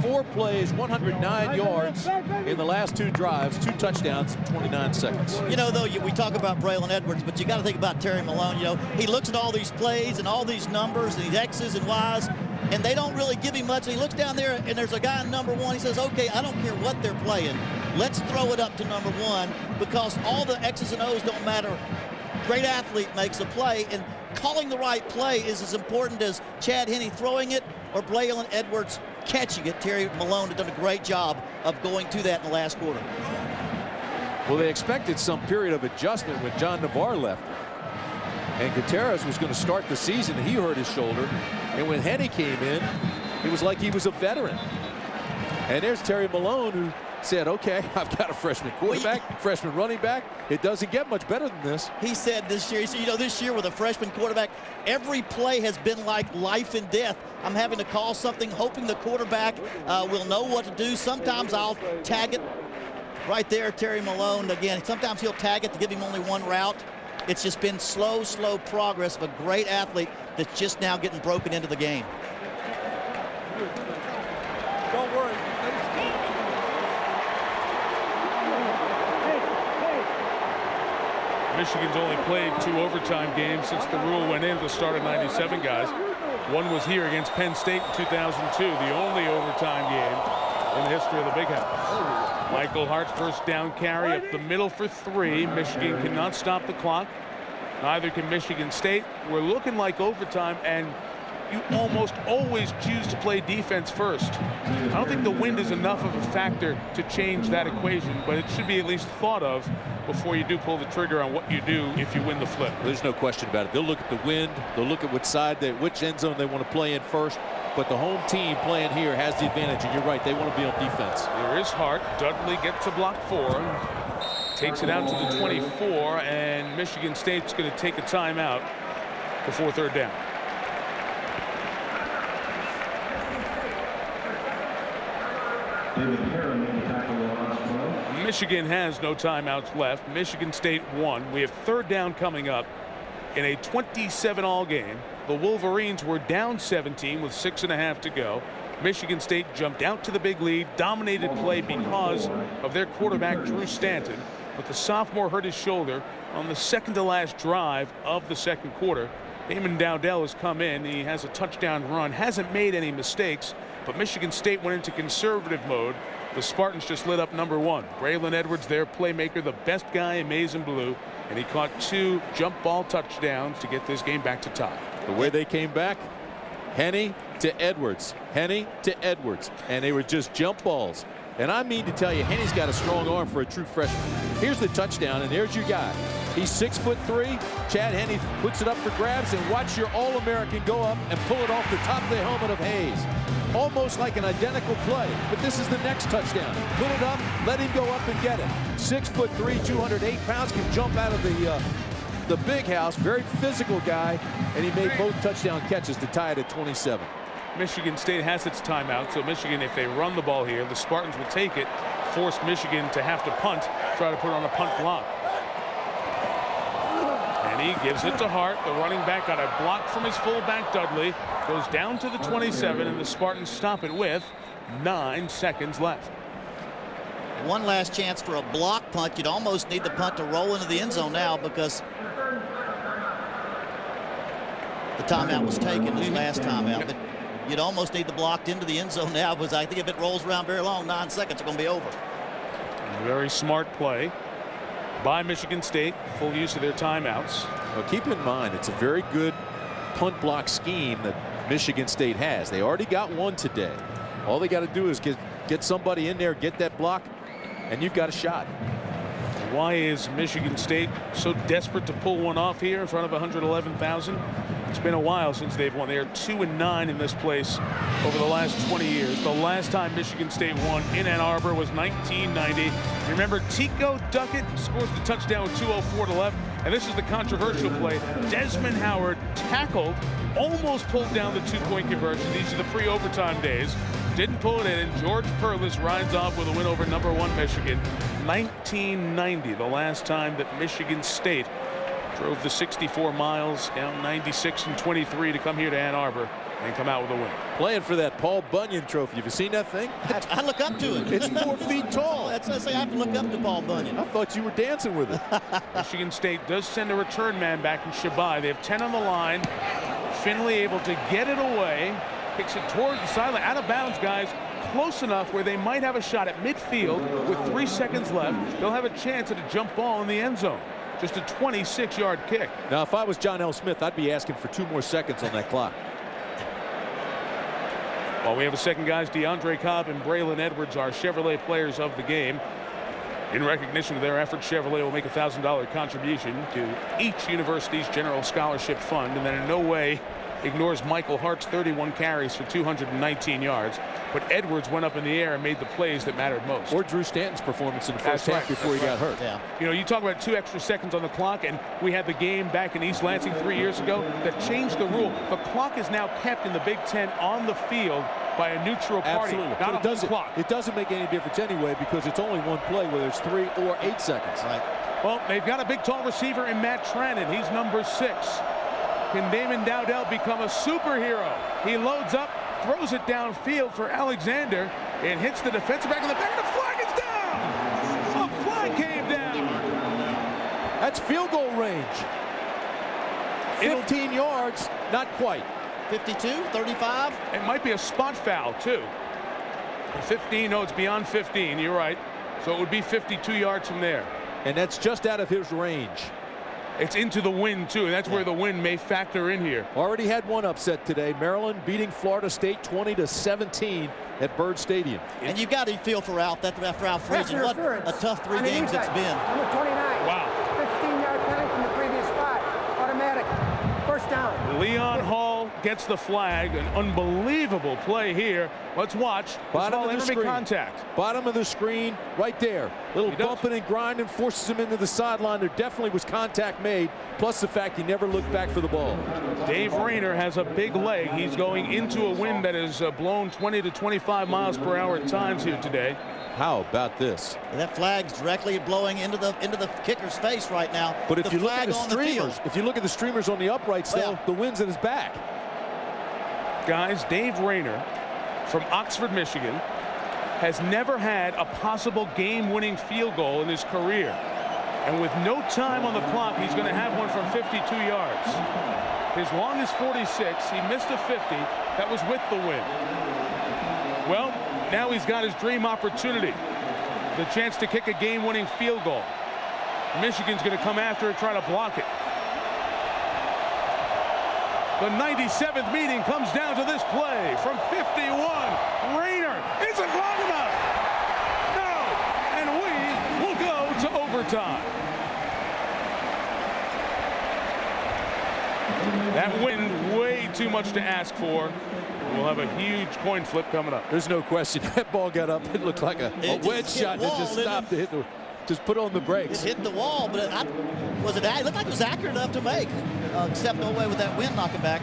4 plays, 109 yards in the last 2 drives, 2 touchdowns in 29 seconds. You know, though, we talk about Braylon Edwards, but you got to think about Terry Malone. You know, he looks at all these plays and all these numbers and these X's and Y's, and they don't really give him much. And he looks down there, and there's a guy in number 1. He says, okay, I don't care what they're playing. Let's throw it up to number 1 because all the X's and O's don't matter. Great athlete makes a play, and calling the right play is as important as Chad Henne throwing it or Braylon Edwards catching it. Terry Malone has done a great job of going to that in the last quarter. Well, they expected some period of adjustment when John Navarre left. And Gutierrez was going to start the season. He hurt his shoulder. And when Henne came in, it was like he was a veteran. And there's Terry Malone, who said, okay, I've got a freshman quarterback, freshman running back. It doesn't get much better than this. He said this year, you know, this year with a freshman quarterback, every play has been like life and death. I'm having to call something, hoping the quarterback will know what to do. Sometimes I'll tag it right there, Terry Malone. Again, sometimes he'll tag it to give him only one route. It's just been slow progress of a great athlete that's just now getting broken into the game. Don't worry. Michigan's only played 2 overtime games since the rule went in at the start of '97, guys. One was here against Penn State in 2002, the only overtime game in the history of the Big House. Michael Hart's first down carry up the middle for 3. Michigan cannot stop the clock. Neither can Michigan State. We're looking like overtime, and you almost always choose to play defense first. I don't think the wind is enough of a factor to change that equation, but it should be at least thought of before you do pull the trigger on what you do if you win the flip. There's no question about it. They'll look at the wind. They'll look at which end zone they want to play in first. But the home team playing here has the advantage, and you're right, they want to be on defense. There is Hart. Dudley gets a block 4. Takes it out to the 24, and Michigan State's going to take a timeout before 3rd down. Michigan has no timeouts left. Michigan State won. We have 3rd down coming up in a 27-all game. The Wolverines were down 17 with 6.5 to go. Michigan State jumped out to the big lead, dominated play because of their quarterback Drew Stanton, but the sophomore hurt his shoulder on the second to last drive of the second quarter. Damon Dowdell has come in. He has a touchdown run, hasn't made any mistakes, but Michigan State went into conservative mode. The Spartans just lit up number 1. Braylon Edwards, their playmaker, the best guy in maize and blue, and he caught 2 jump ball touchdowns to get this game back to tie. The way they came back, Henne to Edwards, Henne to Edwards, and they were just jump balls. And I mean to tell you, Henne's got a strong arm for a true freshman. Here's the touchdown, and there's your guy. He's 6'3". Chad Henne puts it up for grabs, and watch your All-American go up and pull it off the top of the helmet of Hayes. Almost like an identical play, but this is the next touchdown. Put it up, let him go up and get it. 6'3", 208 pounds, can jump out of the big house. Very physical guy, and he made both touchdown catches to tie it at 27. Michigan State has its timeout, so Michigan, if they run the ball here, the Spartans will take it, force Michigan to have to punt, try to put on a punt block. And he gives it to Hart. The running back got a block from his fullback Dudley, goes down to the 27, and the Spartans stop it with 9 seconds left. One last chance for a block punt. You'd almost need the punt to roll into the end zone now because the timeout was taken, this last timeout. But you'd almost need the blocked into the end zone now, because I think if it rolls around very long, 9 seconds are going to be over. Very smart play by Michigan State. Full use of their timeouts. Well, keep in mind, it's a very good punt block scheme that Michigan State has. They already got one today. All they got to do is get somebody in there, get that block, and you've got a shot. Why is Michigan State so desperate to pull one off here in front of 111,000? It's been a while since they've won. They are 2-9 in this place over the last 20 years. The last time Michigan State won in Ann Arbor was 1990. Remember, Tico Duckett scores the touchdown with 2:04 left. And this is the controversial play. Desmond Howard tackled, almost pulled down the 2-point conversion. These are the pre-overtime days. Didn't pull it in, and George Perlis rides off with a win over number 1 Michigan. 1990, the last time that Michigan State drove the 64 miles down 96 and 23 to come here to Ann Arbor and come out with a win. Playing for that Paul Bunyan trophy. Have you seen that thing? I look up to it. It's 4 feet tall. I have to look up to Paul Bunyan. I thought you were dancing with it. Michigan State does send a return man back in Shabai. They have 10 on the line. Finley able to get it away. Kicks it towards the sideline. Out of bounds, guys. Close enough where they might have a shot at midfield with 3 seconds left. They'll have a chance at a jump ball in the end zone. Just a 26-yard kick. Now, if I was John L. Smith, I'd be asking for 2 more seconds on that clock. Well, we have a second, guys. DeAndre Cobb and Braylon Edwards are Chevrolet players of the game. In recognition of their efforts, Chevrolet will make a $1,000 contribution to each university's general scholarship fund, and then in no way ignores Michael Hart's 31 carries for 219 yards. But Edwards went up in the air and made the plays that mattered most. Or Drew Stanton's performance in the first half before he got hurt. Yeah. You know, you talk about 2 extra seconds on the clock, and we had the game back in East Lansing 3 years ago that changed the rule. The clock is now kept in the Big Ten on the field by a neutral party. Absolutely. Not a whole clock. It doesn't make any difference anyway because it's only one play, whether it's 3 or 8 seconds. Right. Well, they've got a big, tall receiver in Matt Trannon. He's number 6. Can Damon Dowdell become a superhero? He loads up, throws it downfield for Alexander, and hits the defensive back in the back. The flag is down! A flag came down! That's field goal range. 15 yards, not quite. 52, 35? It might be a spot foul, too. 15, no, it's beyond 15. You're right. So it would be 52 yards from there. And that's just out of his range. It's into the wind, too, and that's where the wind may factor in here. Already had one upset today. Maryland beating Florida State 20-17 at Byrd Stadium. And you've got to feel for Ralph Frazier. What a tough 3 games it's been. Number 29. Wow. 15-yard penalty from the previous spot. Automatic. First down. Leon Hall gets the flag. An unbelievable play here. Let's watch. Bottom of the screen. Contact. Bottom of the screen, right there. Little bumping and grinding forces him into the sideline. There definitely was contact made, plus the fact he never looked back for the ball. Dave Rayner has a big leg. He's going into a wind that is blown 20 to 25 miles per hour at times here today. How about this? That flag's directly blowing into the kicker's face right now. But if you look at the streamers, the streamers on the uprights, the wind's in his back. Guys, Dave Rayner from Oxford, Michigan, has never had a possible game-winning field goal in his career. And with no time on the clock, he's going to have one from 52 yards. His longest 46, he missed a 50. That was with the win. Well, now he's got his dream opportunity. The chance to kick a game-winning field goal. Michigan's going to come after it, try to block it. The 97th meeting comes down to this play from 51. Rayner isn't long enough. No, and we will go to overtime. That wind, way too much to ask for. We'll have a huge coin flip coming up. There's no question. That ball got up. It looked like a wedge shot that just stopped to hit the. Just put on the brakes. It hit the wall, but it looked like it was accurate enough to make, except no way with that wind knocking back.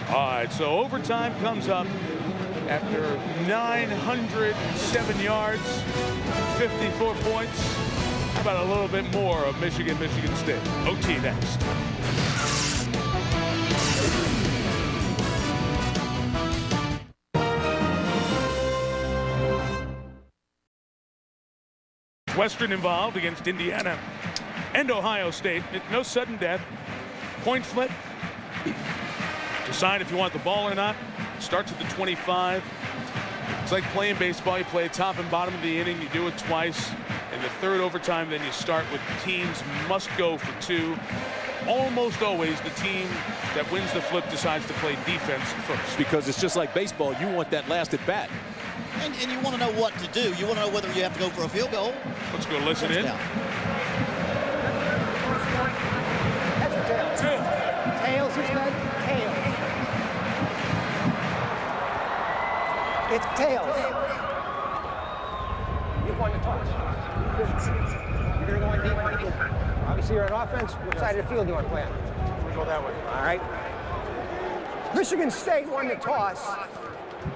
All right, so overtime comes up after 907 yards, 54 points. How about a little bit more of Michigan State? OT next. Western involved against Indiana and Ohio State. No sudden death. Point flip. Decide if you want the ball or not. Starts at the 25. It's like playing baseball. You play top and bottom of the inning. You do it twice. In the third overtime, then you start with teams must go for 2. Almost always the team that wins the flip decides to play defense first. Because it's just like baseball. You want that last at bat. And you want to know what to do. You want to know whether you have to go for a field goal. Let's go listen in. That's a tail. Tails, he said? Tails. It's tails. You've won the toss. You're going to go on defense. Obviously, you're on offense. What side of the field do you want to play on? We'll go that way. All right. Michigan State won the toss,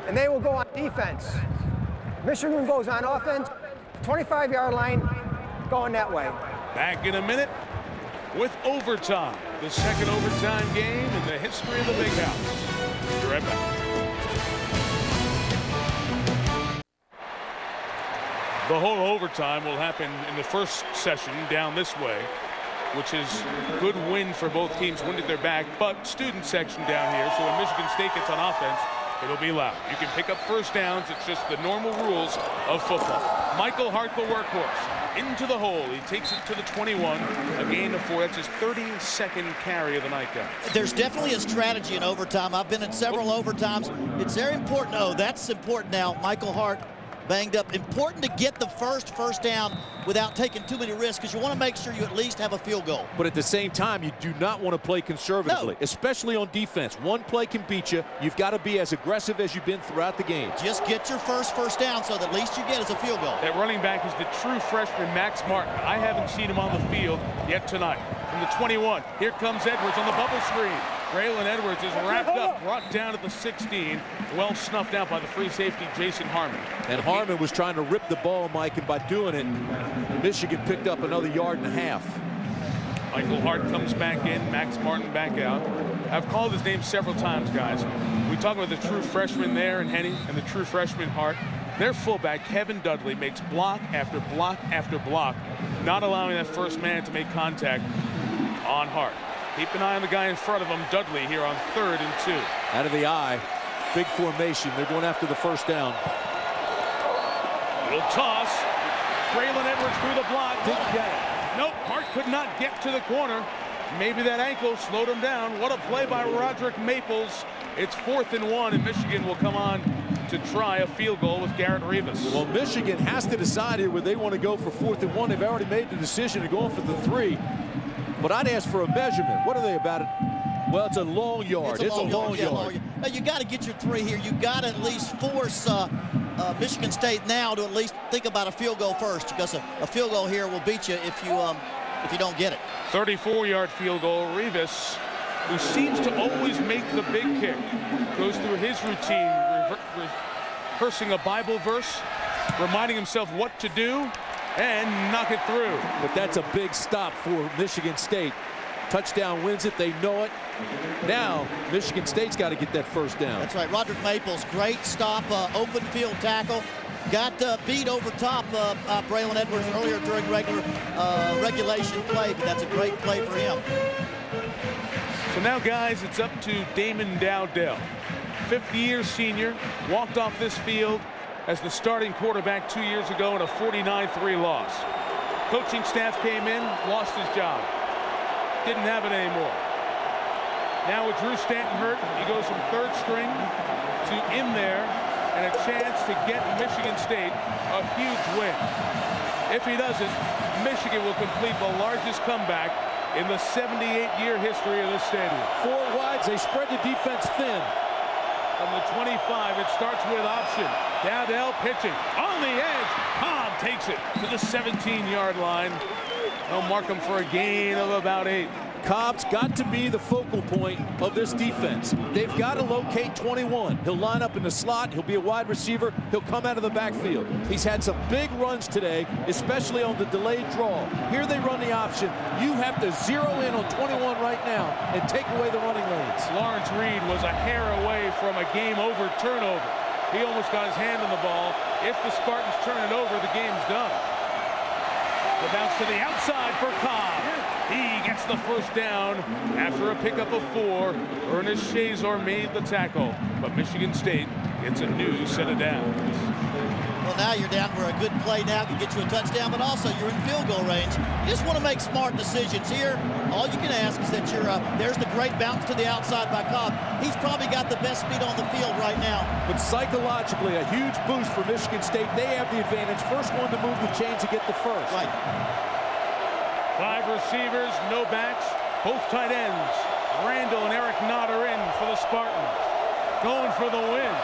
and they will go on defense. Michigan goes on offense, 25-yard line, going that way. Back in a minute with overtime. The second overtime game in the history of the Big House. You're right back. The whole overtime will happen in the first session down this way, which is good win for both teams, wind at their back, but student section down here, so when Michigan State gets on offense, it'll be loud. You can pick up first downs. It's just the normal rules of football. Michael Hart, the workhorse, into the hole. He takes it to the 21, a gain of 4. That's his 32nd carry of the night, guys. There's definitely a strategy in overtime. I've been in several overtimes. It's very important. Oh, that's important now. Michael Hart banged up. Important to get the first down without taking too many risks, because you want to make sure you at least have a field goal. But at the same time, you do not want to play conservatively, especially on defense. One play can beat you. You've got to be as aggressive as you've been throughout the game. Just get your first down, so that least you get is a field goal. That running back is the true freshman, Max Martin. I haven't seen him on the field yet tonight. From the 21, here comes Edwards on the bubble screen. Braylon Edwards is wrapped up, brought down at the 16, well snuffed out by the free safety, Jason Harmon. And Harmon was trying to rip the ball, Mike, and by doing it, Michigan picked up another 1.5 yards. Michael Hart comes back in, Max Martin back out. I've called his name several times, guys. We talk about the true freshman there and Henny and the true freshman Hart. Their fullback, Kevin Dudley, makes block after block after block, not allowing that first man to make contact on Hart. Keep an eye on the guy in front of him, Dudley, here on 3rd and 2. Out of the eye, big formation. They're going after the first down. Little toss. Braylon Edwards through the block. Didn't get it. Nope, Hart could not get to the corner. Maybe that ankle slowed him down. What a play by Roderick Maples. It's 4th and 1, and Michigan will come on to try a field goal with Garrett Rivas. Well, Michigan has to decide here where they want to go for 4th and 1. They've already made the decision to go for the 3. But I'd ask for a measurement. What are they about it? Well, it's a long yard. It's a long yard. Now, you got to get your 3 here. You got to at least force Michigan State now to at least think about a field goal first, because a field goal here will beat you if you don't get it. 34-yard field goal. Rivas, who seems to always make the big kick, goes through his routine, rehearsing a Bible verse, reminding himself what to do, and knock it through. But that's a big stop for Michigan State. Touchdown wins it. They know it. Now, Michigan State's got to get that first down. That's right. Roderick Maples, great stop, open field tackle. Got beat over top Braylon Edwards earlier during regulation play, but that's a great play for him. So now, guys, it's up to Damon Dowdell. 50-year senior, walked off this field as the starting quarterback 2 years ago in a 49-3 loss. Coaching staff came in, lost his job. Didn't have it anymore. Now with Drew Stanton hurt, he goes from 3rd string to in there, and a chance to get Michigan State a huge win. If he doesn't, Michigan will complete the largest comeback in the 78-year history of this stadium. 4 wides, they spread the defense thin. From the 25, it starts with option. Dowdell pitching on the edge. Cobb takes it to the 17-yard line. They'll mark him for a gain of about 8. Cobb's got to be the focal point of this defense. They've got to locate 21. He'll line up in the slot. He'll be a wide receiver. He'll come out of the backfield. He's had some big runs today, especially on the delayed draw. Here they run the option. You have to zero in on 21 right now and take away the running lanes. Lawrence Reed was a hair away from a game-over turnover. He almost got his hand on the ball. If the Spartans turn it over, the game's done. The bounce to the outside for Cobb. He gets the first down after a pickup of 4. Ernest Shazor made the tackle, but Michigan State gets a new set of downs. Well, now you're down where a good play now can get you a touchdown, but also you're in field goal range. You just want to make smart decisions here. All you can ask is that you're there's the great bounce to the outside by Cobb. He's probably got the best speed on the field right now. But psychologically, a huge boost for Michigan State. They have the advantage. First one to move the chains to get the first. Right. 5 receivers, no backs, both tight ends. Randall and Eric Knott are in for the Spartans. Going for the win.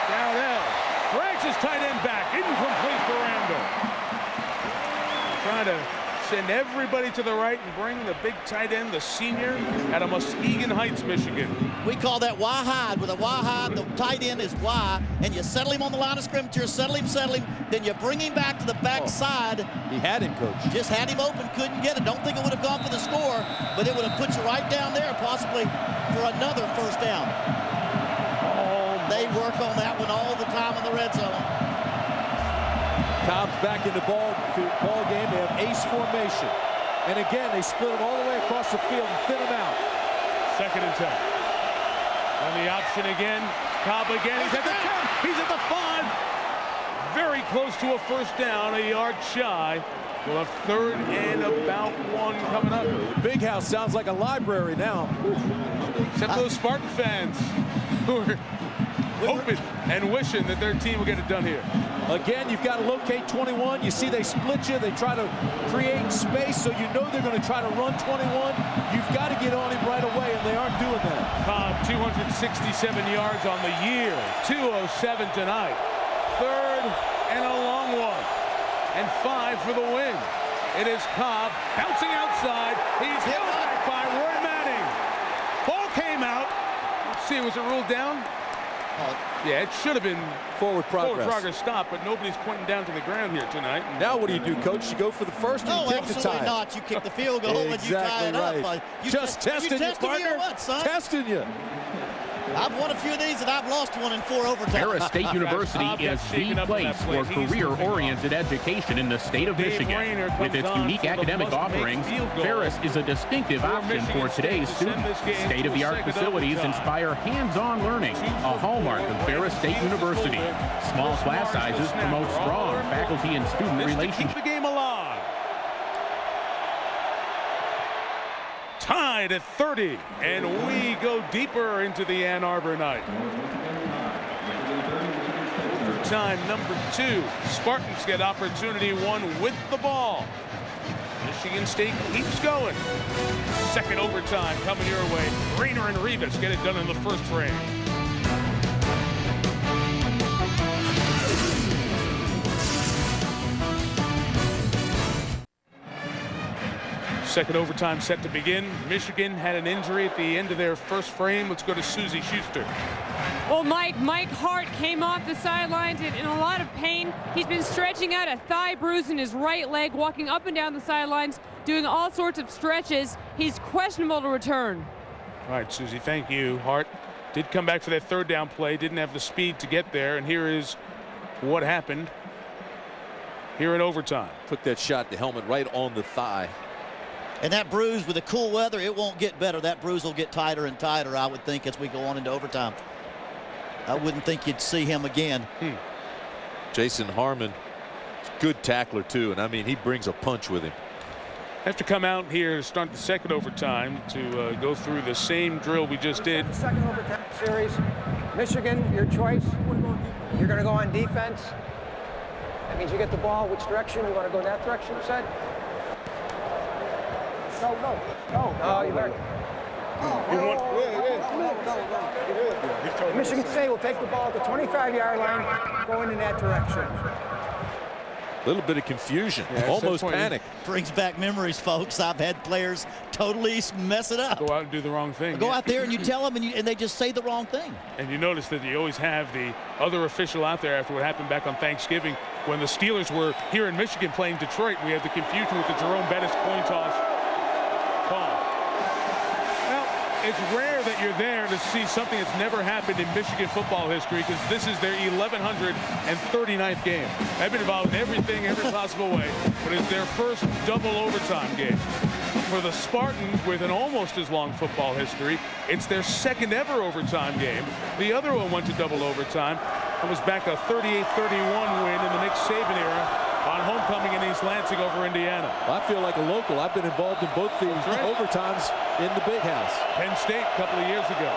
Dowdell drags his tight end back. Incomplete for Randall. Trying to send everybody to the right and bring the big tight end, the senior, out of Muskegon Heights, Michigan. We call that Y-hide. With a Y-hide, the tight end is Y, and you settle him on the line of scrimmage. You settle him, then you bring him back to the backside. He had him, Coach. Just had him open, couldn't get it. Don't think it would have gone for the score, but it would have put you right down there, possibly for another first down. They work on that one all the time in the red zone. Cobb's back in the ball game. They have ace formation. And again, they split them all the way across the field and thin them out. 2nd and 10. And the option again. Cobb again. He's at the 10. He's at the 5. Very close to a first down, a yard shy. We'll have 3rd and about 1 coming up. The big house sounds like a library now. Except for those Spartan fans who are hoping and wishing that their team will get it done here. Again, you've got to locate 21. You see they split you. They try to create space, so you know they're going to try to run 21. You've got to get on him right away, and they aren't doing that. Cobb, 267 yards on the year. 207 tonight. 3rd and a long one. And 5 for the win. It is Cobb bouncing outside. He's held back by Roy Manning. Ball came out. Let's see, was it ruled down? Yeah, it should have been forward progress stop, but nobody's pointing down to the ground here tonight. Now what do you do, Coach? You go for the first and you kick the tie? Absolutely not. You kick the field goal and you tie it up. Just testing you, partner. What, son? Testing you. I've won a few of these and I've lost one in 4 overtimes. Ferris State University is the place for career-oriented education in the state of Michigan. With its unique academic offerings, Ferris is a distinctive option for today's students. State-of-the-art facilities inspire hands-on learning, a hallmark of Ferris State University. Small class sizes promote strong faculty and student relationships. Keep the game alive. Tied at 30, and we go deeper into the Ann Arbor night. Time number 2. Spartans get opportunity 1 with the ball. Michigan State keeps going. 2nd overtime coming your way. Rayner and Rivas get it done in the first frame. Second overtime set to begin. Michigan had an injury at the end of their first frame. Let's go to Susie Schuster. Well, Mike Hart came off the sidelines in a lot of pain. He's been stretching out a thigh bruise in his right leg, walking up and down the sidelines, doing all sorts of stretches. He's questionable to return. All right, Susie, thank you. Hart did come back for that 3rd down play, didn't have the speed to get there, and here is what happened here in overtime. Took that shot, the helmet right on the thigh. And that bruise, with the cool weather, it won't get better. That bruise will get tighter and tighter, I would think, as we go on into overtime. I wouldn't think you'd see him again. Jason Harmon, good tackler, too. And, I mean, he brings a punch with him. Have to come out here to start the 2nd overtime to go through the same drill we just did. The 2nd overtime series. Michigan, your choice. You're going to go on defense. That means you get the ball. Which direction? You want to go that direction, you said? No, you better. Michigan State will take the ball at the 25-yard line, going in that direction. A little bit of confusion, almost panic. Brings back memories, folks. I've had players totally mess it up. Go out and do the wrong thing. Go out there and you tell them and they just say the wrong thing. And you notice that you always have the other official out there after what happened back on Thanksgiving when the Steelers were here in Michigan playing Detroit. We had the confusion with the Jerome Bettis coin toss call. Well, it's rare that you're there to see something that's never happened in Michigan football history, because this is their 1139th game. They've been involved in everything, every possible way, but it's their first double overtime game. For the Spartans, with an almost as long football history, it's their 2nd ever overtime game. The other one went to double overtime. It was back a 38-31 win in the Nick Saban era on homecoming in East Lansing over Indiana. I feel like a local. I've been involved in both these overtimes in the big house. Penn State a couple of years ago.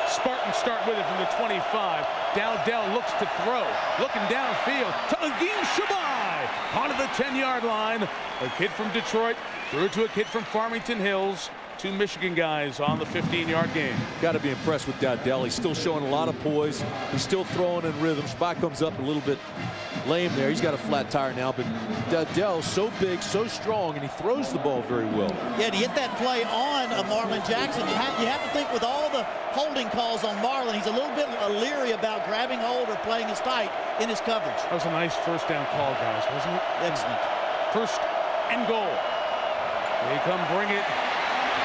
Spartans start with it from the 25. Dowdell looks to throw. Looking downfield to Agim Shabai. Onto the 10-yard line. A kid from Detroit threw to a kid from Farmington Hills. 2 Michigan guys on the 15-yard game. Got to be impressed with Dowdell. He's still showing a lot of poise. He's still throwing in rhythm. Shabai comes up a little bit lame there. He's got a flat tire now, but Dowdell's so big, so strong, and he throws the ball very well. Yeah, to hit that play on Marlon Jackson, you have to think with all the holding calls on Marlon, he's a little bit leery about grabbing hold or playing his tight in his coverage. That was a nice first down call, guys, wasn't it? Excellent. First and goal. They come bring it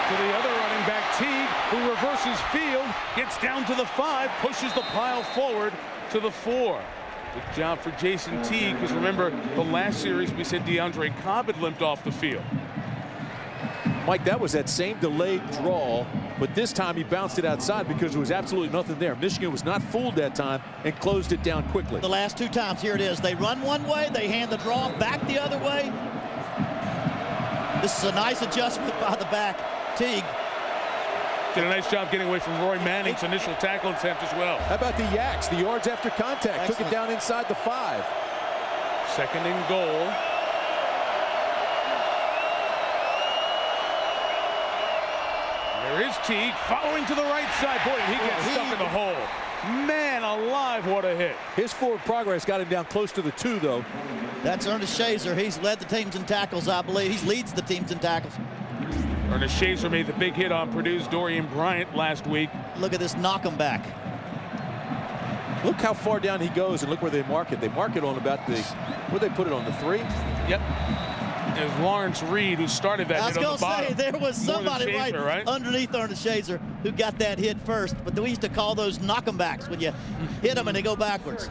to the other running back, Teague, who reverses field, gets down to the 5, pushes the pile forward to the 4. Good job for Jason Teague, because remember, the last series we said DeAndre Cobb had limped off the field. Mike, that was that same delayed draw, but this time he bounced it outside because there was absolutely nothing there. Michigan was not fooled that time and closed it down quickly. The last 2 times, here it is. They run one way, they hand the draw back the other way. This is a nice adjustment by the back, Teague. Did a nice job getting away from Roy Manning's initial tackle attempt as well. How about the Yaks? The yards after contact. Excellent. Took it down inside the 5. 2nd and goal. There is Teague following to the right side. Boy, he gets stuck in the hole. Man alive, what a hit. His forward progress got him down close to the 2, though. That's Ernest Shazer. He's led the teams in tackles, I believe. He leads the teams in tackles. Ernest Shazer made the big hit on Purdue's Dorian Bryant last week. Look at this knock him back. Look how far down he goes, and look where they mark it. They mark it on about the, where they put it on the 3? Yep. It was Lawrence Reed who started that hit on the bottom. I was going to say, there was somebody Shazer, right underneath Ernest Shazer who got that hit first. But we used to call those knock-em-backs when you hit them and they go backwards.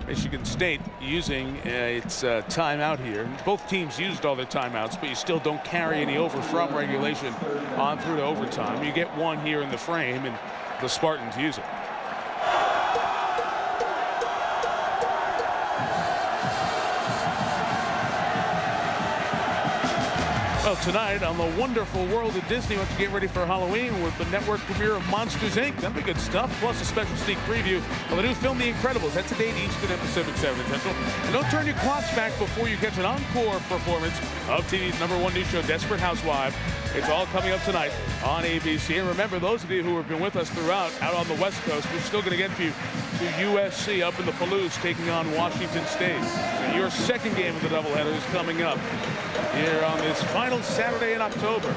Michigan State using its timeout here. Both teams used all their timeouts, but you still don't carry any over from regulation on through to overtime. You get one here in the frame, and the Spartans use it. Well, tonight on the wonderful world of Disney, once you get ready for Halloween with the network premiere of Monsters, Inc. That'll be good stuff, plus a special sneak preview of the new film, The Incredibles. That's at 8 Eastern and Pacific, 7 Central. And don't turn your clocks back before you catch an encore performance of TV's #1 news show, Desperate Housewives. It's all coming up tonight on ABC. And remember, those of you who have been with us throughout out on the West Coast, we're still going to get you to USC up in the Palouse taking on Washington State. So your second game of the doubleheader is coming up here on this final Saturday in October.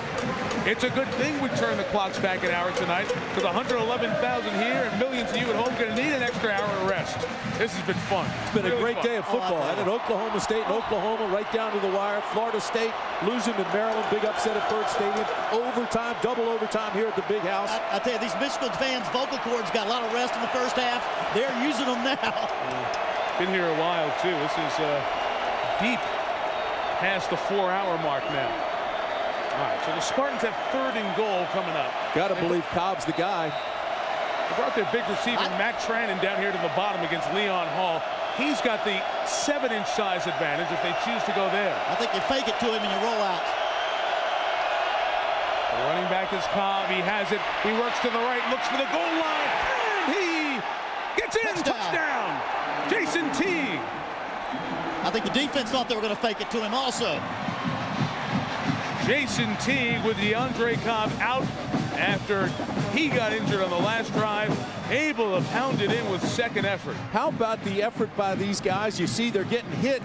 It's a good thing we turn the clocks back an hour tonight, because 111,000 here and millions of you at home going to need an extra hour of rest. This has been fun. It's been a great day of football. And at Oklahoma State and Oklahoma right down to the wire. Florida State losing to Maryland. Big upset at Byrd Stadium. Overtime, double overtime here at the Big House. I tell you, these Michigan fans' vocal cords got a lot of rest in the first half. They're using them now. Been here a while, too. This is deep past the 4-hour mark now. All right, so the Spartans have 3rd and goal coming up. Got to believe Cobb's the guy. They brought their big receiver, Matt Trannon, down here to the bottom against Leon Hall. He's got the 7-inch size advantage if they choose to go there. I think you fake it to him and you roll out. The running back is Cobb. He has it. He works to the right, looks for the goal line, and he gets in. Touchdown. Jason Teague. I think the defense thought they were going to fake it to him also. Jason Teague with DeAndre Cobb out after he got injured on the last drive, able to pound it in with second effort. How about the effort by these guys? You see they're getting hit,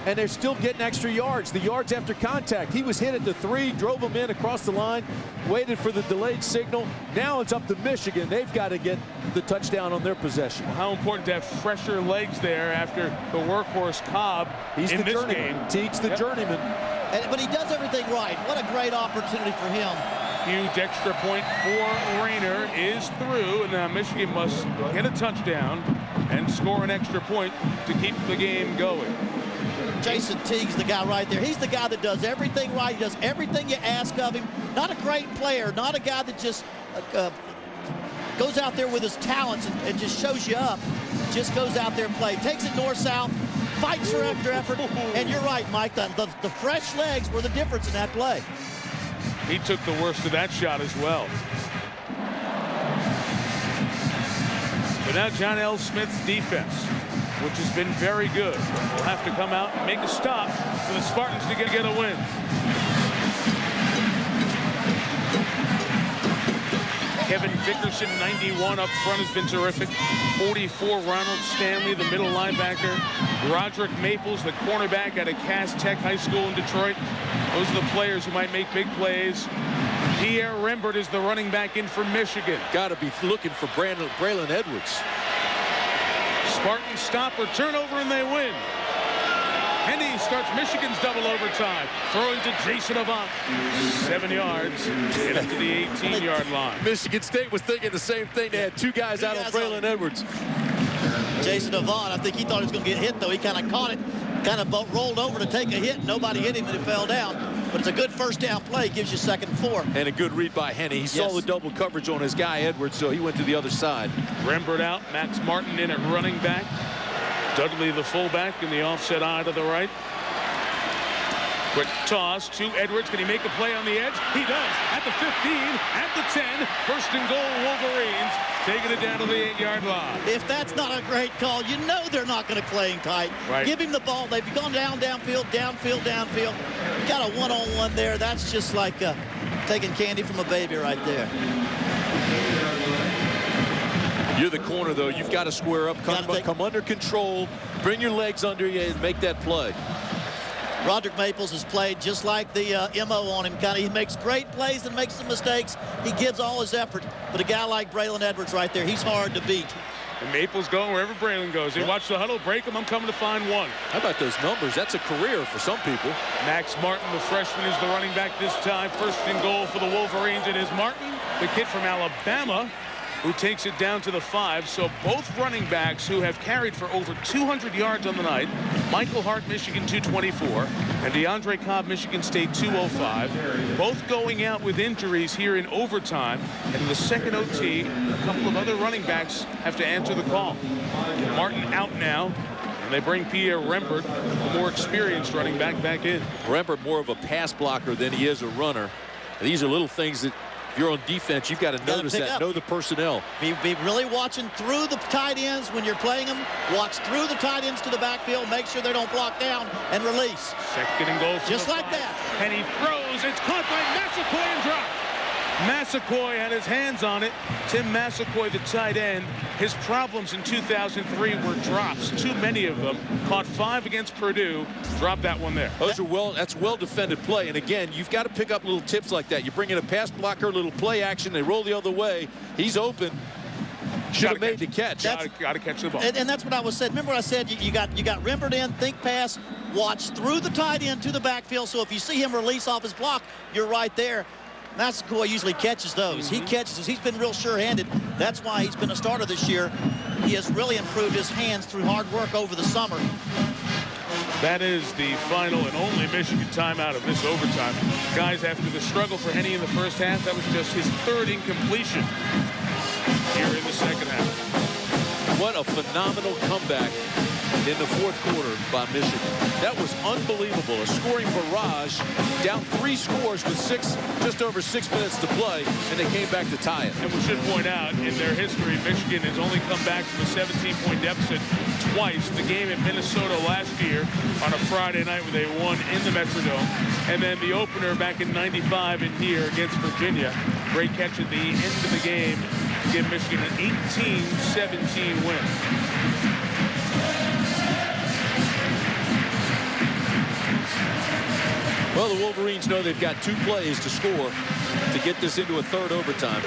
and they're still getting extra yards. The yards after contact. He was hit at the 3, drove him in across the line, waited for the delayed signal. Now it's up to Michigan. They've got to get the touchdown on their possession. How important to have fresher legs there after the workhorse Cobb. He's in the this journeyman. game. Teague's the journeyman. But he does everything right. What a great opportunity for him. Huge extra point for Rayner is through, and now Michigan must get a touchdown and score an extra point to keep the game going. Jason Teague's the guy right there. He's the guy that does everything right. He does everything you ask of him. Not a great player, not a guy that just goes out there with his talents and just shows you up. Just goes out there and plays. Takes it north-south, fights for extra effort. And you're right, Mike, the fresh legs were the difference in that play. He took the worst of that shot as well. But now John L. Smith's defense, which has been very good, will have to come out and make a stop for the Spartans to get a win. Kevin Dickerson, 91 up front, has been terrific. 44, Ronald Stanley, the middle linebacker. Roderick Maples, the cornerback out of Cass Tech High School in Detroit. Those are the players who might make big plays. Pierre Rembert is the running back in for Michigan. Got to be looking for Braylon Edwards. Spartans stop or turnover, and they win. Henne starts Michigan's double overtime. Throwing to Jason Avant. 7 yards. Get up to the 18-yard line. Michigan State was thinking the same thing. They had 2 guys out on Braylon Edwards. Jason Avant, I think he thought he was going to get hit, though. He kind of caught it, kind of rolled over to take a hit. Nobody hit him, and he fell down. But it's a good first down play. Gives you 2nd and 4. And a good read by Henne. He saw the double coverage on his guy, Edwards, so he went to the other side. Rembert out. Max Martin in at running back. Dudley, the fullback, in the offset eye to the right. Quick toss to Edwards. Can he make a play on the edge? He does. At the 15, at the 10. 1st and goal, Wolverines. Taking it down to the 8-yard line. If that's not a great call, you know they're not going to play him tight. Right. Give him the ball. They've gone downfield. You got a one-on-one there. That's just like taking candy from a baby right there. You're the corner, though. You've got to square up, come under control, bring your legs under you, and make that play. Roderick Maples has played just like the MO on him. He makes great plays and makes some mistakes. He gives all his effort. But a guy like Braylon Edwards right there, he's hard to beat. And Maples going wherever Braylon goes. They watch the huddle, break him, I'm coming to find one. How about those numbers? That's a career for some people. Max Martin, the freshman, is the running back this time. 1st and goal for the Wolverines. It is Martin, the kid from Alabama, who takes it down to the 5. So both running backs who have carried for over 200 yards on the night. Michael Hart, Michigan, 224, and DeAndre Cobb, Michigan State, 205. Both going out with injuries here in overtime. And in the 2nd OT, a couple of other running backs have to answer the call. Martin out now, and they bring Pierre Rembert, a more experienced running back in. Rembert more of a pass blocker than he is a runner. These are little things that, if you're on defense, you've got to notice that. Know the personnel. Be really watching through the tight ends when you're playing them. Watch through the tight ends to the backfield. Make sure they don't block down and release. 2nd and goal. Just like that. And he throws. It's caught by Massaquoi and dropped. Massaquoi had his hands on it. Tim Massaquoi, the tight end. His problems in 2003 were drops. Too many of them. Caught 5 against Purdue. Dropped that one there. That's well defended play. And again, you've got to pick up little tips like that. You bring in a pass blocker, little play action. They roll the other way. He's open. Should have made the catch. Got to catch the ball. And that's what I was saying. Remember what I said? You got Rembert in, think pass, watch through the tight end to the backfield. So if you see him release off his block, you're right there. Massaquoi usually catches those. He catches those. He's been real sure-handed. That's why he's been a starter this year. He has really improved his hands through hard work over the summer. That is the final and only Michigan timeout of this overtime. Guys, after the struggle for Henne in the first half, that was just his 3rd incompletion here in the 2nd half. What a phenomenal comeback in the 4th quarter by Michigan. That was unbelievable. A scoring barrage, down 3 scores with just over 6 minutes to play, and they came back to tie it. And we should point out, in their history, Michigan has only come back from a 17-point deficit twice. The game in Minnesota last year on a Friday night where they won in the Metrodome, and then the opener back in '95 in here against Virginia. Great catch at the end of the game to give Michigan an 18-17 win. Well, the Wolverines know they've got 2 plays to score to get this into a 3rd overtime.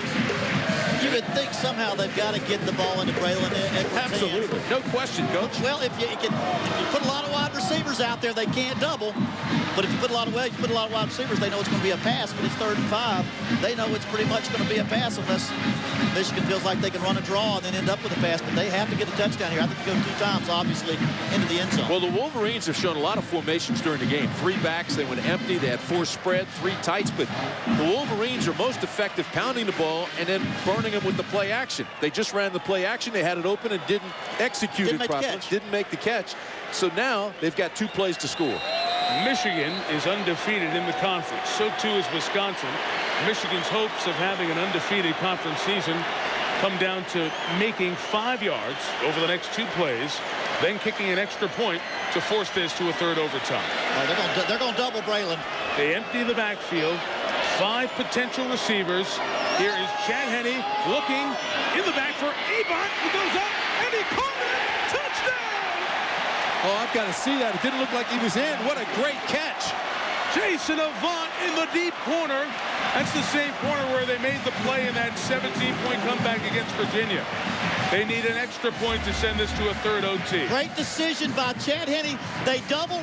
You would think somehow they've got to get the ball into Braylon Edwards' Absolutely. hands. No question, Coach. Well, if you put a lot of wide receivers out there, they can't double. But if you put a lot of wide receivers, they know it's going to be a pass. But it's 3rd and 5. They know it's pretty much going to be a pass unless Michigan feels like they can run a draw and then end up with a pass. But they have to get a touchdown here. I think they go 2 times, obviously, into the end zone. Well, the Wolverines have shown a lot of formations during the game. 3 backs, they went empty. They had 4 spread, 3 tights. But the Wolverines are most effective pounding the ball and then burning them with the play action. They just ran the play action. They had it open and didn't execute it properly. Didn't make the catch. So now they've got 2 plays to score. Michigan is undefeated in the conference. So too is Wisconsin. Michigan's hopes of having an undefeated conference season come down to making 5 yards over the next 2 plays, then kicking an extra point to force this to a 3rd overtime. They're going to double Braylon. They empty the backfield. 5 potential receivers. Here is Chad Henne looking in the back for Avant. He goes up and he caught it. Touchdown! Oh, I've got to see that. It didn't look like he was in. What a great catch. Jason Avant in the deep corner. That's the same corner where they made the play in that 17-point comeback against Virginia. They need an extra point to send this to a third OT. Great decision by Chad Henne. They double.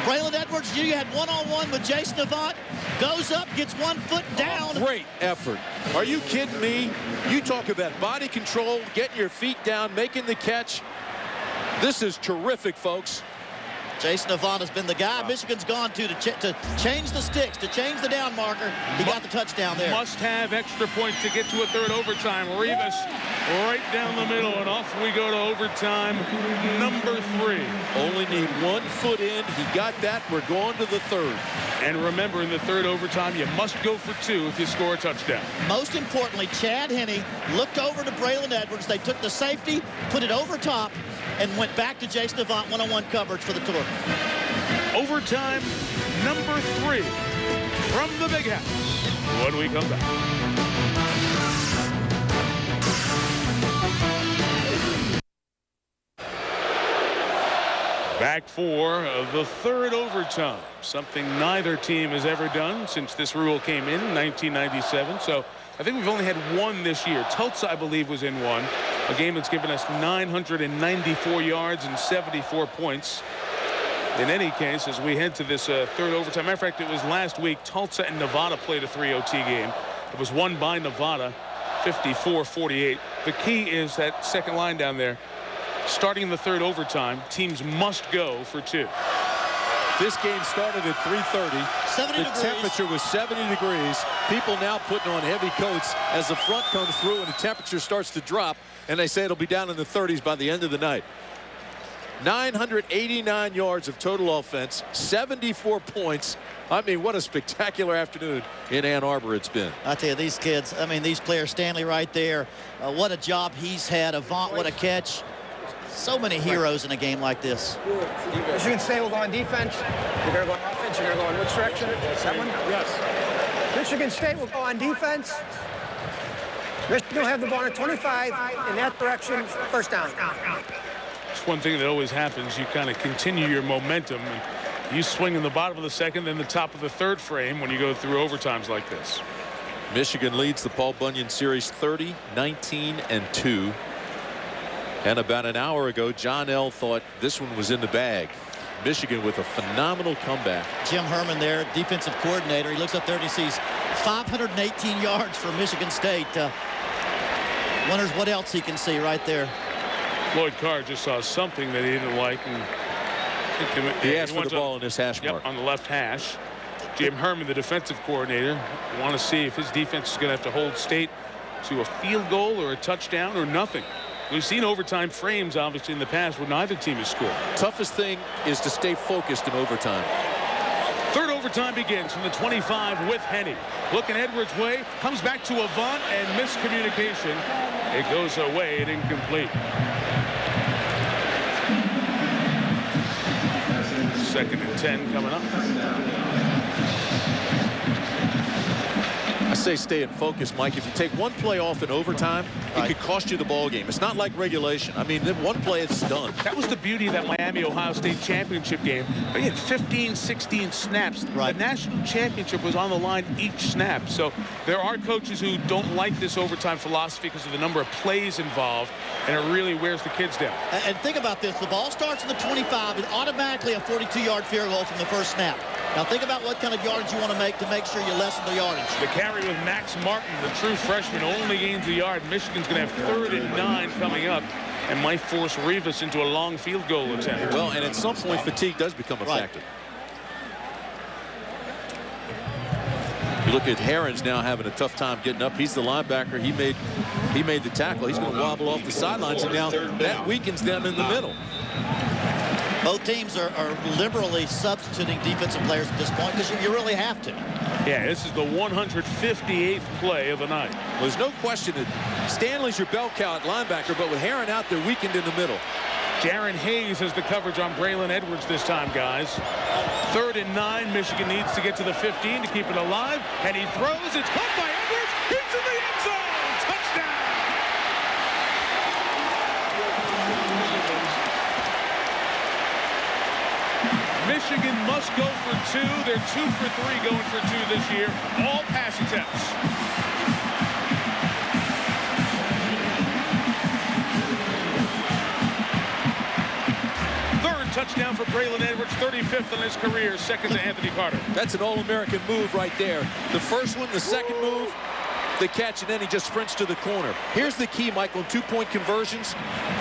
Braylon Edwards, you had one-on-one with Jason Avant. Goes up, gets 1 foot down. Great effort. Are you kidding me? You talk about body control, getting your feet down, making the catch. This is terrific, folks. Jason Avant has been the guy Michigan's gone to change the sticks, to change the down marker. He got the touchdown there. Must have extra points to get to a third overtime. Rivas right down the middle, and off we go to overtime number 3. Only need 1 foot in. He got that. We're going to the third. And remember, in the third overtime, you must go for 2 if you score a touchdown. Most importantly, Chad Henne looked over to Braylon Edwards. They took the safety, put it over top, and went back to Jason Avant one-on-one coverage for the tour. Overtime number 3 from the Big House when we come back. Back for the third overtime, something neither team has ever done since this rule came in 1997. So I think we've only had 1 this year. Tulsa, I believe, was in 1. A game that's given us 994 yards and 74 points. In any case, as we head to this third overtime, matter of fact, it was last week, Tulsa and Nevada played a 3 OT game. It was won by Nevada, 54-48. The key is that second line down there. Starting the third overtime, teams must go for 2. This game started at 3:30. The temperature was 70 degrees. People now putting on heavy coats as the front comes through and the temperature starts to drop. And they say it'll be down in the 30s by the end of the night. 989 yards of total offense, 74 points. I mean, what a spectacular afternoon in Ann Arbor it's been. I tell you, these kids, I mean, these players, Stanley right there, what a job he's had. Avant, what a catch. So many heroes in a game like this. Michigan State will go on defense. You're going to go on offense. You're going to go in which direction? That one? Yes. Michigan State will go on defense. Michigan will have the ball at 25 in that direction. First down. It's one thing that always happens. You kind of continue your momentum. And you swing in the bottom of the second, then the top of the third frame when you go through overtimes like this. Michigan leads the Paul Bunyan series 30-19-2. And about an hour ago, John L. thought this one was in the bag. Michigan with a phenomenal comeback. Jim Herman there, defensive coordinator. He looks up there and he sees 518 yards for Michigan State. Wonders what else he can see right there. Lloyd Carr just saw something that he didn't like. And he asked for the ball in this hash mark. On the left hash. Jim Herman, the defensive coordinator, want to see if his defense is going to have to hold State to a field goal or a touchdown or nothing. We've seen overtime frames, obviously, in the past where neither team has scored. Toughest thing is to stay focused in overtime. Third overtime begins from the 25 with Henne. Looking Edwards' way, comes back to Avant, and miscommunication. It goes away and incomplete. Second and 10 coming up. I say stay in focus, Mike. If you take one play off in overtime, it could cost you the ball game. It's not like regulation. I mean, one play, it's done. That was the beauty of that Miami-Ohio State championship game. They had 15, 16 snaps. The national championship was on the line each snap. So there are coaches who don't like this overtime philosophy because of the number of plays involved, and it really wears the kids down. And think about this. The ball starts at the 25 and automatically a 42-yard field goal from the first snap. Now think about what kind of yardage you want to make sure you lessen the yardage. The carry with Max Martin, the true freshman, only gains a yard. Michigan's going to have 3rd and 9 coming up and might force Rivas into a long field goal attempt. Well, and at some point, fatigue does become a factor. You look at Herons now having a tough time getting up. He's the linebacker. He made the tackle. He's going to wobble off the sidelines, and now that weakens them in the middle. Both teams are liberally substituting defensive players at this point because you really have to. Yeah, this is the 158th play of the night. Well, there's no question that Stanley's your bell cow at linebacker, but with Heron out there, weakened in the middle. Jaron Hayes has the coverage on Braylon Edwards this time, guys. 3rd and 9. Michigan needs to get to the 15 to keep it alive. And he throws. It's caught by Edwards. He's in the end zone. Touchdown. Michigan must go for 2. They're 2 for 3 going for 2 this year. All pass attempts. touchdown for Braylon Edwards, 35th in his career, second to Anthony Carter. That's an All-American move right there. The first one, the second move, the catch, and then he just sprints to the corner. Here's the key, Michael, in two-point conversions.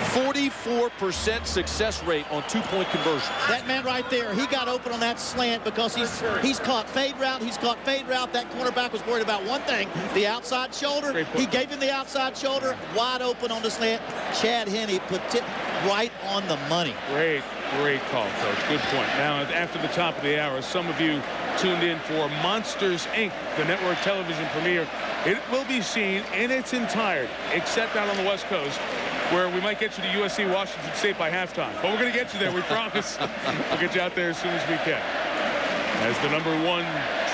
44% success rate on two-point conversions. That man right there, he got open on that slant because he's caught fade route. He's caught fade route. That cornerback was worried about one thing, the outside shoulder. He gave him the outside shoulder, wide open on the slant. Chad Henne put it right on the money. Great call, Coach. Good point. Now, after the top of the hour, some of you tuned in for Monsters, Inc., the network television premiere. It will be seen in its entirety, except out on the West Coast, where we might get you to USC Washington State by halftime. But we're going to get you there, we promise. We'll get you out there as soon as we can. As the #1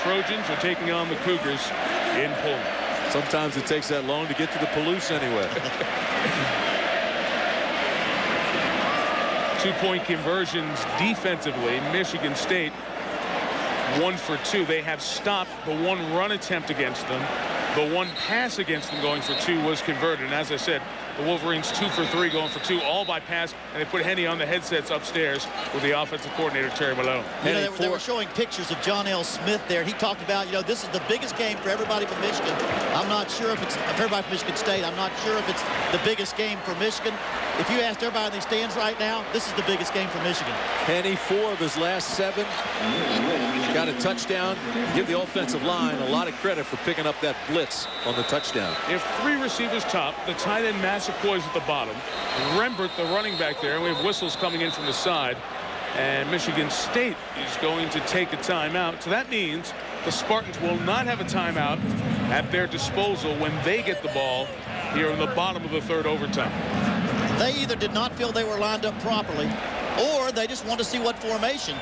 Trojans are taking on the Cougars in Pullman. Sometimes it takes that long to get to the Palouse anyway. Two-point conversions defensively. Michigan State 1 for 2. They have stopped the one run attempt against them. The one pass against them going for 2 was converted. And as I said, the Wolverines 2 for 3 going for 2, all by pass, and they put Henne on the headsets upstairs with the offensive coordinator, Terry Malone. You know, they were showing pictures of John L. Smith there. He talked about, you know, this is the biggest game for everybody from Michigan. I'm not sure if it's everybody from Michigan State. I'm not sure if it's the biggest game for Michigan. If you asked everybody in these stands right now, this is the biggest game for Michigan. Henne, 4 of his last 7. Got a touchdown. Give the offensive line a lot of credit for picking up that blitz on the touchdown. If 3 receivers top, the tight end Massaquoi at the bottom. Rembert, the running back there, and we have whistles coming in from the side. And Michigan State is going to take a timeout. So that means the Spartans will not have a timeout at their disposal when they get the ball here in the bottom of the 3rd overtime. They either did not feel they were lined up properly, or they just want to see what formation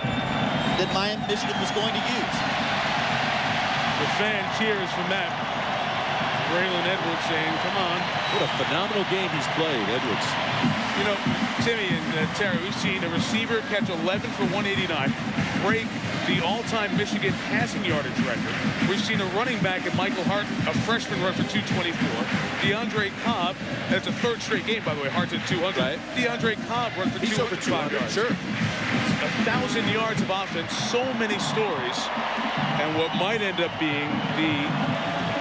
that Michigan was going to use. The fan cheers from that. Braylon Edwards saying, come on. What a phenomenal game he's played, Edwards. You know, Timmy and Terry, we've seen a receiver catch 11 for 189, break the all-time Michigan passing yardage record. We've seen a running back at Michael Hart, a freshman, run for 224. DeAndre Cobb, that's a 3rd straight game, by the way. Hart's at 200. Right. DeAndre Cobb run for 205 yards. Sure. 1,000 yards of offense, so many stories, and what might end up being the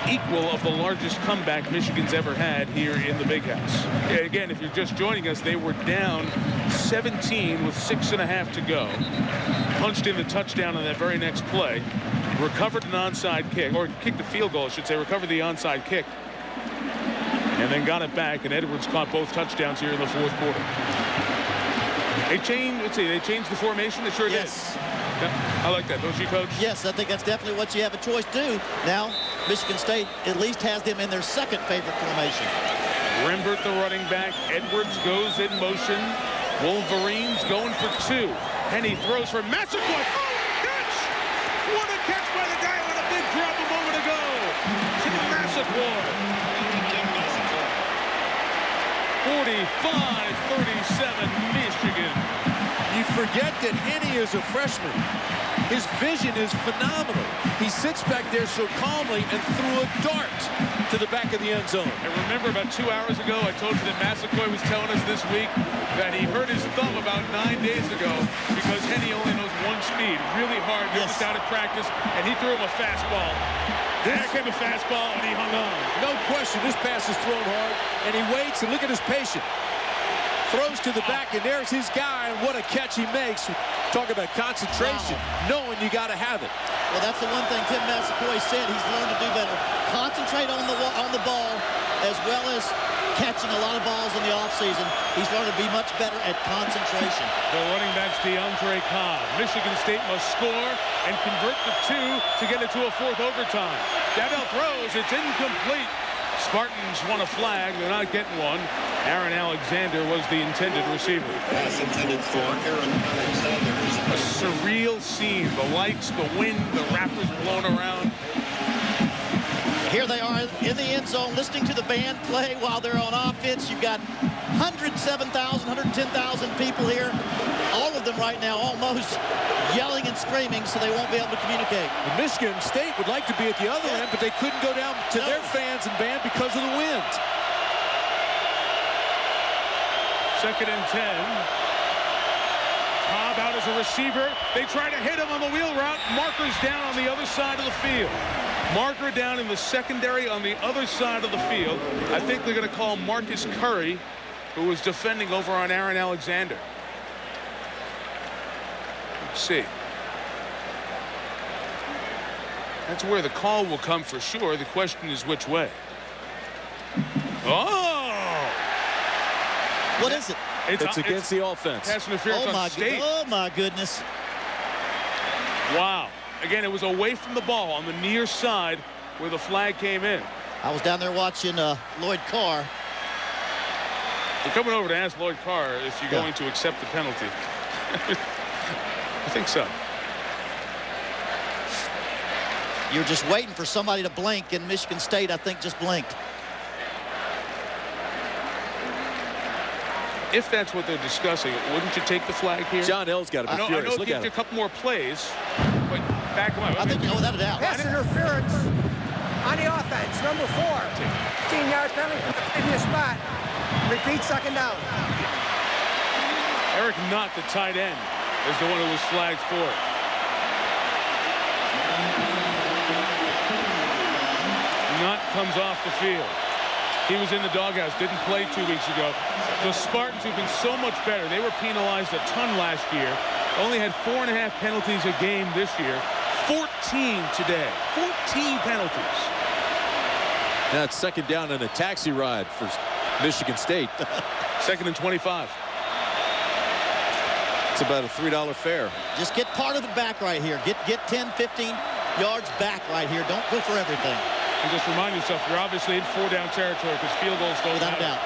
equal of the largest comeback Michigan's ever had here in the Big House. Again, if you're just joining us, they were down 17 with 6.5 to go. Punched in the touchdown on that very next play. Recovered an onside kick, or kicked a field goal, I should say. Recovered the onside kick. And then got it back, and Edwards caught both touchdowns here in the 4th quarter. They changed the formation. They sure did. Yeah, I like that, don't you, Coach? Yes, I think that's definitely what you have a choice to do. Now, Michigan State at least has them in their 2nd favorite formation. Rembert, the running back. Edwards goes in motion. Wolverines going for 2. Henne throws for Massaquoi. Oh, catch! What a catch by the guy on a big drop a moment ago. Jim Massaquoi. 45-37 Michigan. You forget that Henne is a freshman. His vision is phenomenal. He sits back there so calmly and threw a dart to the back of the end zone. And remember, about 2 hours ago, I told you that Massaquoi was telling us this week that he hurt his thumb about 9 days ago because Henne only knows one speed, really hard, just out of practice, and he threw him a fastball. There came a fastball, and he hung on. No question, this pass is thrown hard, and he waits, and look at his patience. Throws to the back, and there's his guy, and what a catch he makes. Talk about concentration, knowing you got to have it. Well, that's the one thing Tim Massaquoi said. He's learned to do better. Concentrate on the ball, as well as catching a lot of balls in the offseason. He's learned to be much better at concentration. The running back's DeAndre Cobb. Michigan State must score and convert the 2 to get it to a 4th overtime. Davell throws. It's incomplete. Spartans want a flag. They're not getting one. Aaron Alexander was the intended receiver. Pass intended for Aaron Alexander. A surreal scene. The lights, the wind, the wrappers blown around. Here they are in the end zone listening to the band play while they're on offense. You've got 107,000, 110,000 people here. All of them right now almost yelling and screaming, so they won't be able to communicate. And Michigan State would like to be at the other end, but they couldn't go down to their fans and band because of the wind. 2nd and 10. Cobb out as a receiver. They try to hit him on the wheel route. Marker's down on the other side of the field. Marker down in the secondary on the other side of the field. I think they're going to call Marcus Curry, who was defending over on Aaron Alexander. Let's see. That's where the call will come for sure. The question is which way. Oh! What is it? It's against the offense. Pass interference on State. Oh, my goodness. Wow. Again, it was away from the ball on the near side where the flag came in. I was down there watching Lloyd Carr. You're coming over to ask Lloyd Carr if you're going to accept the penalty. I think so. You're just waiting for somebody to blink, and Michigan State, I think, just blinked. If that's what they're discussing, wouldn't you take the flag here? John L's got to be furious. I know it gives you a couple more plays, but back him up. I think, without a doubt. Pass interference on the offense, number 4. 15-yard penalty from the previous spot. Repeat, second down. Eric Knott, the tight end, is the one who was flagged for it. Knott comes off the field. He was in the doghouse, didn't play 2 weeks ago. The Spartans, who've been so much better, they were penalized a ton last year. Only had 4.5 penalties a game this year. 14 today. 14 penalties. Now it's second down and a taxi ride for Michigan State. Second and 25. It's about a $3 fare. Just get part of it back right here. Get 10, 15 yards back right here. Don't go for everything. And just remind yourself, you're obviously in 4-down territory because field goals don't matter. Without a doubt.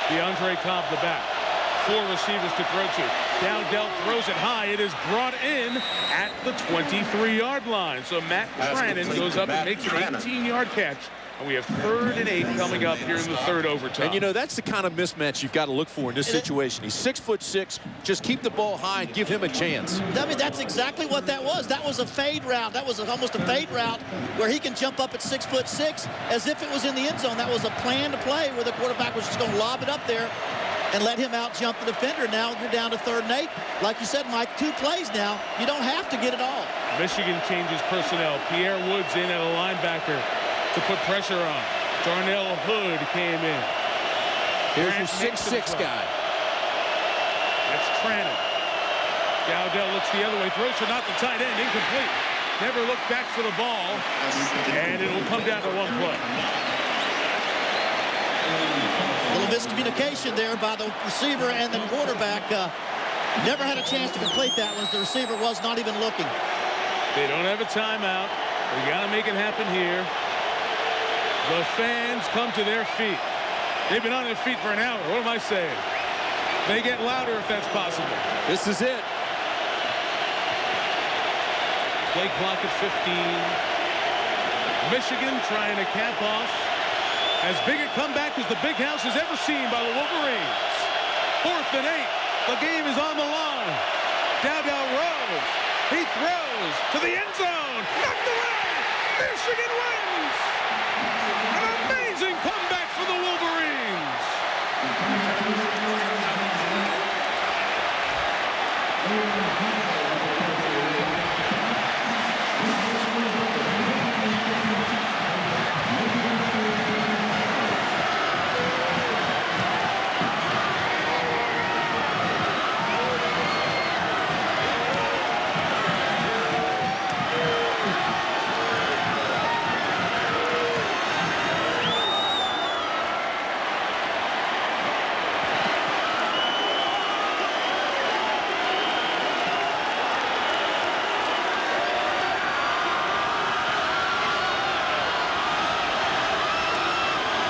DeAndre Cobb, the back. 4 receivers to throw to. Dowdell throws it high. It is brought in at the 23-yard line. So Matt Trannon goes up and makes an 18-yard catch. And we have 3rd and 8 coming up here in the 3rd overtime. And, you know, that's the kind of mismatch you've got to look for in this situation. He's 6'6". Just keep the ball high and give him a chance. I mean, that's exactly what that was. That was a fade route. That was almost a fade route where he can jump up at 6'6" as if it was in the end zone. That was a plan to play where the quarterback was just going to lob it up there and let him out jump the defender. Now you're down to 3rd and 8. Like you said, Mike, 2 plays now. You don't have to get it all. Michigan changes personnel. Pierre Woods in at a linebacker to put pressure on. Darnell Hood came in. Here's your 6'6" guy. That's Trannon. Dowdell looks the other way. Throws for not the tight end. Incomplete. Never looked back for the ball. And it will come down to 1 play. A little miscommunication there by the receiver and the quarterback. Never had a chance to complete that one. The receiver was not even looking. They don't have a timeout. They got to make it happen here. The fans come to their feet. They've been on their feet for an hour. What am I saying? They get louder if that's possible. This is it. Play clock at 15. Michigan trying to cap off as big a comeback as the Big House has ever seen by the Wolverines. 4th and 8. The game is on the line. Dowdell rolls. He throws to the end zone. Knocked away. Michigan wins. An amazing comeback for the Wolverines.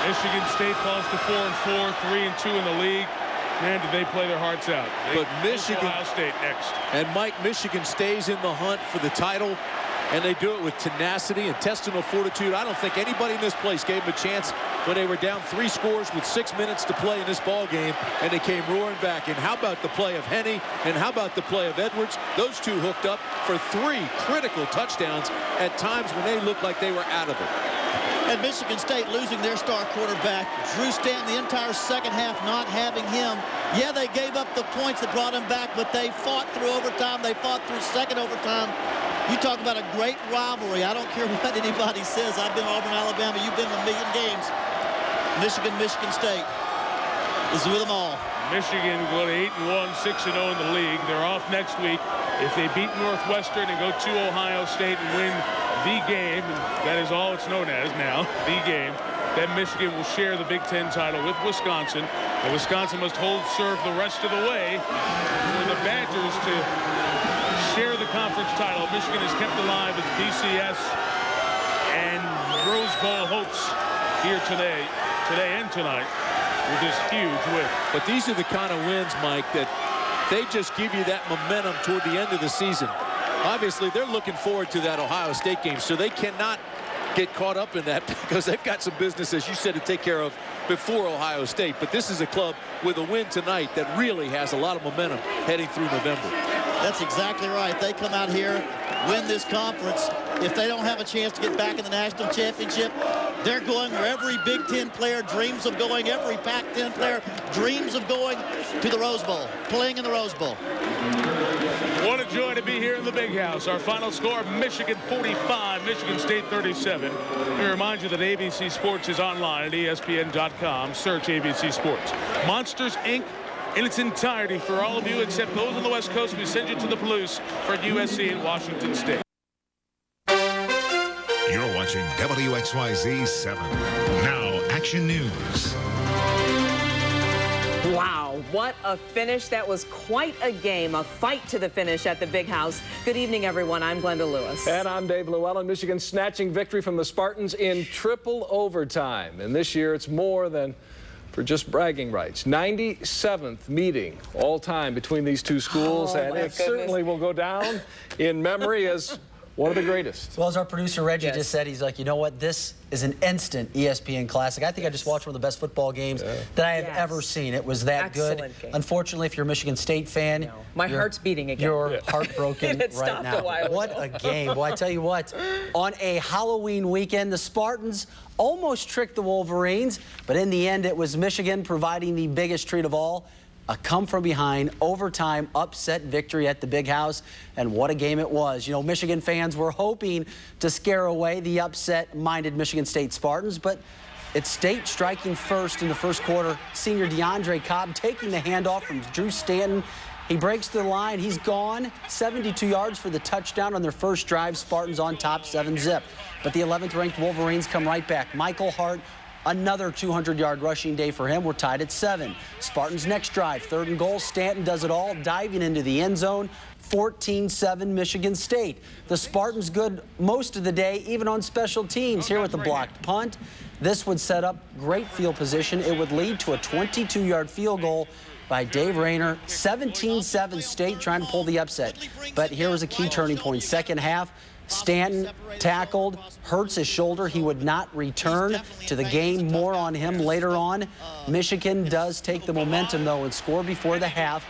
Michigan State falls to 4-4, 3-2 in the league. Man, did they play their hearts out. But Michigan, Ohio State next. And Mike, Michigan stays in the hunt for the title, and they do it with tenacity, intestinal fortitude. I don't think anybody in this place gave them a chance when they were down 3 scores with 6 minutes to play in this ball game, and they came roaring back. And how about the play of Henne, and how about the play of Edwards? Those two hooked up for 3 critical touchdowns at times when they looked like they were out of it. And Michigan State losing their star quarterback, Drew Stanton, the entire second half, not having him Yeah, they gave up the points that brought them back, but they fought through overtime. They fought through second overtime. You talk about a great rivalry. I don't care what anybody says. I've been Auburn, Alabama. You've been to a million games. Michigan State is with them all. Michigan go to 8-1, 6-0 in the league. They're off next week. If they beat Northwestern and go to Ohio State and win the game, and that is all it's known as now, the game, then Michigan will share the Big Ten title with Wisconsin. And Wisconsin must hold serve the rest of the way for the Badgers to share the conference title. Michigan has kept alive its BCS and Rose Bowl hopes here today and tonight with this huge win. But these are the kind of wins, Mike, that they just give you that momentum toward the end of the season. Obviously, they're looking forward to that Ohio State game, so they cannot get caught up in that because they've got some business, as you said, to take care of before Ohio State. But this is a club with a win tonight that really has a lot of momentum heading through November. That's exactly right. They come out here, win this conference. If they don't have a chance to get back in the national championship, they're going where every Big Ten player dreams of going, every Pac-10 player dreams of going to the Rose Bowl, playing in the Rose Bowl. What a joy to be here in the Big House. Our final score, Michigan 45, Michigan State 37. We remind you that ABC Sports is online at ESPN.com. Search ABC Sports. Monsters, Inc. in its entirety for all of you except those on the West Coast. We send you to the Palouse for USC and Washington State. You're watching WXYZ 7. Now, Action News. Wow, what a finish. That was quite a game, a fight to the finish at the Big House. Good evening, everyone. I'm Glenda Lewis. And I'm Dave Llewellyn. Michigan snatching victory from the Spartans in triple overtime. And this year, it's more than for just bragging rights. 97th meeting all time between these two schools, and it certainly will go down in memory as one of the greatest. Well, as our producer Reggie just said, he's like, you know what? This is an instant ESPN classic. I think I just watched one of the best football games that I have ever seen. It was that good. Game. Unfortunately, if you're a Michigan State fan, my heart's beating again. You're heartbroken right now. What a game. Well, I tell you what, on a Halloween weekend, the Spartans almost tricked the Wolverines, but in the end, it was Michigan providing the biggest treat of all. A come-from-behind, overtime, upset victory at the Big House, and what a game it was. You know, Michigan fans were hoping to scare away the upset-minded Michigan State Spartans, but it's State striking first in the first quarter. Senior DeAndre Cobb taking the handoff from Drew Stanton. He breaks the line. He's gone. 72 yards for the touchdown on their first drive. Spartans on top, 7-zip. But the 11th-ranked Wolverines come right back. Michael Hart, another 200-yard rushing day for him. We're tied at 7. Spartans' next drive, 3rd and goal. Stanton does it all, diving into the end zone. 14-7 Michigan State. The Spartans good most of the day, even on special teams. Here with the blocked punt. This would set up great field position. It would lead to a 22-yard field goal by Dave Rayner. 17-7 State trying to pull the upset. But here was a key turning point. Second half, Stanton tackled, hurts his shoulder. He would not return to the game. More on him later on. Michigan does take the momentum, though, and score before the half.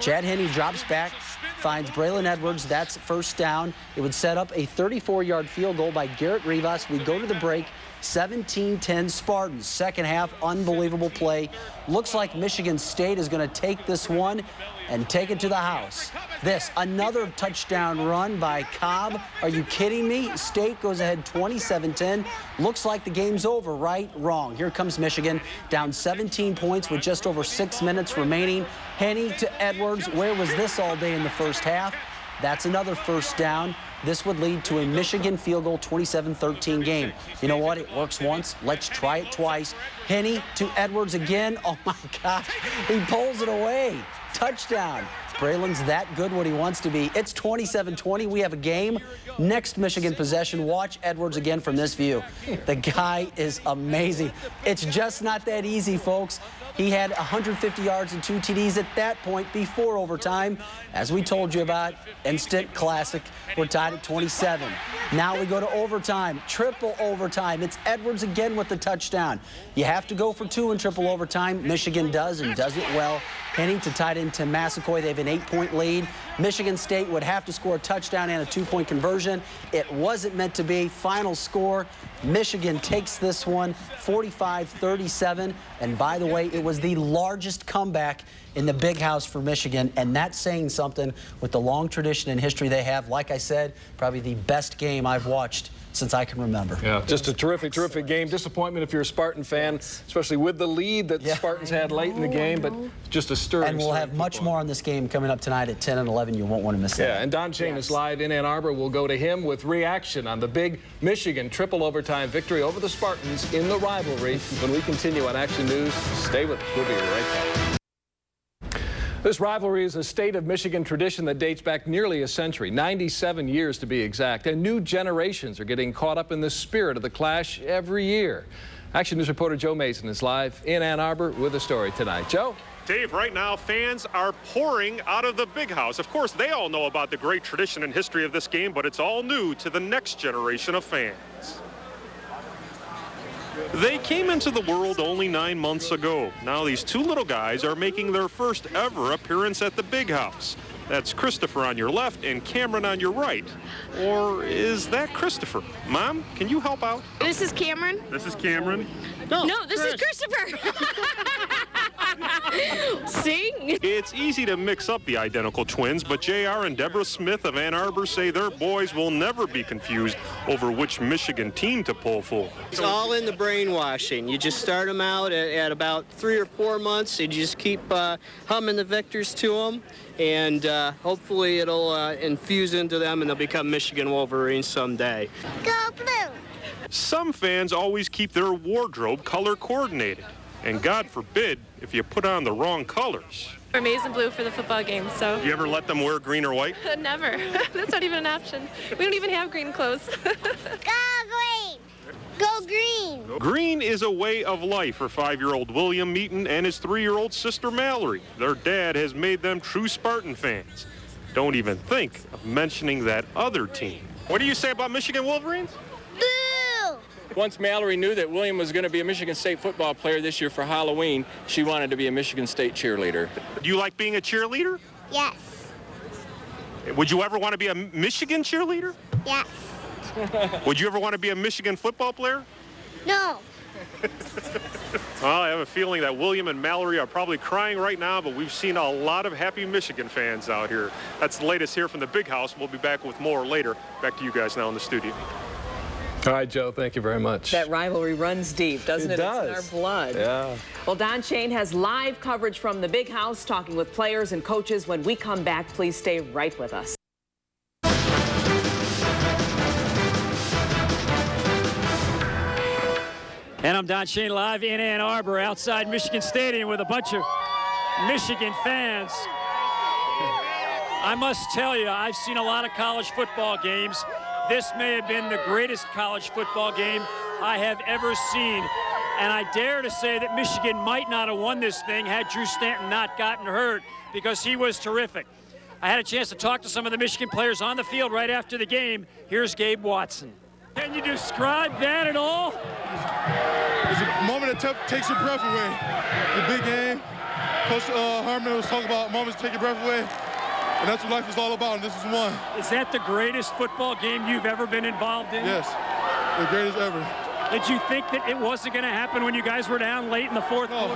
Chad Henne drops back, finds Braylon Edwards. That's first down. It would set up a 34-yard field goal by Garrett Rivas. We go to the break. 17-10 Spartans. Second half, unbelievable play. Looks like Michigan State is going to take this one and take it to the house. This, another touchdown run by Cobb. Are you kidding me? State goes ahead 27-10. Looks like the game's over, right? Wrong. Here comes Michigan, down 17 points with just over 6 minutes remaining. Henne to Edwards. Where was this all day in the first half? That's another first down. This would lead to a Michigan field goal 27-13 game. You know what? It works once. Let's try it twice. Henne to Edwards again. Oh, my gosh. He pulls it away. Touchdown. Braylon's that good when he wants to be. It's 27-20. We have a game. Next Michigan possession. Watch Edwards again from this view. The guy is amazing. It's just not that easy, folks. He had 150 yards and 2 TDs at that point before overtime. As we told you about, instant classic. We're tied at at 27. Now we go to overtime, triple overtime. It's Edwards again with the touchdown. You have to go for 2 in triple overtime. Michigan does, and does it well. Penny to tight end Tim Massaquoi. They have an 8-point lead. Michigan State would have to score a touchdown and a 2-point conversion. It wasn't meant to be. Final score, Michigan takes this one 45-37. And by the way, it was the largest comeback in the Big House for Michigan, and that's saying something with the long tradition and history they have. Like I said, probably the best game I've watched since I can remember. Yeah, just a terrific game. Disappointment if you're a Spartan fan, especially with the lead that the Spartans had late in the game, but just a stirring. And we'll have much more on this game coming up tonight at 10 and 11. You won't want to miss that. Yeah, and Don Shane is live in Ann Arbor. We'll go to him with reaction on the big Michigan triple overtime victory over the Spartans in the rivalry. When we continue on Action News, stay with us. We'll be right back. This rivalry is a state of Michigan tradition that dates back nearly a century, 97 years to be exact, and new generations are getting caught up in the spirit of the clash every year. Action News reporter Joe Mason is live in Ann Arbor with a story tonight. Joe? Dave, right now fans are pouring out of the Big House. Of course, they all know about the great tradition and history of this game, but it's all new to the next generation of fans. They came into the world only 9 months ago. Now these two little guys are making their first ever appearance at the Big House. That's Christopher on your left and Cameron on your right. Or is that Christopher? Mom, can you help out? This is Cameron. This is Cameron. No, this is Christopher. See? It's easy to mix up the identical twins, but JR and Deborah Smith of Ann Arbor say their boys will never be confused over which Michigan team to pull for. It's all in the brainwashing. You just start them out at about 3 or 4 months, and you just keep humming the victors to them, and hopefully it'll infuse into them and they'll become Michigan Wolverines someday. Go blue! Some fans always keep their wardrobe color coordinated. And God forbid if you put on the wrong colors. We're maize and blue for the football game, so. You ever let them wear green or white? Never. That's not even an option. We don't even have green clothes. Go green! Go green! Green is a way of life for 5-year-old William Meaton and his 3-year-old sister Mallory. Their dad has made them true Spartan fans. Don't even think of mentioning that other team. What do you say about Michigan Wolverines? Once Mallory knew that William was going to be a Michigan State football player this year for Halloween, she wanted to be a Michigan State cheerleader. Do you like being a cheerleader? Yes. Would you ever want to be a Michigan cheerleader? Yes. Would you ever want to be a Michigan football player? No. Well, I have a feeling that William and Mallory are probably crying right now, but we've seen a lot of happy Michigan fans out here. That's the latest here from the Big House. We'll be back with more later. Back to you guys now in the studio. All right, Joe, thank you very much. That rivalry runs deep, doesn't it? Does. It's in our blood. Yeah. Well, Don Shane has live coverage from the Big House, talking with players and coaches. When we come back, please stay right with us. And I'm Don Shane live in Ann Arbor outside Michigan Stadium with a bunch of Michigan fans. I must tell you, I've seen a lot of college football games. This may have been the greatest college football game I have ever seen. And I dare to say that Michigan might not have won this thing had Drew Stanton not gotten hurt, because he was terrific. I had a chance to talk to some of the Michigan players on the field right after the game. Here's Gabe Watson. Can you describe that at all? It's a moment that takes your breath away. The big game. Coach Harmon was talking about moments to take your breath away. And that's what life is all about, and this is one. Is that the greatest football game you've ever been involved in? Yes, the greatest ever. Did you think that it wasn't going to happen when you guys were down late in the fourth quarter?